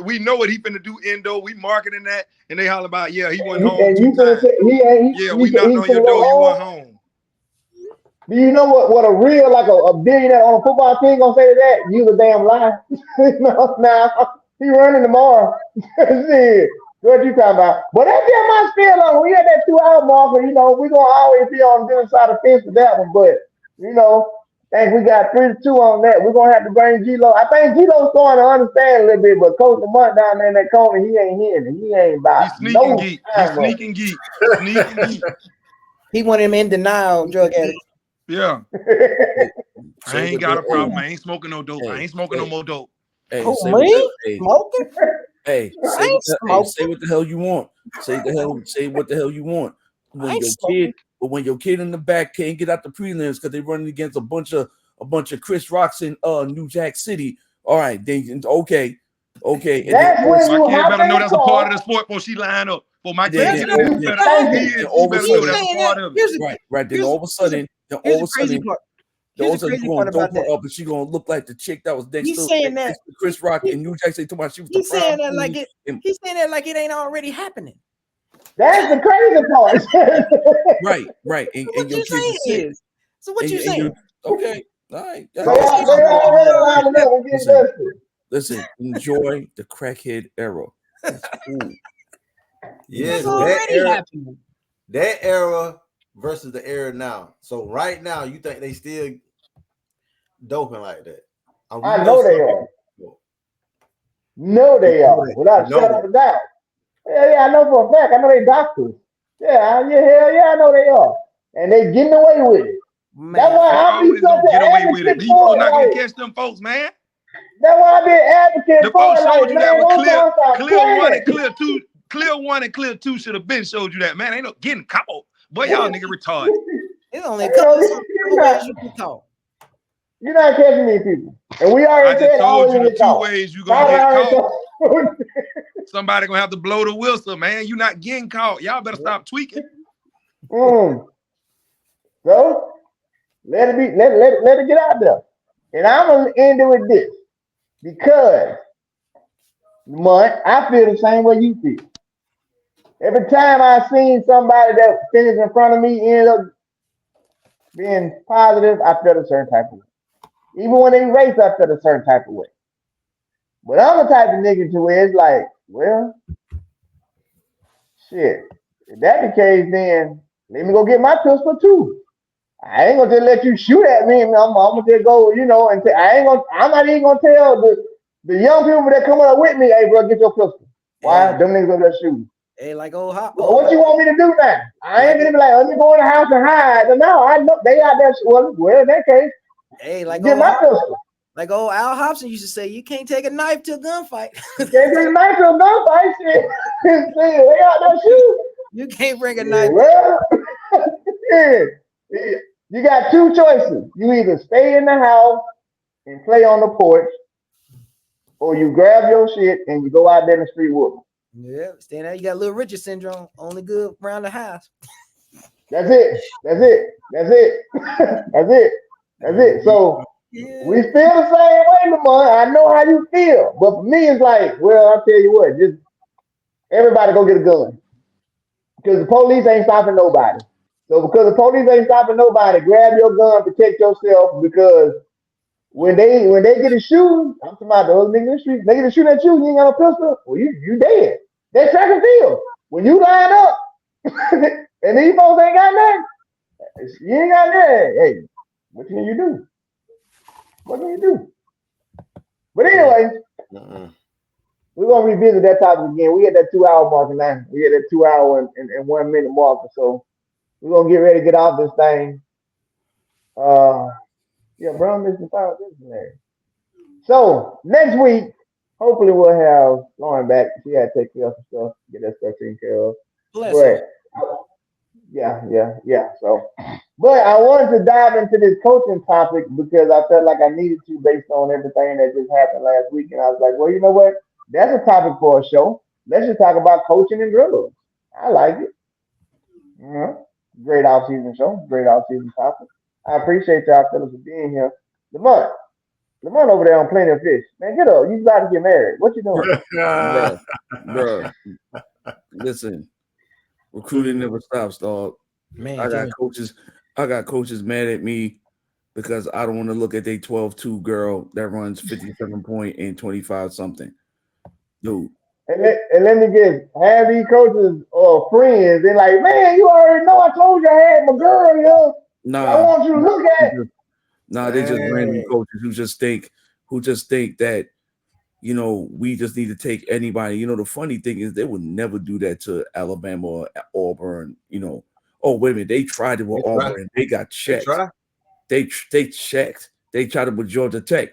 We know what he finna do. Endo, we marketing that, and they holler about, yeah, he went home. And you finna say, we knocked on your door. You went home. Do you know what a real like a billionaire on a football team gonna say to that? You a damn lie. Now he running tomorrow. Shit, what you talking about? But that's just my spiel on. We had that 2 hour marker. You know, we gonna always be on the different side of the fence with that one. But you know. I think we got 3-2 on that. We're gonna have to bring G-Lo. I think G-Lo's starting to understand a little bit, but Coach Lamont down there in that corner, he ain't hearing it. He ain't about no geek. He's sneaking geek. Sneaking geek. He wanted him in denial, drug addict. Yeah. I ain't got a problem. I ain't smoking no dope. I ain't smoking no more dope. Hey, smoking? Hey, say what the hell you want. Say what the hell you want. When your kid in the back can't get out the prelims because they're running against a bunch of Chris Rocks in New Jack City. All right, then okay. That's and when my kid better know that's a part of the sport before she line up. For my kid, you better know that's a part of it. Right. Then all of a sudden, you're gonna dope her up, and she's gonna look like the chick that was next to Chris Rock in New Jack City. She was he's saying that like it. He's saying that like it ain't already happening. That's the crazy part. right. And what your you saying is. So what you saying? Okay, all right. Listen, enjoy the crackhead era. That's cool. Yes, that era versus the era now. So right now, you think they still doping like that? I know they are. No, they are. Without a shadow of a doubt. Yeah, I know for a fact. I know they doctors. Hell yeah, I know they are. And they getting away with it. That's Man, why They I be always such gonna get an away with it. advocate These for folks it. not gonna Like, catch them folks, man. that's why I be an advocate The for folks it. Like, showed you that man, with don't y'all stop clear one playing. and clear two. Clear one and clear two should have been showed you that, man. Ain't no getting caught. Boy, y'all nigga retarded. it's only a couple You're ways not, you can talk. you're not catching these people. And we I already just said told always you the get two caught. ways you gonna Tyler get already caught. told. Somebody gonna have to blow the whistle, man. You not getting caught. Y'all better stop tweaking. So let it be. Let it get out there. And I'm gonna end it with this because, Mud, I feel the same way you feel. Every time I seen somebody that finished in front of me end up being positive, I felt a certain type of way. Even when they race, I felt a certain type of way. But I'm the type of nigga to where it's like, well, shit. If that the case, then let me go get my pistol too. I ain't gonna just let you shoot at me. I'm gonna just go, and I'm not even gonna tell the young people that coming up with me, hey, bro, get your pistol. Why? Hey, Them niggas over there shooting. hey, like old hot. Well, what you want me to do now? I ain't gonna be like, let me go in the house and hide. No, I know they out there. Well, in that case, Hey, like get my pistol. like old Al Hobson used to say, you can't take a knife to a gunfight. You can't take a knife to a gunfight. Shit, they out there shooting. You can't bring a knife. Well, yeah. You got two choices. You either stay in the house and play on the porch, or you grab your shit and you go out there in the street with them. Yeah, stand there. You got Little Richard syndrome. Only good around the house. That's it. That's it. That's it. That's it. That's it. So we feel the same way, Lamar. I know how you feel, but for me, it's like, well, I'll tell you what. Just everybody go get a gun because the police ain't stopping nobody. So because the police ain't stopping nobody, grab your gun, protect yourself because when they get a shooting, I'm talking about the other niggas in the street. They get a shooting at you, you ain't got no pistol. Well, you dead. That's track and field. When you line up, and these folks ain't got nothing, you ain't got nothing. Hey, what can you do? What can you do? But anyway, we're gonna revisit that topic again. We had that 2 hour mark now. We had that 2 hour and 1 minute marker. So we're gonna get ready to get off this thing. Yeah, Brown Mr. Power Cincinnati. So next week, hopefully we'll have Lauren back. She had to take care of some stuff, get that stuff taken care of. Bless But her. yeah. So, but I wanted to dive into this coaching topic because I felt like I needed to based on everything that just happened last week. And I was like, well, you know what? That's a topic for a show. Let's just talk about coaching and drills. I like it. Great off-season show. Great off-season topic. I appreciate y'all fellas for being here. Lamont over there on Plenty of Fish. Man, get up. You about to get married. What you doing? Bro. Listen, recruiting never stops, dog. Man, I got coaches mad at me because I don't want to look at a 12-2 girl that runs 57 point and 25 something. Dude. And let me guess, half these coaches are friends. They're like, man, you already know I told you I had my girl, yo. Nah. I want you to look at it. Nah, they just random coaches who just think that, we just need to take anybody. The funny thing is they would never do that to Alabama or Auburn, Oh, wait a minute. They tried it with Auburn. They got checked. They checked. They tried it with Georgia Tech.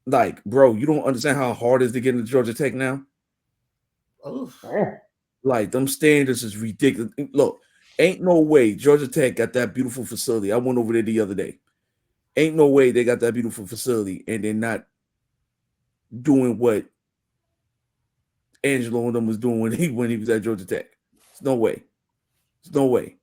Like, bro, you don't understand how hard it is to get into Georgia Tech now? Like, them standards is ridiculous. Look, ain't no way Georgia Tech got that beautiful facility. I went over there the other day. Ain't no way they got that beautiful facility and they're not doing what Angelo and them was doing when he was at Georgia Tech. There's no way. There's no way.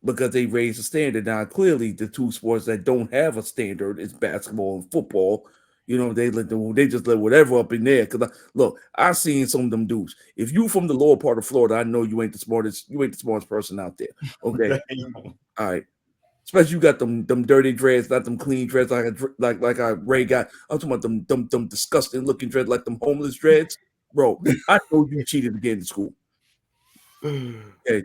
Because they raised the standard. Now, clearly, the two sports that don't have a standard is basketball and football. They just let whatever up in there. Because look, I've seen some of them dudes. If you from the lower part of Florida, I know you ain't the smartest. You ain't the smartest person out there. Okay, all right. Especially you got them dirty dreads, not them clean dreads like Ray got. I'm talking about them disgusting looking dreads, like them homeless dreads, bro. I know you cheated again in school. Okay,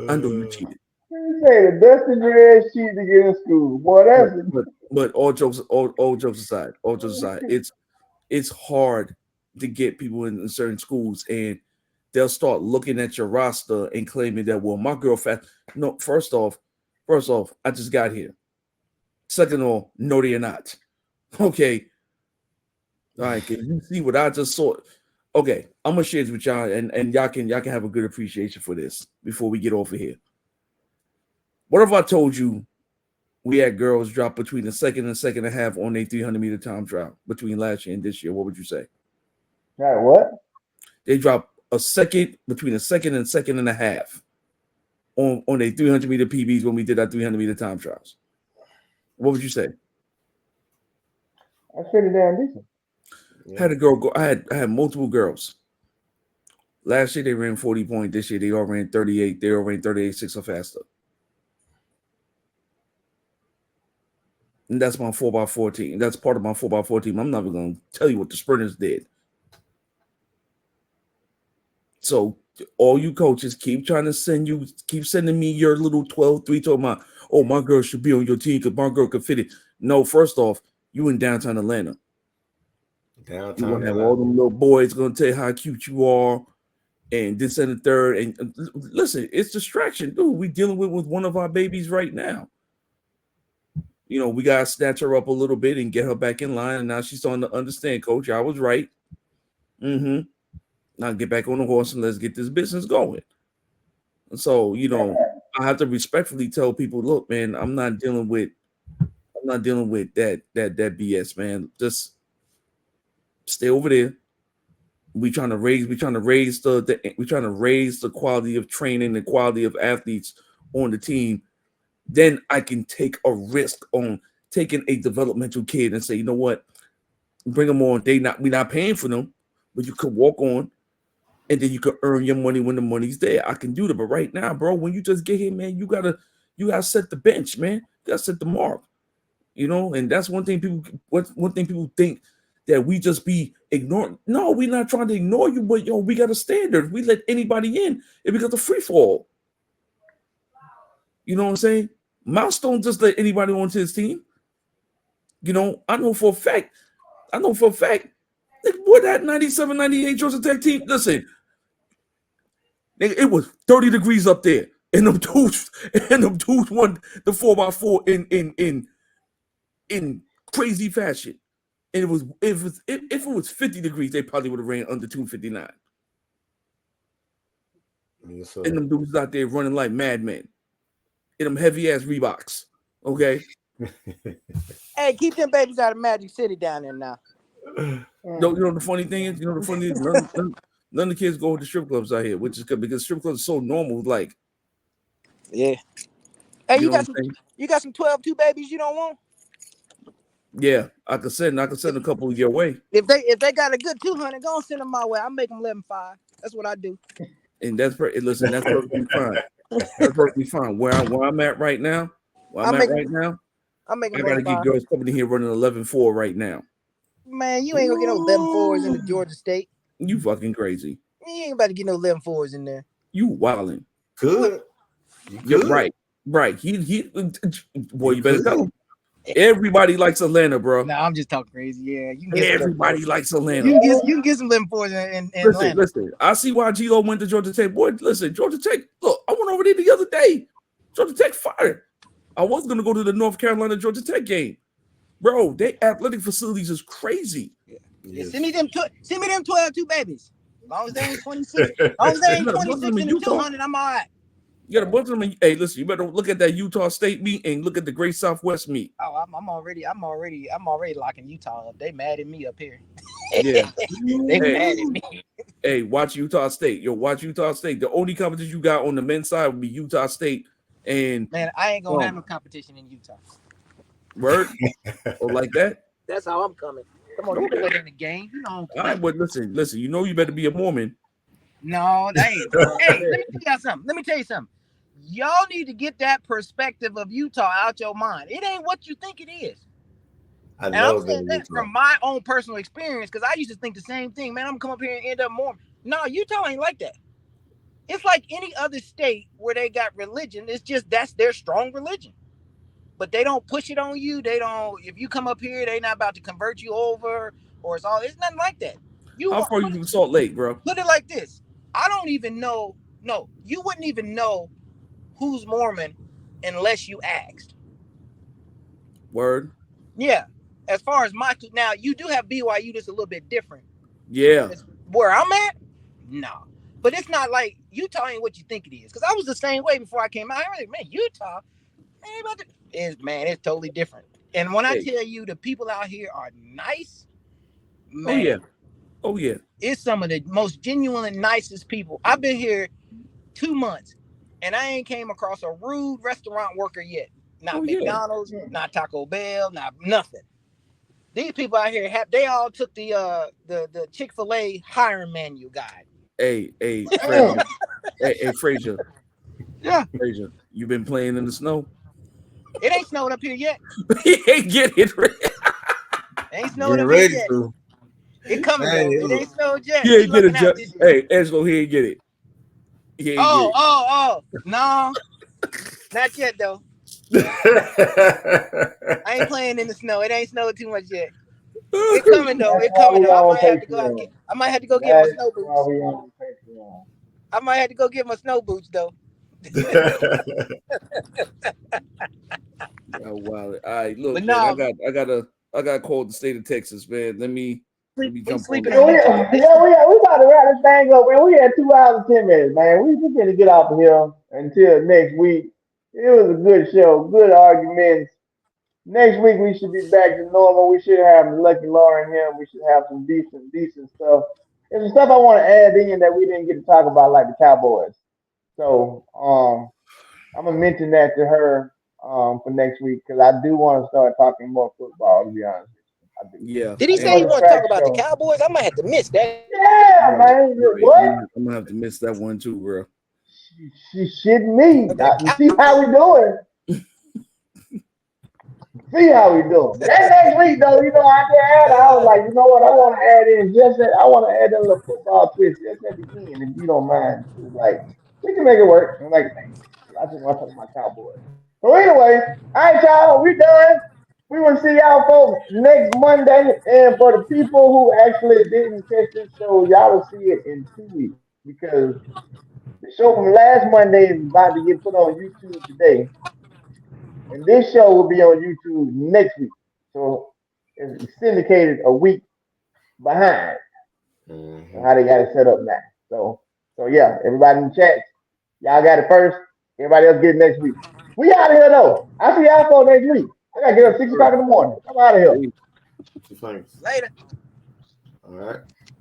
I know you cheated. You say the dusty dreads cheated to get in school, boy. That's but all jokes aside, it's hard to get people in certain schools, and they'll start looking at your roster and claiming that, well, my girl fat. No, first off, I just got here. Second of all, no, they're not. Okay. All right, can you see what I just saw? Okay, I'm gonna share this with y'all, and y'all can have a good appreciation for this before we get off of here. What if I told you we had girls drop between the second and second and a half on a 300-meter time trial between last year and this year? What would you say? Right, what? They drop between a second and a half on a 300-meter PBs when we did our 300-meter time trials. What would you say? That's pretty damn decent. Yeah. Had a girl go. I had multiple girls. Last year they ran 40 point. This year they all ran 38. They all ran 38.6 or faster. And that's my 4x4 team. That's part of my 4x4 team. I'm not even going to tell you what the sprinters did. So all you coaches keep sending me your little 12-3 talking about, oh, my girl should be on your team because my girl could fit it. No, first off, you in downtown Atlanta. You want to have all them little boys going to tell you how cute you are and this and the third. And listen, it's distraction. Dude, we dealing with one of our babies right now. You know, we got to snatch her up a little bit and get her back in line. And now she's starting to understand, Coach, I was right. Now get back on the horse and let's get this business going. And so, you know, I have to respectfully tell people, look, man, I'm not dealing with that BS, man. Just stay over there. We trying to raise the quality of training and quality of athletes on the team. Then I can take a risk on taking a developmental kid and say, you know what, bring them on. We're not paying for them, but you could walk on, and then you could earn your money when the money's there. I can do that, but right now, bro, when you just get here, man, you gotta set the bench, man. You gotta set the mark, you know. And that's one thing people think that we just be ignoring. No, we're not trying to ignore you, but we got a standard. We let anybody in, it becomes a free fall. You know what I'm saying? Mouse don't just let anybody onto his team. You know, I know for a fact, boy, that 97, 98 Georgia Tech team, listen, it was 30 degrees up there. And them dudes won the 4x4 in crazy fashion. And if it was 50 degrees, they probably would have ran under 259. Yes, and them dudes out there running like madmen. In them heavy ass Reeboks, okay. Hey, keep them babies out of Magic City down there now. No, you know the funny thing is, none of the kids go to strip clubs out here, which is good because strip clubs are so normal. Like, yeah. Hey, you got some 12-2 babies you don't want? Yeah, I could send a couple your way. If they got a good 200, go and send them my way. I'll make them 11.5. That's what I do. And that's perfectly fine. That's perfectly fine. Where I'm at right now, I gotta get girls coming in here running 11.4 right now. Man, you ain't gonna get no 11.4s in the Georgia State. You fucking crazy. You ain't about to get no 11.4s in there. You wildin'. Good. You're right. He boy, you better tell him. Everybody likes Atlanta, bro. No, I'm just talking crazy. Yeah, everybody likes Atlanta. You can get some 11.4s in Atlanta. Listen, I see why G-Lo went to Georgia Tech. Boy, listen, Georgia Tech. Look, I went over there the other day. Georgia Tech fired. I was gonna go to the North Carolina Georgia Tech game, bro. Their athletic facilities is crazy. Yeah, send me them 12-2 babies. As long as they ain't 26. As long as they ain't 26 in the 200, I'm all right. You got a bunch of them. Hey, listen, you better look at that Utah State meet and look at the Great Southwest meet. Oh, I'm already locking Utah up. They mad at me up here. Yeah, they mad at me. Hey, watch Utah State. Watch Utah State. The only competition you got on the men's side would be Utah State. And man, I ain't gonna have no competition in Utah. Word? Or like that? That's how I'm coming. Come on, you can in the game. You know. All right, but listen. You know you better be a Mormon. No, that ain't. Hey, let me tell you something. Y'all need to get that perspective of Utah out your mind. It ain't what you think it is. I'm saying that from my own personal experience, because I used to think the same thing. Man, I'm gonna come up here and end up Mormon. No, Utah ain't like that. It's like any other state where they got religion. It's just that's their strong religion. But they don't push it on you. They don't. If you come up here, they not about to convert you over, or it's nothing like that. How far are you from Salt Lake, bro? Put it like this: I don't even know. No, you wouldn't even know who's Mormon unless you asked. Word. Yeah. As far as now, you do have BYU that's a little bit different. Yeah. Where I'm at, no. But it's not like Utah ain't what you think it is. Because I was the same way before I came out. I was like, man, Utah, it's totally different. And when I tell you the people out here are nice, man. Oh yeah. It's some of the most genuine and nicest people. I've been here 2 months, and I ain't came across a rude restaurant worker yet. Not McDonald's, not Taco Bell, not nothing. These people out here they all took the Chick-fil-A hiring manual guide. Hey, Frazier. hey, Frazier. Yeah. Frazier, you been playing in the snow? It ain't snowed up here yet. He ain't get it. Ain't snowed up here yet. It coming though. It ain't snowed yet. He ain't get it. Hey, Angelo, he ain't get it. Oh, no. Not yet though. I ain't playing in the snow. It ain't snowed too much yet. It coming though. It coming though. I might have to go get my snow boots. I might have to go get my snow boots though. Oh wow! All right, look, but man, I gotta call the state of Texas, man. Let me jump on we about to wrap this thing up, man. We had 2 hours and 10 minutes, man. We just gonna get off of here until next week. It was a good show, good arguments. Next week we should be back to normal. We should have Lucky Lauren here. We should have some decent stuff. There's some stuff I want to add in that we didn't get to talk about, like the Cowboys. So I'm gonna mention that to her for next week because I do want to start talking more football. To be honest, I do. Yeah. Did he say he want to talk about the Cowboys? I might have to miss that. Yeah, man. What? I'm gonna have to miss that one too, bro. She shitting me. You see how we doing? See how we doing. That next week though, you know, I was like, you know what? I want to add in I want to add in a little football twist just at the end, if you don't mind. It was like we can make it work. I'm like, I just want to talk about Cowboys. So anyway, all right, y'all, we done. We will see y'all folks next Monday. And for the people who actually didn't catch this show, y'all will see it in 2 weeks because the show from last Monday is about to get put on YouTube today. And this show will be on YouTube next week. So it's syndicated a week behind how they got it set up now. So yeah, everybody in the chat, y'all got it first. Everybody else get it next week. We out of here though. I see y'all for next week. I gotta get up 6 o'clock in the morning. I'm out of here. Thanks. Later. All right.